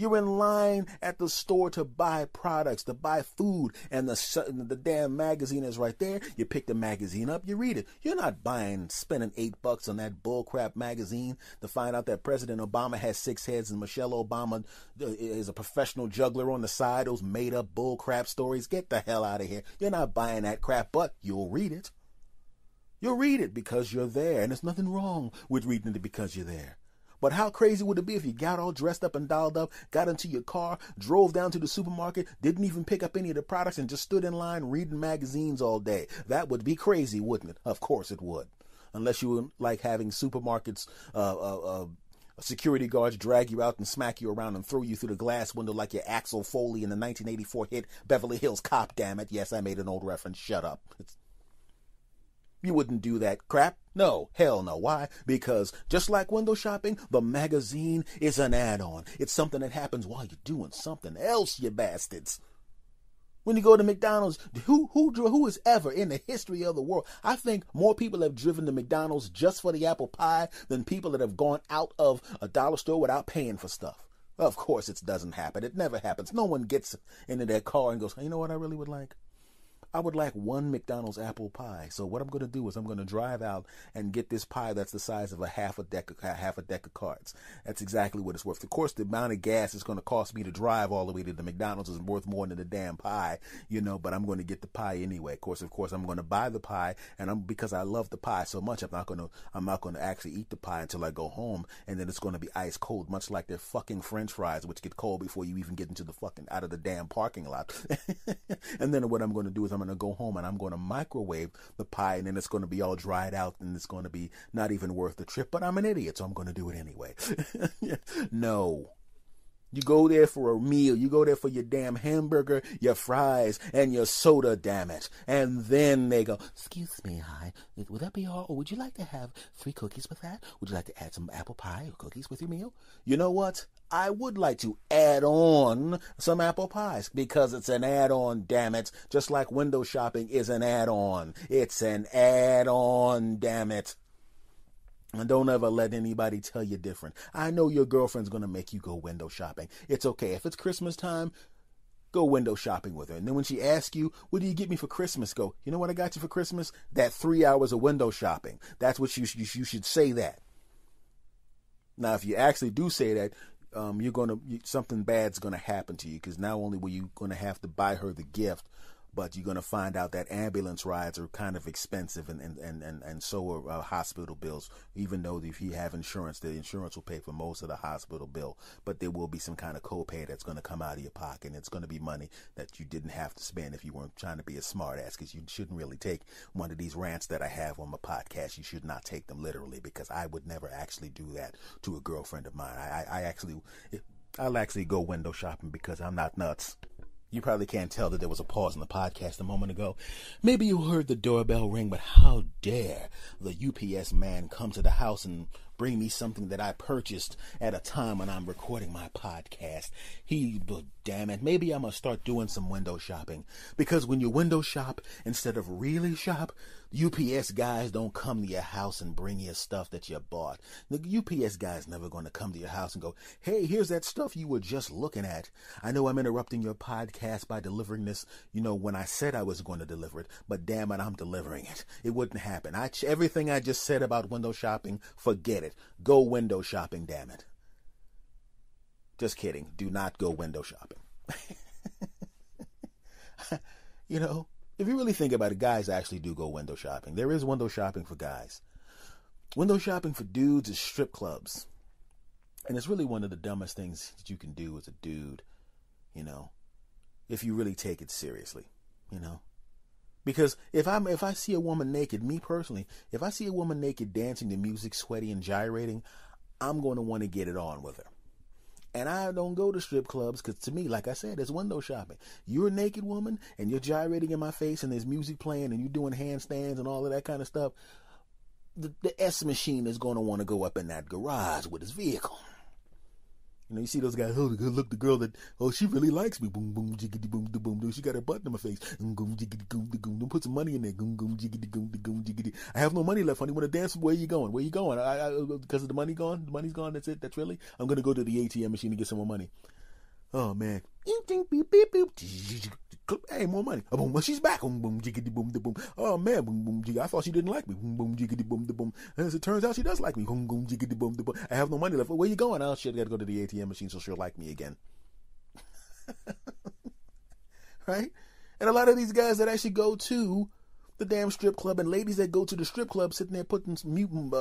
You're in line at the store to buy products, to buy food, and the damn magazine is right there. You pick the magazine up, you read it. You're not spending $8 on that bullcrap magazine to find out that President Obama has 6 heads and Michelle Obama is a professional juggler on the side. Those made-up bullcrap stories. Get the hell out of here. You're not buying that crap, but you'll read it. You'll read it because you're there, and there's nothing wrong with reading it because you're there. But how crazy would it be if you got all dressed up and dolled up, got into your car, drove down to the supermarket, didn't even pick up any of the products, and just stood in line reading magazines all day? That would be crazy, wouldn't it? Of course it would. Unless you like having supermarkets, security guards drag you out and smack you around and throw you through the glass window like your Axel Foley in the 1984 hit Beverly Hills Cop, damn it. Yes, I made an old reference. Shut up. You wouldn't do that crap. No, hell no. Why? Because just like window shopping, the magazine is an add-on. It's something that happens while you're doing something else, you bastards. When you go to McDonald's, who is ever in the history of the world? I think more people have driven to McDonald's just for the apple pie than people that have gone out of a dollar store without paying for stuff. Of course, it doesn't happen. It never happens. No one gets into their car and goes, you know what I really would like? I would like one McDonald's apple pie. So what I'm going to do is I'm going to drive out and get this pie that's the size of a half a deck of cards. That's exactly what it's worth. Of course, the amount of gas it's going to cost me to drive all the way to the McDonald's is worth more than the damn pie, but I'm going to get the pie anyway. Of course, I'm going to buy the pie, and because I love the pie so much, I'm not going to actually eat the pie until I go home, and then it's going to be ice cold, much like their fucking French fries, which get cold before you even get into out of the damn parking lot. And then what I'm going to do is I'm going to go home and I'm going to microwave the pie, and then it's going to be all dried out and it's going to be not even worth the trip, but I'm an idiot, so I'm going to do it anyway. No. You go there for a meal. You go there for your damn hamburger, your fries, and your soda, damn it. And then they go, excuse me, hi, would that be all? Or would you like to have free cookies with that? Would you like to add some apple pie or cookies with your meal? You know what? I would like to add on some apple pies because it's an add-on, damn it. Just like window shopping is an add-on. It's an add-on, damn it. And don't ever let anybody tell you different. I know your girlfriend's going to make you go window shopping. It's okay. If it's Christmas time, go window shopping with her. And then when she asks you, what do you get me for Christmas? Go, you know what I got you for Christmas? That 3 hours of window shopping. That's what you should say that. Now, if you actually do say that, something bad's going to happen to you, because not only were you going to have to buy her the gift, but you're going to find out that ambulance rides are kind of expensive, and so are hospital bills. Even though if you have insurance, the insurance will pay for most of the hospital bill, but there will be some kind of copay that's going to come out of your pocket, and it's going to be money that you didn't have to spend if you weren't trying to be a smart ass, because you shouldn't really take one of these rants that I have on my podcast. You should not take them literally, because I would never actually do that to a girlfriend of mine. I'll actually go window shopping because I'm not nuts. You probably can't tell that there was a pause in the podcast a moment ago. Maybe you heard the doorbell ring, but how dare the UPS man come to the house and bring me something that I purchased at a time when I'm recording my podcast. Damn it, maybe I'm going to start doing some window shopping. Because when you window shop instead of really shop, UPS guys don't come to your house and bring you stuff that you bought. The UPS guy's never going to come to your house and go, hey, here's that stuff you were just looking at. I know I'm interrupting your podcast by delivering this, when I said I was going to deliver it, but damn it, I'm delivering it. It wouldn't happen. Everything I just said about window shopping, forget it. Go window shopping, damn it. Just kidding. Do not go window shopping. If you really think about it, guys actually do go window shopping. There is window shopping for guys. Window shopping for dudes is strip clubs. And it's really one of the dumbest things that you can do as a dude, if you really take it seriously, Because if I see a woman naked, me personally, if I see a woman naked dancing to music, sweaty and gyrating, I'm going to want to get it on with her. And I don't go to strip clubs because, to me, like I said, it's window shopping. You're a naked woman and you're gyrating in my face and there's music playing and you're doing handstands and all of that kind of stuff. The S machine is going to want to go up in that garage with his vehicle. You see those guys, look, the girl that, she really likes me. Boom, boom, jiggity, boom, boom, boom. She got her butt in my face. Boom, jiggity, boom, boom. Put some money in there. Boom, jiggity, boom, jiggity. I have no money left, honey. Want to dance? Where you going? Where you going? Because of the money gone? The money's gone? That's it? That's really? I'm going to go to the ATM machine to get some more money. Oh man. Hey, more money. Boom, well, she's back. Boom, boom, jiggity, boom, boom. Oh man, boom, boom, jiggity. I thought she didn't like me. Boom, boom, jiggity, boom, boom. And as it turns out, she does like me. Boom, boom, jiggity, boom, boom. I have no money left. Where you going? Oh shit, I gotta go to the ATM machine so she'll like me again. Right? And a lot of these guys that actually go to the damn strip club and ladies that go to the strip club sitting there putting some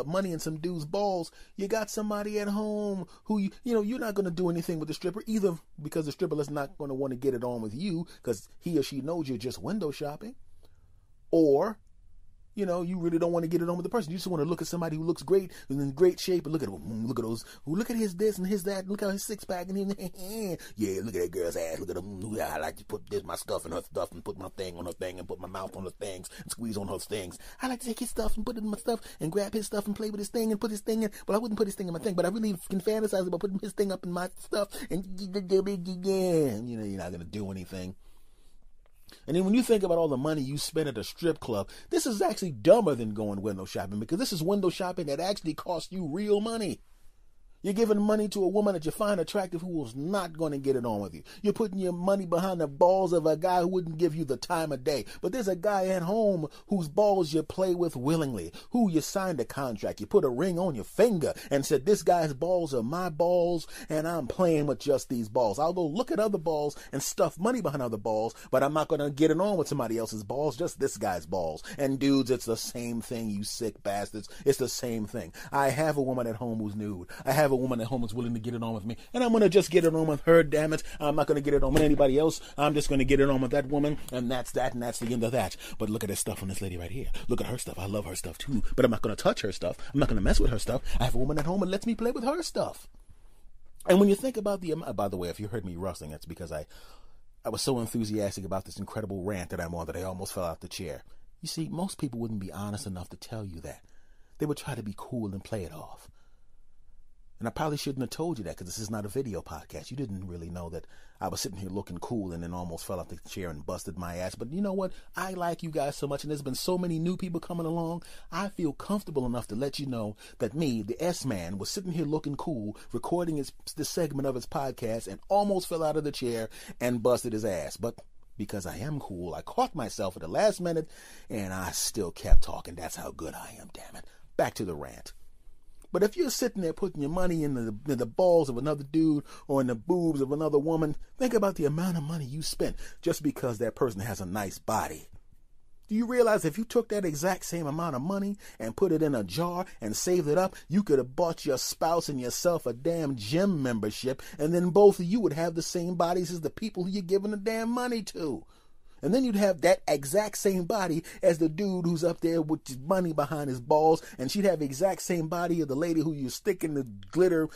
money in some dude's balls, you got somebody at home who, you know, you're not going to do anything with the stripper, either because the stripper is not going to want to get it on with you because he or she knows you're just window shopping, or, you know, you really don't want to get it on with the person. You just want to look at somebody who looks great and in great shape and look at those, look at his this and his that, look at his six pack and yeah, look at that girl's ass, look at them. I like to put my stuff in her stuff and put my thing on her thing and put my mouth on her things and squeeze on her things. I like to take his stuff and put it in my stuff and grab his stuff and play with his thing and put his thing in. Well, I wouldn't put his thing in my thing, but I really can fantasize about putting his thing up in my stuff and you know, you're not going to do anything. And then when you think about all the money you spend at a strip club, this is actually dumber than going window shopping, because this is window shopping that actually costs you real money. You're giving money to a woman that you find attractive who is not going to get it on with you. You're putting your money behind the balls of a guy who wouldn't give you the time of day. But there's a guy at home whose balls you play with willingly, who you signed a contract. You put a ring on your finger and said, this guy's balls are my balls, and I'm playing with just these balls. I'll go look at other balls and stuff money behind other balls, but I'm not going to get it on with somebody else's balls, just this guy's balls. And dudes, it's the same thing, you sick bastards. It's the same thing. I have a woman at home who's nude. I have a woman at home who's willing to get it on with me, and I'm going to just get it on with her, damn it. I'm not going to get it on with anybody else. I'm just going to get it on with that woman, and that's that, and that's the end of that. But look at this stuff on this lady right here. Look at her stuff. I love her stuff too, but I'm not going to touch her stuff. I'm not going to mess with her stuff. I have a woman at home and lets me play with her stuff. And when you think about by the way, if you heard me rustling, that's because I was so enthusiastic about this incredible rant that I'm on that I almost fell out the chair. You see, most people wouldn't be honest enough to tell you that. They would try to be cool and play it off. And I probably shouldn't have told you that, because this is not a video podcast. You didn't really know that I was sitting here looking cool and then almost fell off the chair and busted my ass. But you know what? I like you guys so much, and there's been so many new people coming along. I feel comfortable enough to let you know that me, the S-Man, was sitting here looking cool, recording this segment of his podcast, and almost fell out of the chair and busted his ass. But because I am cool, I caught myself at the last minute, and I still kept talking. That's how good I am, damn it. Back to the rant. But if you're sitting there putting your money in the balls of another dude or in the boobs of another woman, think about the amount of money you spent just because that person has a nice body. Do you realize if you took that exact same amount of money and put it in a jar and saved it up, you could have bought your spouse and yourself a damn gym membership, and then both of you would have the same bodies as the people who you're giving the damn money to. And then you'd have that exact same body as the dude who's up there with his money behind his balls, and she'd have the exact same body of the lady who you stick in the glitter,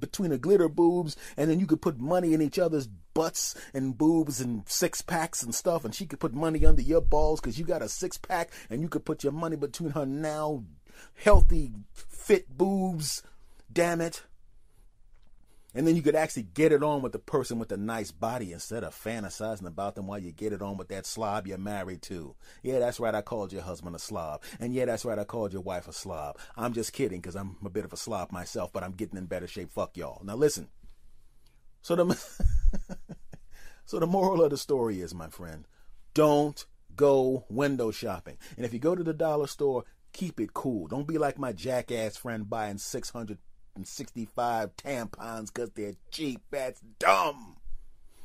between the glitter boobs, and then you could put money in each other's butts and boobs and six packs and stuff, and she could put money under your balls because you got a six pack, and you could put your money between her now healthy, fit boobs. Damn it. And then you could actually get it on with the person with the nice body instead of fantasizing about them while you get it on with that slob you're married to. Yeah, that's right, I called your husband a slob. And yeah, that's right, I called your wife a slob. I'm just kidding, because I'm a bit of a slob myself, but I'm getting in better shape. Fuck y'all. Now listen. So the moral of the story is, my friend, don't go window shopping. And if you go to the dollar store, keep it cool. Don't be like my jackass friend buying 665 tampons because they're cheap. That's dumb.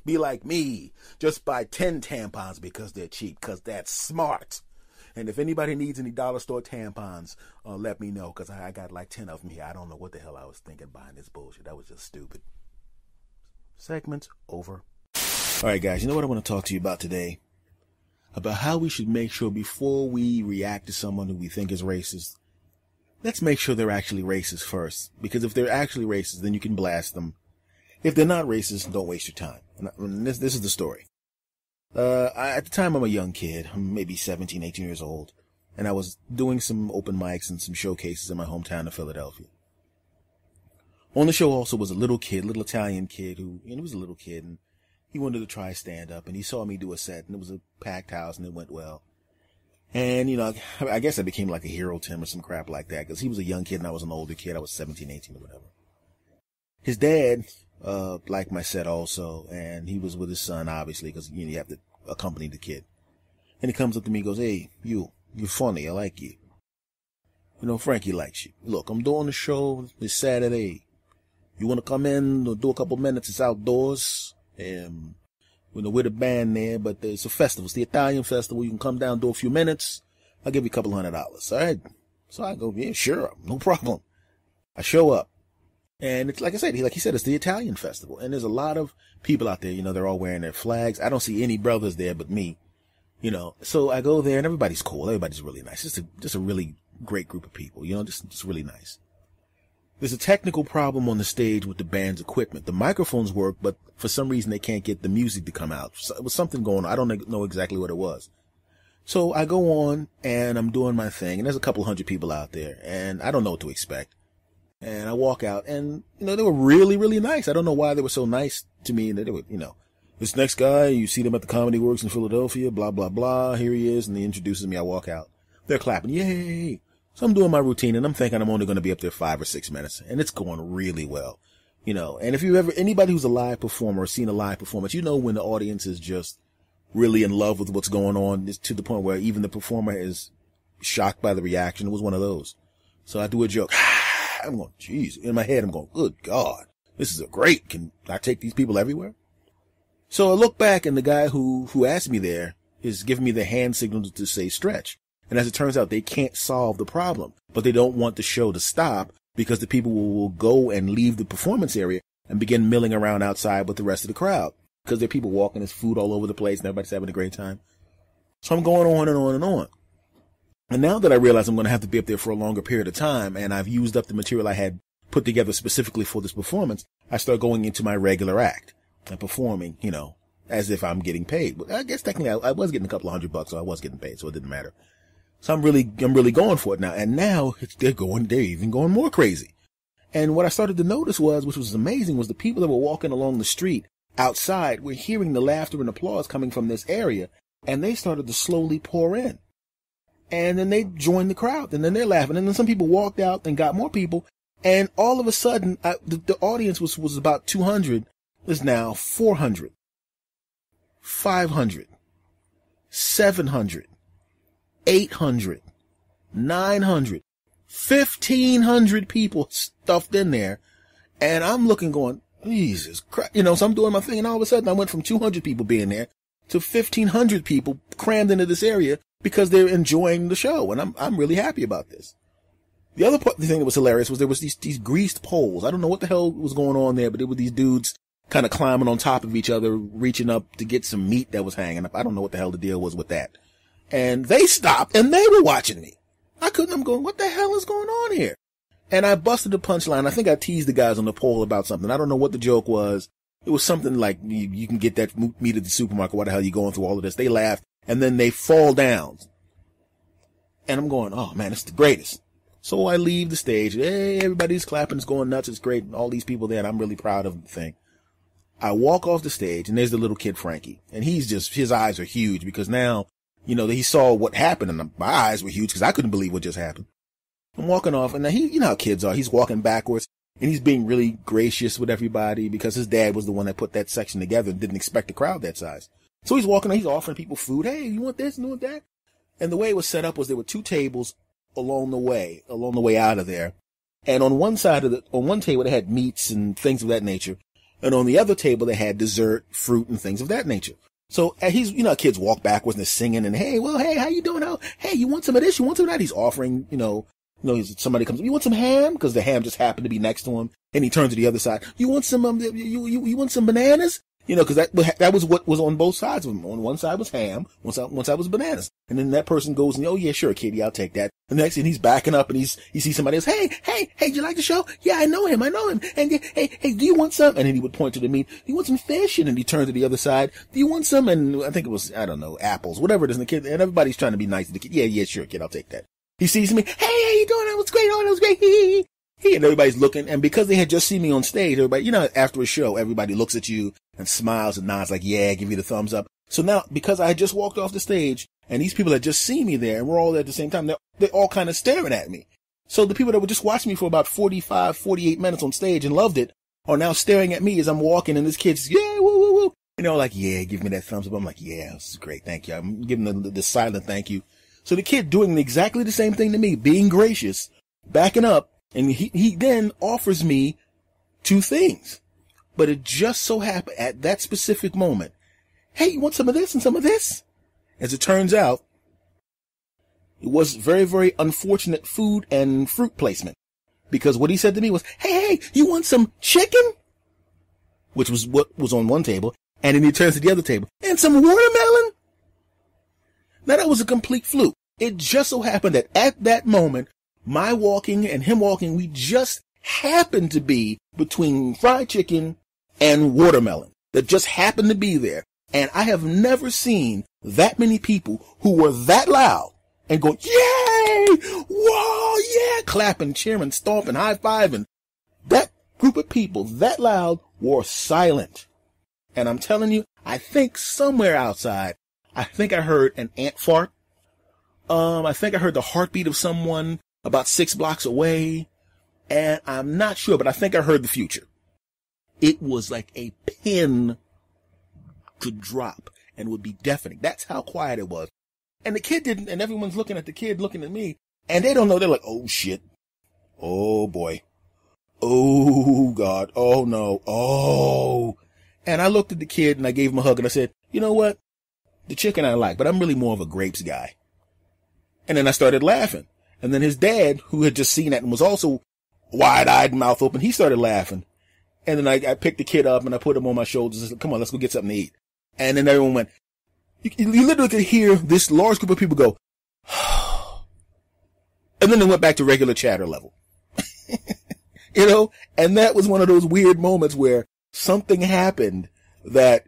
Be like me. Just buy 10 tampons because they're cheap, because that's smart. And if anybody needs any dollar store tampons, let me know, because I got like 10 of them here. I don't know what the hell I was thinking buying this bullshit. That was just stupid. Segment over. All right, guys, you know what I want to talk to you about today? About how we should make sure before we react to someone who we think is racist, let's make sure they're actually racist first. Because if they're actually racist, then you can blast them. If they're not racist, don't waste your time. And this is the story. At the time, I'm a young kid. I'm maybe 17, 18 years old. And I was doing some open mics and some showcases in my hometown of Philadelphia. On the show also was a little Italian kid who, he was a little kid, and he wanted to try stand-up, and he saw me do a set, and it was a packed house, and it went well. And, I guess I became like a hero to him or some crap like that, because he was a young kid and I was an older kid. I was 17, 18 or whatever. His dad liked my set also, and he was with his son, obviously, because, you know, you have to accompany the kid. And he comes up to me and goes, "Hey, you're funny. I like you. You know, Frankie likes you. Look, I'm doing the show this Saturday. You want to come in or do a couple minutes? It's outdoors. You know, we're the band there, but it's a festival. It's the Italian festival. You can come down, do a few minutes. I'll give you a couple $100. All right?" So I go, "Yeah, sure. No problem." I show up. And it's like I said, he said, it's the Italian festival. And there's a lot of people out there, you know, they're all wearing their flags. I don't see any brothers there but me, you know. So I go there and everybody's cool. Everybody's really nice. Just a really great group of people, you know, just really nice. There's a technical problem on the stage with the band's equipment. The microphones work, but for some reason they can't get the music to come out. So it was something going on. I don't know exactly what it was. So I go on and I'm doing my thing, and there's a couple hundred people out there, and I don't know what to expect. And I walk out, and, you know, they were really, really nice. I don't know why they were so nice to me. And they were, you know, "This next guy, you see them at the Comedy Works in Philadelphia, blah, blah, blah. Here he is." And he introduces me. I walk out. They're clapping. Yay. So I'm doing my routine, and I'm thinking I'm only going to be up there 5 or 6 minutes. And it's going really well, you know. And if anybody who's a live performer or seen a live performance, you know when the audience is just really in love with what's going on, to the point where even the performer is shocked by the reaction. It was one of those. So I do a joke. I'm going, geez. In my head, I'm going, good God, this is great. Can I take these people everywhere? So I look back, and the guy who asked me there is giving me the hand signal to say stretch. And as it turns out, they can't solve the problem, but they don't want the show to stop because the people will go and leave the performance area and begin milling around outside with the rest of the crowd, because there are people walking, there's food all over the place, and everybody's having a great time. So I'm going on and on and on. And now that I realize I'm going to have to be up there for a longer period of time, and I've used up the material I had put together specifically for this performance, I start going into my regular act and performing, you know, as if I'm getting paid. But I guess technically I was getting a couple $100, so I was getting paid, so it didn't matter. So I'm really going for it now. And now they're even going more crazy. And what I started to notice which was amazing, was the people that were walking along the street outside were hearing the laughter and applause coming from this area, and they started to slowly pour in. And then they joined the crowd, and then they're laughing. And then some people walked out and got more people. And all of a sudden, the audience was about 200, is now 400, 500, 700, 800, 900, 1,500 people stuffed in there. And I'm looking going, Jesus Christ. You know, so I'm doing my thing, and all of a sudden I went from 200 people being there to 1,500 people crammed into this area because they're enjoying the show. And I'm really happy about this. The other the thing that was hilarious was there was these greased poles. I don't know what the hell was going on there, but there were these dudes kind of climbing on top of each other, reaching up to get some meat that was hanging up. I don't know what the hell the deal was with that. And they stopped, and they were watching me. I'm going, what the hell is going on here? And I busted the punchline. I think I teased the guys on the pole about something. I don't know what the joke was. It was something like, you can get that meat at the supermarket. Why the hell are you going through all of this? They laugh, and then they fall down. And I'm going, oh man, it's the greatest. So I leave the stage. Hey, everybody's clapping. It's going nuts. It's great. And all these people there, and I'm really proud of the thing. I walk off the stage, and there's the little kid, Frankie. And his eyes are huge because now, you know, he saw what happened, and my eyes were huge because I couldn't believe what just happened. I'm walking off, and now you know how kids are. He's walking backwards, and he's being really gracious with everybody because his dad was the one that put that section together and didn't expect a crowd that size. So he's walking, he's offering people food. Hey, you want this? You want that? And the way it was set up was there were 2 tables along the way out of there. And on one table they had meats and things of that nature. And on the other table they had dessert, fruit, and things of that nature. So he's, you know, kids walk backwards and they're singing and, hey, how you doing? Hey, you want some of this? You want some of that? He's offering, somebody comes up, you want some ham? Because the ham just happened to be next to him. And he turns to the other side. You want some, you want some bananas? You know, because that was what was on both sides of him. On one side was ham, one side was bananas. And then that person goes, oh yeah, sure, Katie, I'll take that. The next thing he's backing up and he sees somebody else. Hey, do you like the show? Yeah, I know him. And hey, do you want some? And then he would point to the meat. Do you want some fish? And then he turned to the other side. Do you want some? And I think it was, I don't know, apples, whatever it is. And the kid, and everybody's trying to be nice to the kid. Yeah, sure, kid, I'll take that. He sees me. Hey, how you doing? That was great. Oh, that was great. And everybody's looking. And because they had just seen me on stage, everybody, you know, after a show, everybody looks at you and smiles and nods like, yeah, give you the thumbs up. So now, because I had just walked off the stage and these people had just seen me there and we're all there at the same time, they're all kind of staring at me. So the people that were just watching me for about 45, 48 minutes on stage and loved it are now staring at me as I'm walking, and this kid's, yeah, woo, woo, woo. You know, like, yeah, give me that thumbs up. I'm like, yeah, this is great. Thank you. I'm giving the silent thank you. So the kid doing exactly the same thing to me, being gracious, backing up, and he then offers me 2 things. But it just so happened at that specific moment, hey, you want some of this and some of this? As it turns out, it was very, very unfortunate food and fruit placement. Because what he said to me was, hey, you want some chicken? Which was what was on one table. And then he turns to the other table, and some watermelon? Now that was a complete fluke. It just so happened that at that moment, my walking and him walking, we just happened to be between fried chicken and watermelon. That just happened to be there. And I have never seen that many people who were that loud and go, yay! Whoa, yeah! Clapping, cheering, stomping, high-fiving. That group of people, that loud, were silent. And I'm telling you, I think somewhere outside, I think I heard an ant fart. I think I heard the heartbeat of someone about 6 blocks away. And I'm not sure, but I think I heard the future. It was like a pin could drop and would be deafening. That's how quiet it was. And the kid didn't, and everyone's looking at the kid, looking at me, and they don't know. They're like, oh shit. Oh boy. Oh God. Oh no. Oh. And I looked at the kid and I gave him a hug and I said, you know what? The chicken I like, but I'm really more of a grapes guy. And then I started laughing. And then his dad, who had just seen that and was also wide-eyed, mouth open, he started laughing. And then I picked the kid up and I put him on my shoulders and said, come on, let's go get something to eat. And then everyone went, you literally could hear this large group of people go, and then they went back to regular chatter level. You know, and that was one of those weird moments where something happened that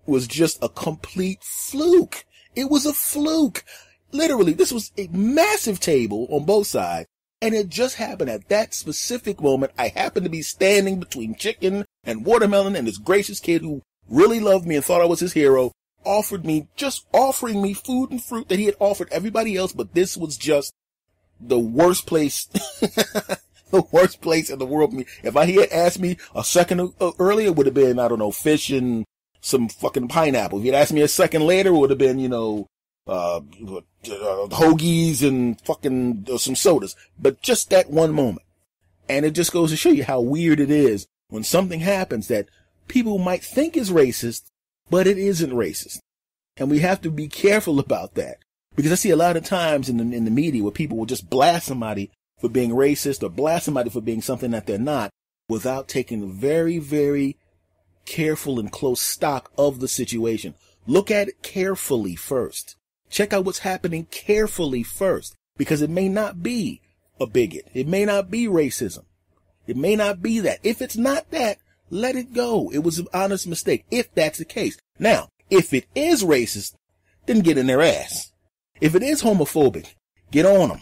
was just a complete fluke. It was a fluke. Literally, this was a massive table on both sides. And it just happened at that specific moment. I happened to be standing between chicken and watermelon, and this gracious kid who really loved me and thought I was his hero offering me food and fruit that he had offered everybody else. But this was just the worst place, the worst place in the world. If he had asked me a second earlier, it would have been, I don't know, fish and some fucking pineapple. If you'd asked me a second later, it would have been, hoagies and fucking some sodas. But just that one moment. And it just goes to show you how weird it is when something happens that people might think is racist, but it isn't racist. And we have to be careful about that. Because I see a lot of times in the media where people will just blast somebody for being racist or blast somebody for being something that they're not without taking very, very careful and close stock of the situation. Look at it carefully first. Check out what's happening carefully first, because it may not be a bigot. It may not be racism. It may not be that. If it's not that, let it go. It was an honest mistake, if that's the case. Now, if it is racist, then get in their ass. If it is homophobic, get on them.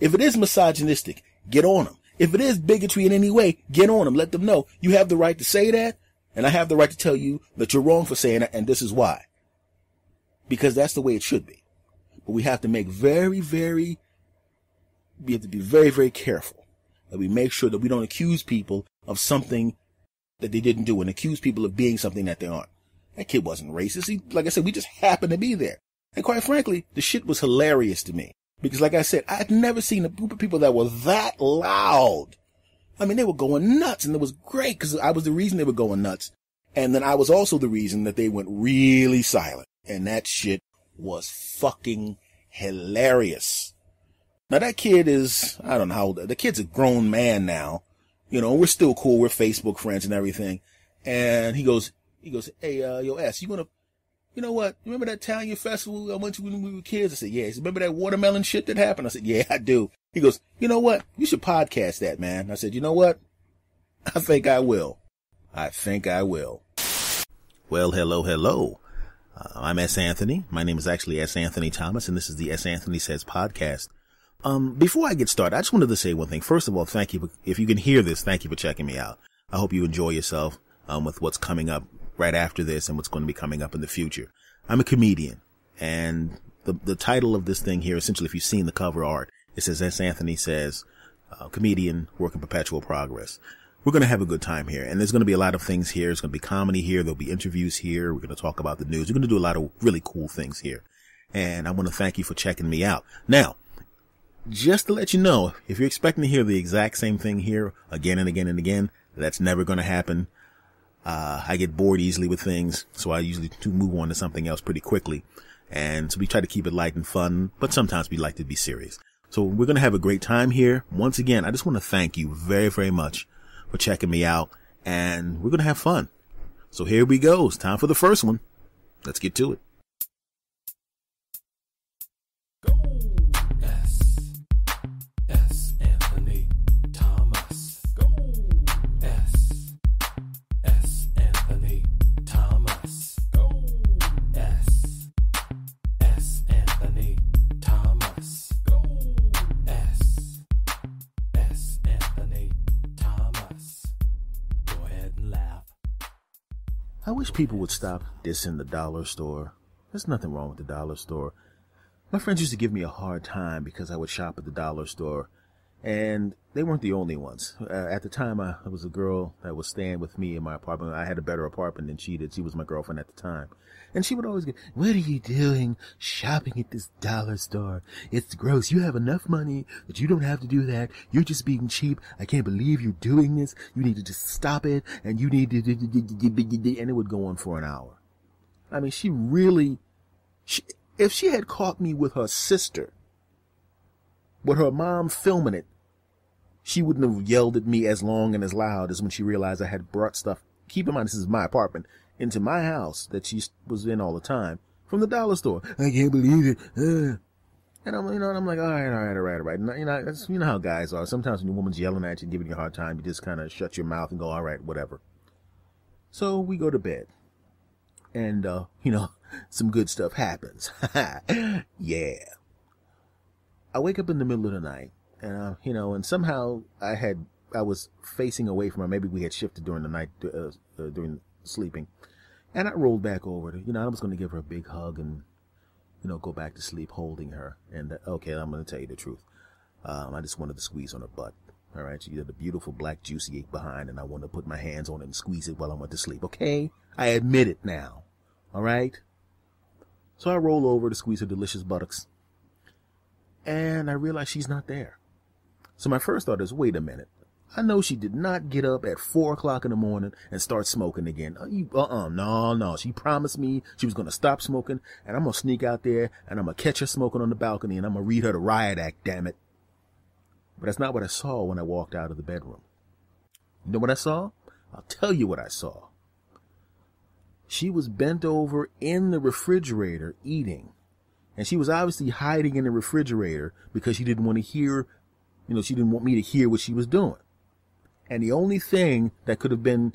If it is misogynistic, get on them. If it is bigotry in any way, get on them. Let them know you have the right to say that, and I have the right to tell you that you're wrong for saying that, and this is why. Because that's the way it should be. But we have to be very, very careful that we make sure that we don't accuse people of something that they didn't do and accuse people of being something that they aren't. That kid wasn't racist. Like I said, we just happened to be there. And quite frankly, the shit was hilarious to me. Because like I said, I'd never seen a group of people that were that loud. I mean, they were going nuts, and it was great because I was the reason they were going nuts. And then I was also the reason that they went really silent. And that shit was fucking hilarious. Now that kid is, I don't know how old, the kid's a grown man now. You know, we're still cool. We're Facebook friends and everything. And he goes, hey, yo, S, you know what? You remember that Italian festival I went to when we were kids? I said, yeah. He said, remember that watermelon shit that happened? I said, yeah, I do. He goes, you know what? You should podcast that, man. I said, you know what? I think I will. Well, hello. I'm S. Anthony. My name is actually S. Anthony Thomas, and this is the S. Anthony Says podcast. Before I get started, I just wanted to say one thing. First of all, thank you. If you can hear this, thank you for checking me out. I hope you enjoy yourself, with what's coming up right after this and what's going to be coming up in the future. I'm a comedian, and the title of this thing here, essentially, if you've seen the cover art, it says S. Anthony Says, comedian, work in perpetual progress. we're going to have a good time here. And there's going to be a lot of things here. There's going to be comedy here. There'll be interviews here. We're going to talk about the news. We're going to do a lot of really cool things here. And I want to thank you for checking me out. Now, just to let you know, if you're expecting to hear the exact same thing here again and again and again, that's never going to happen. I get bored easily with things, so I usually do move on to something else pretty quickly. And so we try to keep it light and fun, but sometimes we like to be serious. So we're going to have a great time here. Once again, I just want to thank you very, very much for checking me out, and we're going to have fun. So here we go. It's time for the first one. Let's get to it. Anthony Thomas. Anthony Thomas. Anthony Thomas. Anthony Thomas. Go ahead and laugh. I wish people would stop dissing the dollar store. There's nothing wrong with the dollar store. My friends used to give me a hard time because I would shop at the dollar store, and they weren't the only ones. At the time, I was a girl that was staying with me in my apartment. I had a better apartment than she did. She was my girlfriend at the time. And she would always go, "What are you doing shopping at this dollar store? It's gross. You have enough money that you don't have to do that. You're just being cheap. I can't believe you're doing this. You need to just stop it. And you need to," and it would go on for an hour. I mean, if she had caught me with her sister, with her mom filming it, she wouldn't have yelled at me as long and as loud as when she realized I had brought stuff. Keep in mind, this is my apartment, into my house that she was in all the time from the dollar store. "I can't believe it." And I'm like, all right. You know how guys are. Sometimes when a woman's yelling at you and giving you a hard time, you just kind of shut your mouth and go, all right, whatever. So we go to bed. And, some good stuff happens. Yeah. I wake up in the middle of the night, and, and somehow I was facing away from her. Maybe we had shifted during the night, during sleeping. And I rolled back over to, I was going to give her a big hug and, go back to sleep holding her. And, okay, I'm going to tell you the truth. I just wanted to squeeze on her butt. All right. She had a beautiful black juicy ache behind, and I wanted to put my hands on it and squeeze it while I went to sleep. Okay. I admit it now. All right. So I roll over to squeeze her delicious buttocks, and I realize she's not there. So my first thought is, wait a minute. I know she did not get up at 4 o'clock in the morning and start smoking again. No. She promised me she was going to stop smoking, and I'm going to sneak out there, and I'm going to catch her smoking on the balcony, and I'm going to read her the riot act, damn it. But that's not what I saw when I walked out of the bedroom. You know what I saw? I'll tell you what I saw. She was bent over in the refrigerator eating. And she was obviously hiding in the refrigerator because she didn't want to hear, she didn't want me to hear what she was doing. And the only thing that could have been,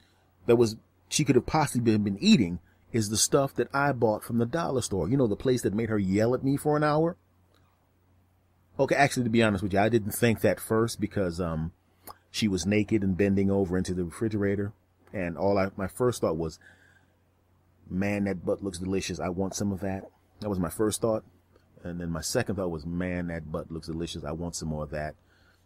she could have possibly been eating is the stuff that I bought from the dollar store. The place that made her yell at me for an hour. Okay, actually, to be honest with you, I didn't think that first because, she was naked and bending over into the refrigerator. And my first thought was, man, that butt looks delicious. I want some of that. That was my first thought. And then my second thought was, man, that butt looks delicious. I want some more of that.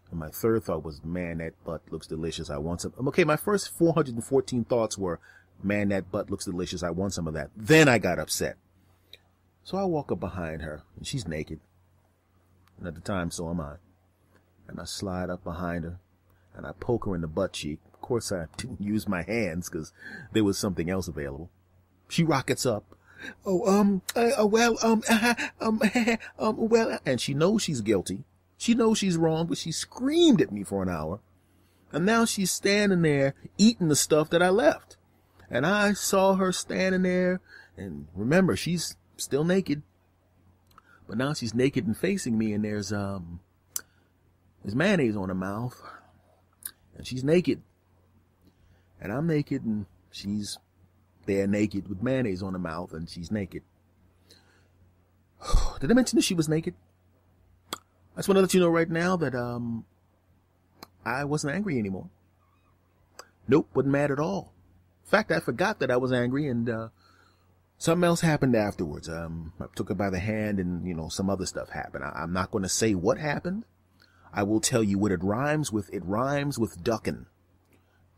And my third thought was, man, that butt looks delicious. I want some. Okay, my first 414 thoughts were, man, that butt looks delicious. I want some of that. Then I got upset. So I walk up behind her, and she's naked. And at the time, so am I. And I slide up behind her, and I poke her in the butt cheek. Of course, I didn't use my hands because there was something else available. She rockets up. Well, and she knows she's guilty. She knows she's wrong, but she screamed at me for an hour. And now she's standing there eating the stuff that I left. And I saw her standing there, and remember, she's still naked. But now she's naked and facing me, and there's mayonnaise on her mouth. And she's naked. And I'm naked, and she's there naked with mayonnaise on her mouth, and she's naked. Did I mention that she was naked? I just want to let you know right now that I wasn't angry anymore. Nope, wasn't mad at all. In fact, I forgot that I was angry, and something else happened afterwards. I took her by the hand, and some other stuff happened. I'm not going to say what happened. I will tell you what it rhymes with. It rhymes with ducking.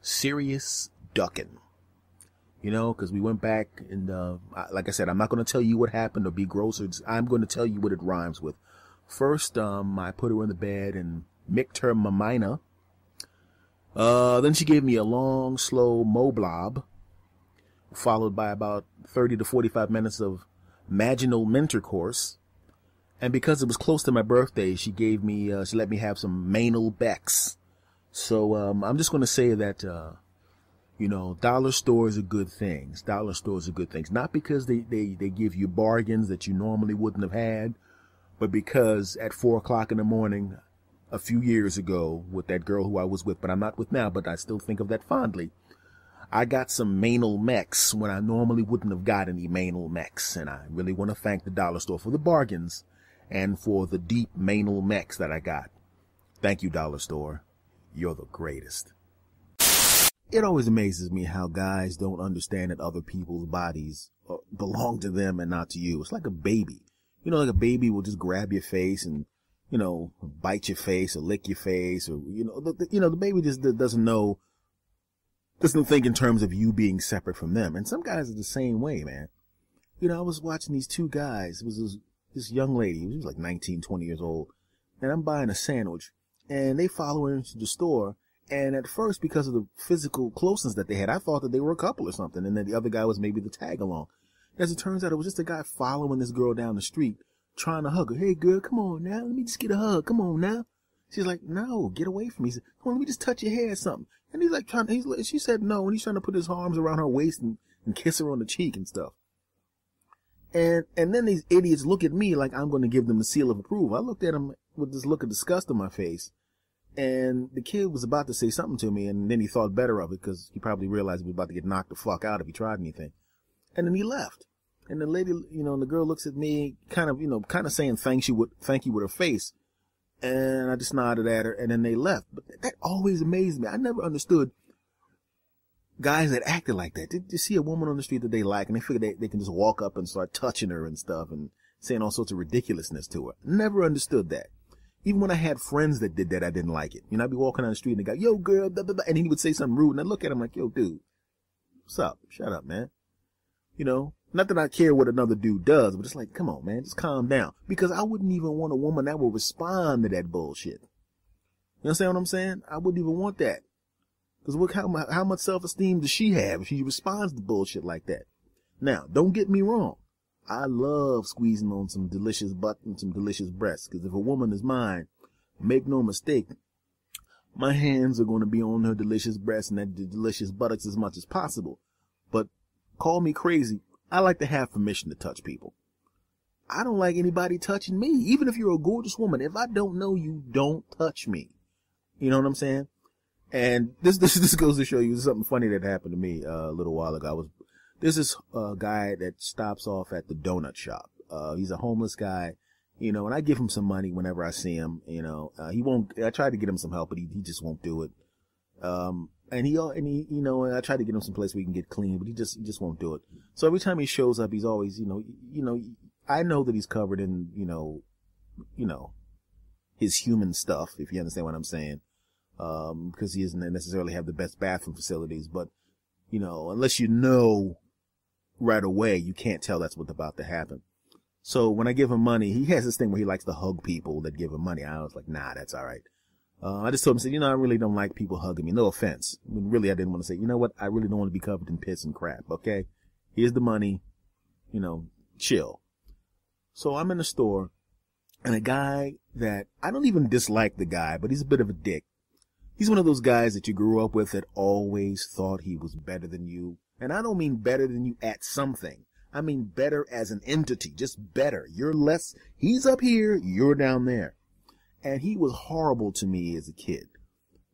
serious ducking. You know, because we went back and, like I said, I'm not going to tell you what happened or be gross. I'm going to tell you what it rhymes with. First, I put her in the bed and micked her mamina. Then she gave me a long, slow moblob, followed by about 30 to 45 minutes of vaginal intercourse. And because it was close to my birthday, she let me have some manal Bex. So, I'm just going to say that, you know, dollar stores are good things. Dollar stores are good things. Not because they give you bargains that you normally wouldn't have had, but because at 4:00 in the morning, a few years ago, with that girl who I was with, but I'm not with now, but I still think of that fondly, I got some manal mechs when I normally wouldn't have got any manal mechs. And I really want to thank the dollar store for the bargains and for the deep manal mechs that I got. Thank you, dollar store. You're the greatest. It always amazes me how guys don't understand that other people's bodies belong to them and not to you. It's like a baby. You know, like a baby will just grab your face and, you know, bite your face or lick your face, or, you know, the baby just doesn't think in terms of you being separate from them. And some guys are the same way, man. You know, I was watching these two guys. It was this young lady. She was like 19, 20 years old. And I'm buying a sandwich and they follow her into the store. And at first, because of the physical closeness that they had, I thought that they were a couple or something. And then the other guy was maybe the tag along. As it turns out, it was just a guy following this girl down the street, trying to hug her. Hey, girl, come on now. Let me just get a hug. Come on now. She's like, no, get away from me. He said, come on, let me just touch your hair or something. And he's like, she said no. And he's trying to put his arms around her waist and kiss her on the cheek and stuff. And then these idiots look at me like I'm going to give them the seal of approval. I looked at him with this look of disgust on my face. And the kid was about to say something to me, and then he thought better of it because he probably realized he was about to get knocked the fuck out if he tried anything. And then he left. And the lady, you know, and the girl looks at me, kind of saying thank you with her face. And I just nodded at her, and then they left. But that always amazed me. I never understood guys that acted like that. They see a woman on the street that they like, and they figure they can just walk up and start touching her and stuff and saying all sorts of ridiculousness to her. Never understood that. Even when I had friends that did that, I didn't like it. You know, I'd be walking down the street and they go, yo, girl, blah, blah, blah, and he would say something rude, and I'd look at him like, yo, dude, what's up? Shut up, man. You know, not that I care what another dude does, but it's like, come on, man, just calm down. Because I wouldn't even want a woman that would respond to that bullshit. You understand what I'm saying? I wouldn't even want that. Because look how much self-esteem does she have if she responds to bullshit like that? Now, don't get me wrong. I love squeezing on some delicious butt and some delicious breasts. Because if a woman is mine, make no mistake, my hands are going to be on her delicious breasts and that delicious buttocks as much as possible. But call me crazy, I like to have permission to touch people. I don't like anybody touching me. Even if you're a gorgeous woman, if I don't know you, don't touch me. You know what I'm saying? And this goes to show you something funny that happened to me a little while ago. There's this guy that stops off at the donut shop. He's a homeless guy, you know, and I give him some money whenever I see him, you know. I tried to get him some help, but he just won't do it. And he, you know, I tried to get him some place where he can get clean, but he just won't do it. So every time he shows up, he's always, you know, I know that he's covered in, you know, his human stuff, if you understand what I'm saying. Because he doesn't necessarily have the best bathroom facilities, but, you know, unless you know right away, you can't tell that's what's about to happen. So when I give him money, he has this thing where he likes to hug people that give him money. I was like, nah, that's all right. I just told him, you know, I really don't like people hugging me. No offense. I mean, really, I didn't want to say, you know what? I really don't want to be covered in piss and crap. Okay. Here's the money, you know, chill. So I'm in the store and a guy that I don't even dislike the guy, but he's a bit of a dick. He's one of those guys that you grew up with that always thought he was better than you. And I don't mean better than you at something. I mean better as an entity, just better. You're less, he's up here, you're down there. And he was horrible to me as a kid.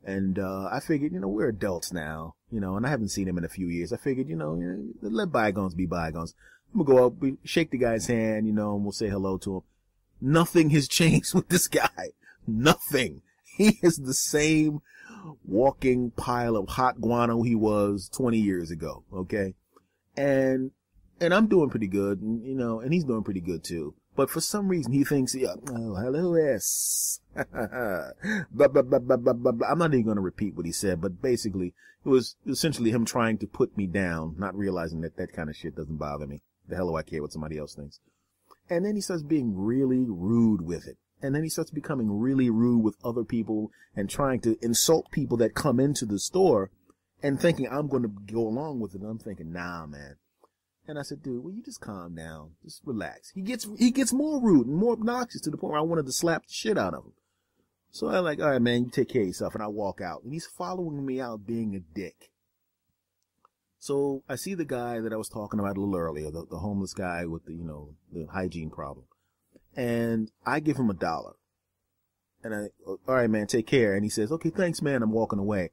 And, I figured, you know, we're adults now, you know, and I haven't seen him in a few years. I figured, you know, let bygones be bygones. I'm gonna go up, shake the guy's hand, you know, and we'll say hello to him. Nothing has changed with this guy. Nothing. He is the same walking pile of hot guano he was 20 years ago. Okay. And I'm doing pretty good, and, you know, and he's doing pretty good too. But for some reason, he thinks, oh, hello, yes. Blah, blah, blah, blah, blah, blah, blah. I'm not even going to repeat what he said, but basically, it was essentially him trying to put me down, not realizing that that kind of shit doesn't bother me. The hell do I care what somebody else thinks? And then he starts being really rude with it. And then he starts becoming really rude with other people and trying to insult people that come into the store and thinking I'm going to go along with it. And I'm thinking, nah, man. And I said, dude, will you just calm down? Just relax. He gets more rude and more obnoxious to the point where I wanted to slap the shit out of him. So I'm like, all right, man, you take care of yourself. And I walk out. And he's following me out being a dick. So I see the guy that I was talking about a little earlier, the homeless guy with the, the hygiene problem. And I give him $1. And all right, man, take care. And he says, okay, thanks, man. I'm walking away.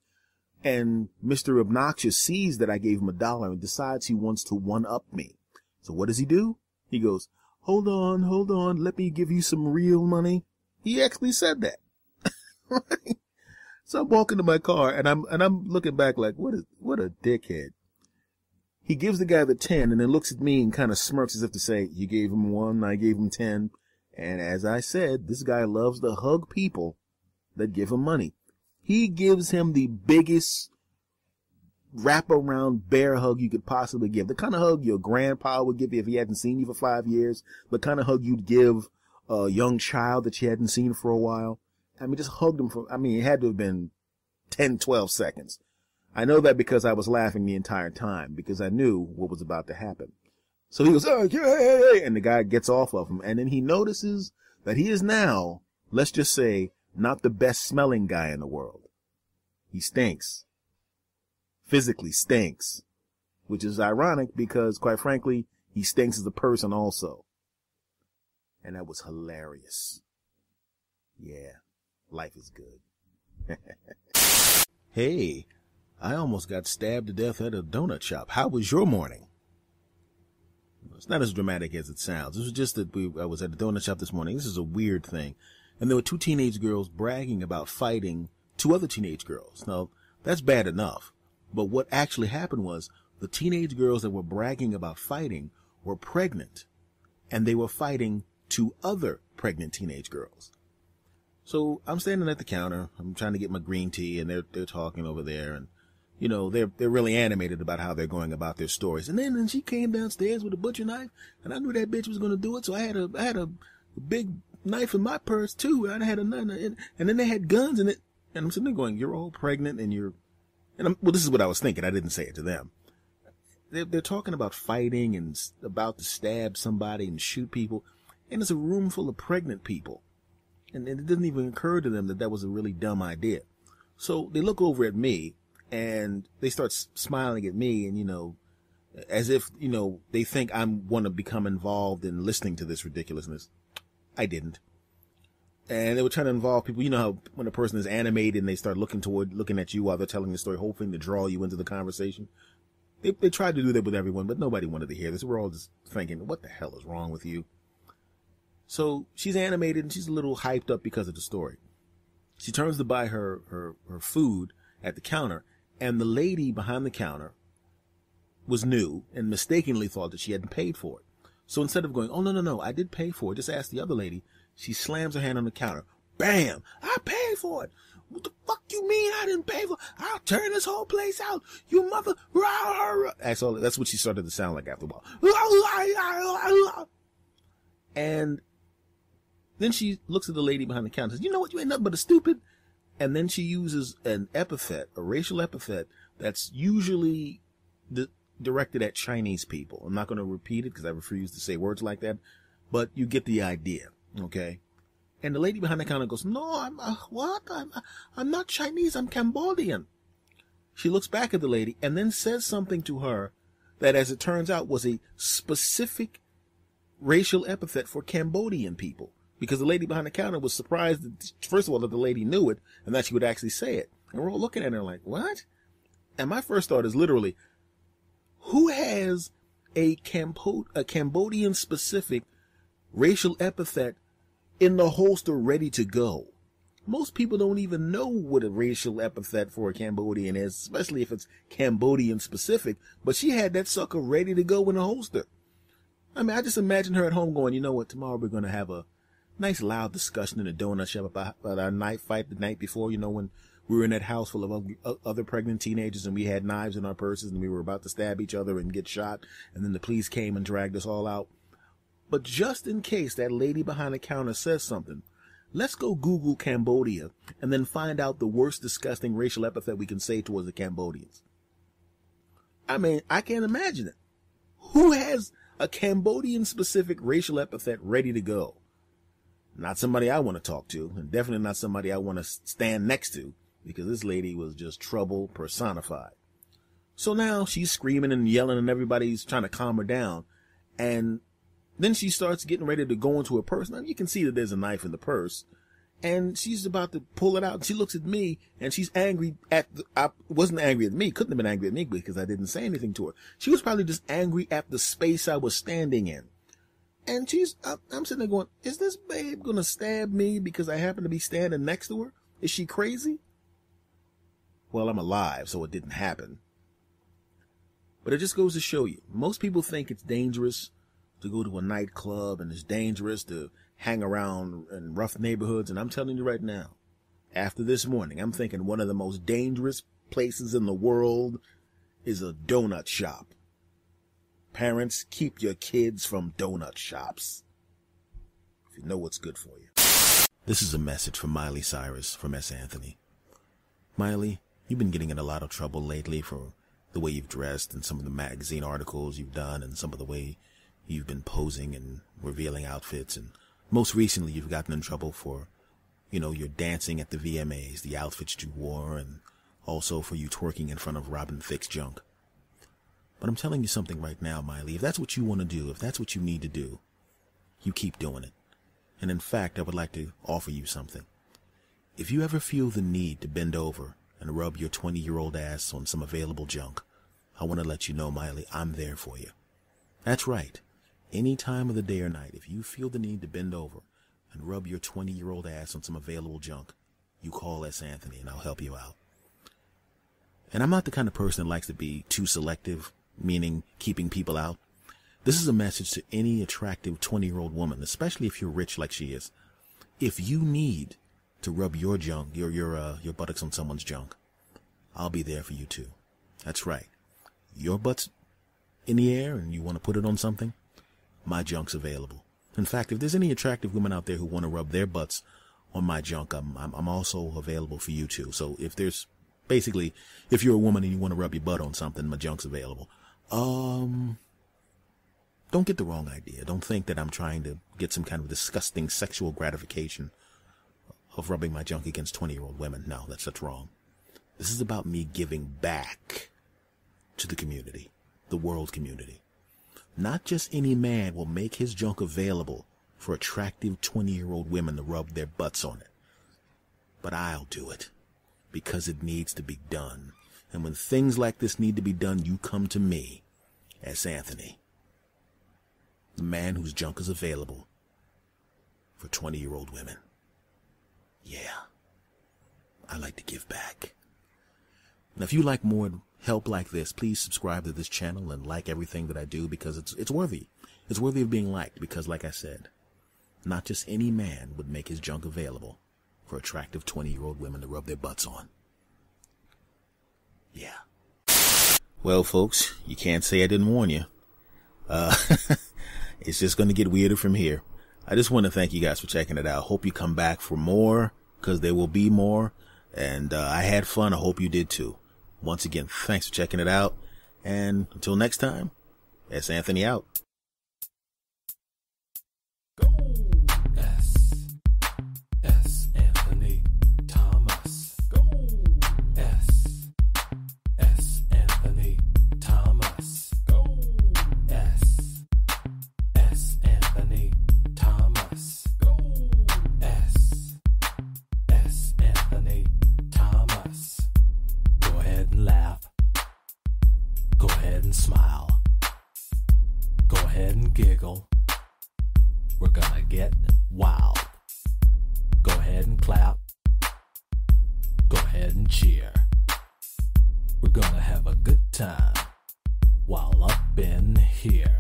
And Mr. Obnoxious sees that I gave him $1 and decides he wants to one-up me. So what does he do? He goes, hold on, let me give you some real money. He actually said that. So I'm walking to my car and I'm looking back like, what a dickhead. He gives the guy the 10 and then looks at me and kind of smirks as if to say, you gave him 1, I gave him 10. And as I said, this guy loves to hug people that give him money. He gives him the biggest wrap-around bear hug you could possibly give. The kind of hug your grandpa would give you if he hadn't seen you for 5 years. The kind of hug you'd give a young child that you hadn't seen for a while. I mean, just hugged him it had to have been 10, 12 seconds. I know that because I was laughing the entire time, because I knew what was about to happen. So he goes, oh, yeah, and the guy gets off of him. And then he notices that he is now, let's just say, not the best smelling guy in the world. He stinks. Physically stinks. Which is ironic because, quite frankly, he stinks as a person also. And that was hilarious. Yeah, life is good. Hey, I almost got stabbed to death at a donut shop. How was your morning? It's not as dramatic as it sounds. This was just that I was at a donut shop this morning. This is a weird thing. And there were 2 teenage girls bragging about fighting 2 other teenage girls. Now, that's bad enough. But what actually happened was the teenage girls that were bragging about fighting were pregnant. And they were fighting 2 other pregnant teenage girls. So I'm standing at the counter. I'm trying to get my green tea and they're talking over there. And, they're really animated about how they're going about their stories. And then she came downstairs with a butcher knife and I knew that bitch was going to do it. So I had a big knife in my purse too. I had a knife, and then they had guns in it. And I'm sitting there going, you're all pregnant well, this is what I was thinking. I didn't say it to them. They're talking about fighting and about to stab somebody and shoot people. And it's a room full of pregnant people. And it didn't even occur to them that that was a really dumb idea. So they look over at me and they start smiling at me and, as if, they think I want to become involved in listening to this ridiculousness. I didn't. And they were trying to involve people. You know how when a person is animated and they start looking at you while they're telling the story, hoping to draw you into the conversation. They tried to do that with everyone, but nobody wanted to hear this. We're all just thinking, what the hell is wrong with you? So she's animated and she's a little hyped up because of the story. She turns to buy her food at the counter, and the lady behind the counter was new and mistakenly thought that she hadn't paid for it. So instead of going, oh, no, I did pay for it, just ask the other lady, she slams her hand on the counter. Bam! I paid for it! What the fuck you mean I didn't pay for it? I'll turn this whole place out! You mother... That's what she started to sound like after a while. And then she looks at the lady behind the counter and says, you know what? You ain't nothing but a stupid. And then she uses an epithet, a racial epithet, that's usually directed at Chinese people. I'm not going to repeat it because I refuse to say words like that, but you get the idea, okay? And the lady behind the counter goes, no, I'm not Chinese, I'm Cambodian. She looks back at the lady and then says something to her that, as it turns out, was a specific racial epithet for Cambodian people. Because the lady behind the counter was surprised, first of all, that the lady knew it and that she would actually say it. And we're all looking at her like, what? And my first thought is literally, who has a Cambodian-specific racial epithet in the holster ready to go? Most people don't even know what a racial epithet for a Cambodian is, especially if it's Cambodian-specific. But she had that sucker ready to go in the holster. I mean, I just imagine her at home going, you know what, tomorrow we're going to have a nice loud discussion in the donut shop about our knife fight the night before, you know, when we were in that house full of other pregnant teenagers and we had knives in our purses and we were about to stab each other and get shot. And then the police came and dragged us all out. But just in case that lady behind the counter says something, let's go Google Cambodia and then find out the worst disgusting racial epithet we can say towards the Cambodians. I mean, I can't imagine it. Who has a Cambodian specific racial epithet ready to go? Not somebody I want to talk to, and definitely not somebody I want to stand next to, because this lady was just trouble personified. So now she's screaming and yelling and everybody's trying to calm her down. And then she starts getting ready to go into her purse. Now you can see that there's a knife in the purse and she's about to pull it out. And she looks at me and she's angry I wasn't angry at me. Couldn't have been angry at me because I didn't say anything to her. She was probably just angry at the space I was standing in. And I'm sitting there going, is this babe going to stab me because I happen to be standing next to her? Is she crazy? Well, I'm alive, so it didn't happen. But it just goes to show you, most people think it's dangerous to go to a nightclub and it's dangerous to hang around in rough neighborhoods. And I'm telling you right now, after this morning, I'm thinking one of the most dangerous places in the world is a donut shop. Parents, keep your kids from donut shops. If you know what's good for you. This is a message from Miley Cyrus from S. Anthony. Miley, you've been getting in a lot of trouble lately for the way you've dressed and some of the magazine articles you've done and some of the way you've been posing and revealing outfits. And most recently, you've gotten in trouble for, your dancing at the VMAs, the outfits you wore, and also for you twerking in front of Robin Thicke's junk. But I'm telling you something right now, Miley. If that's what you want to do, if that's what you need to do, you keep doing it. And in fact, I would like to offer you something. If you ever feel the need to bend over and rub your 20-year-old ass on some available junk, I want to let you know, Miley, I'm there for you. That's right. Any time of the day or night, if you feel the need to bend over and rub your 20-year-old ass on some available junk, you call S. Anthony and I'll help you out. And I'm not the kind of person that likes to be too selective, meaning keeping people out. This is a message to any attractive 20-year-old woman, especially if you're rich like she is. If you need to rub your junk, your buttocks on someone's junk, I'll be there for you too. That's right. Your butt's in the air and you want to put it on something, my junk's available. In fact, if there's any attractive women out there who want to rub their butts on my junk, I'm also available for you too. So if you're a woman and you want to rub your butt on something, my junk's available. Don't get the wrong idea. Don't think that I'm trying to get some kind of disgusting sexual gratification of rubbing my junk against 20-year-old women. No, that's wrong. This is about me giving back to the community, the world community. Not just any man will make his junk available for attractive 20-year-old women to rub their butts on it. But I'll do it because it needs to be done. And when things like this need to be done, you come to me, S. Anthony, the man whose junk is available for 20-year-old women. Yeah, I like to give back. Now, if you like more help like this, please subscribe to this channel and like everything that I do because it's worthy. It's worthy of being liked because, like I said, not just any man would make his junk available for attractive 20-year-old women to rub their butts on. Yeah. Well, folks, you can't say I didn't warn you. It's just going to get weirder from here. I just want to thank you guys for checking it out. Hope you come back for more because there will be more. And I had fun. I hope you did too. Once again, thanks for checking it out. And until next time, S. Anthony out. Go! S. Anthony Thomas. Go! S. Anthony Thomas. Go! S. Anthony Thomas. Go! S. Anthony Thomas. Go ahead and laugh. Go ahead and smile. Go ahead and giggle. We're gonna get wild. Go ahead and clap. Go ahead and cheer. We're gonna have a good time while up in here.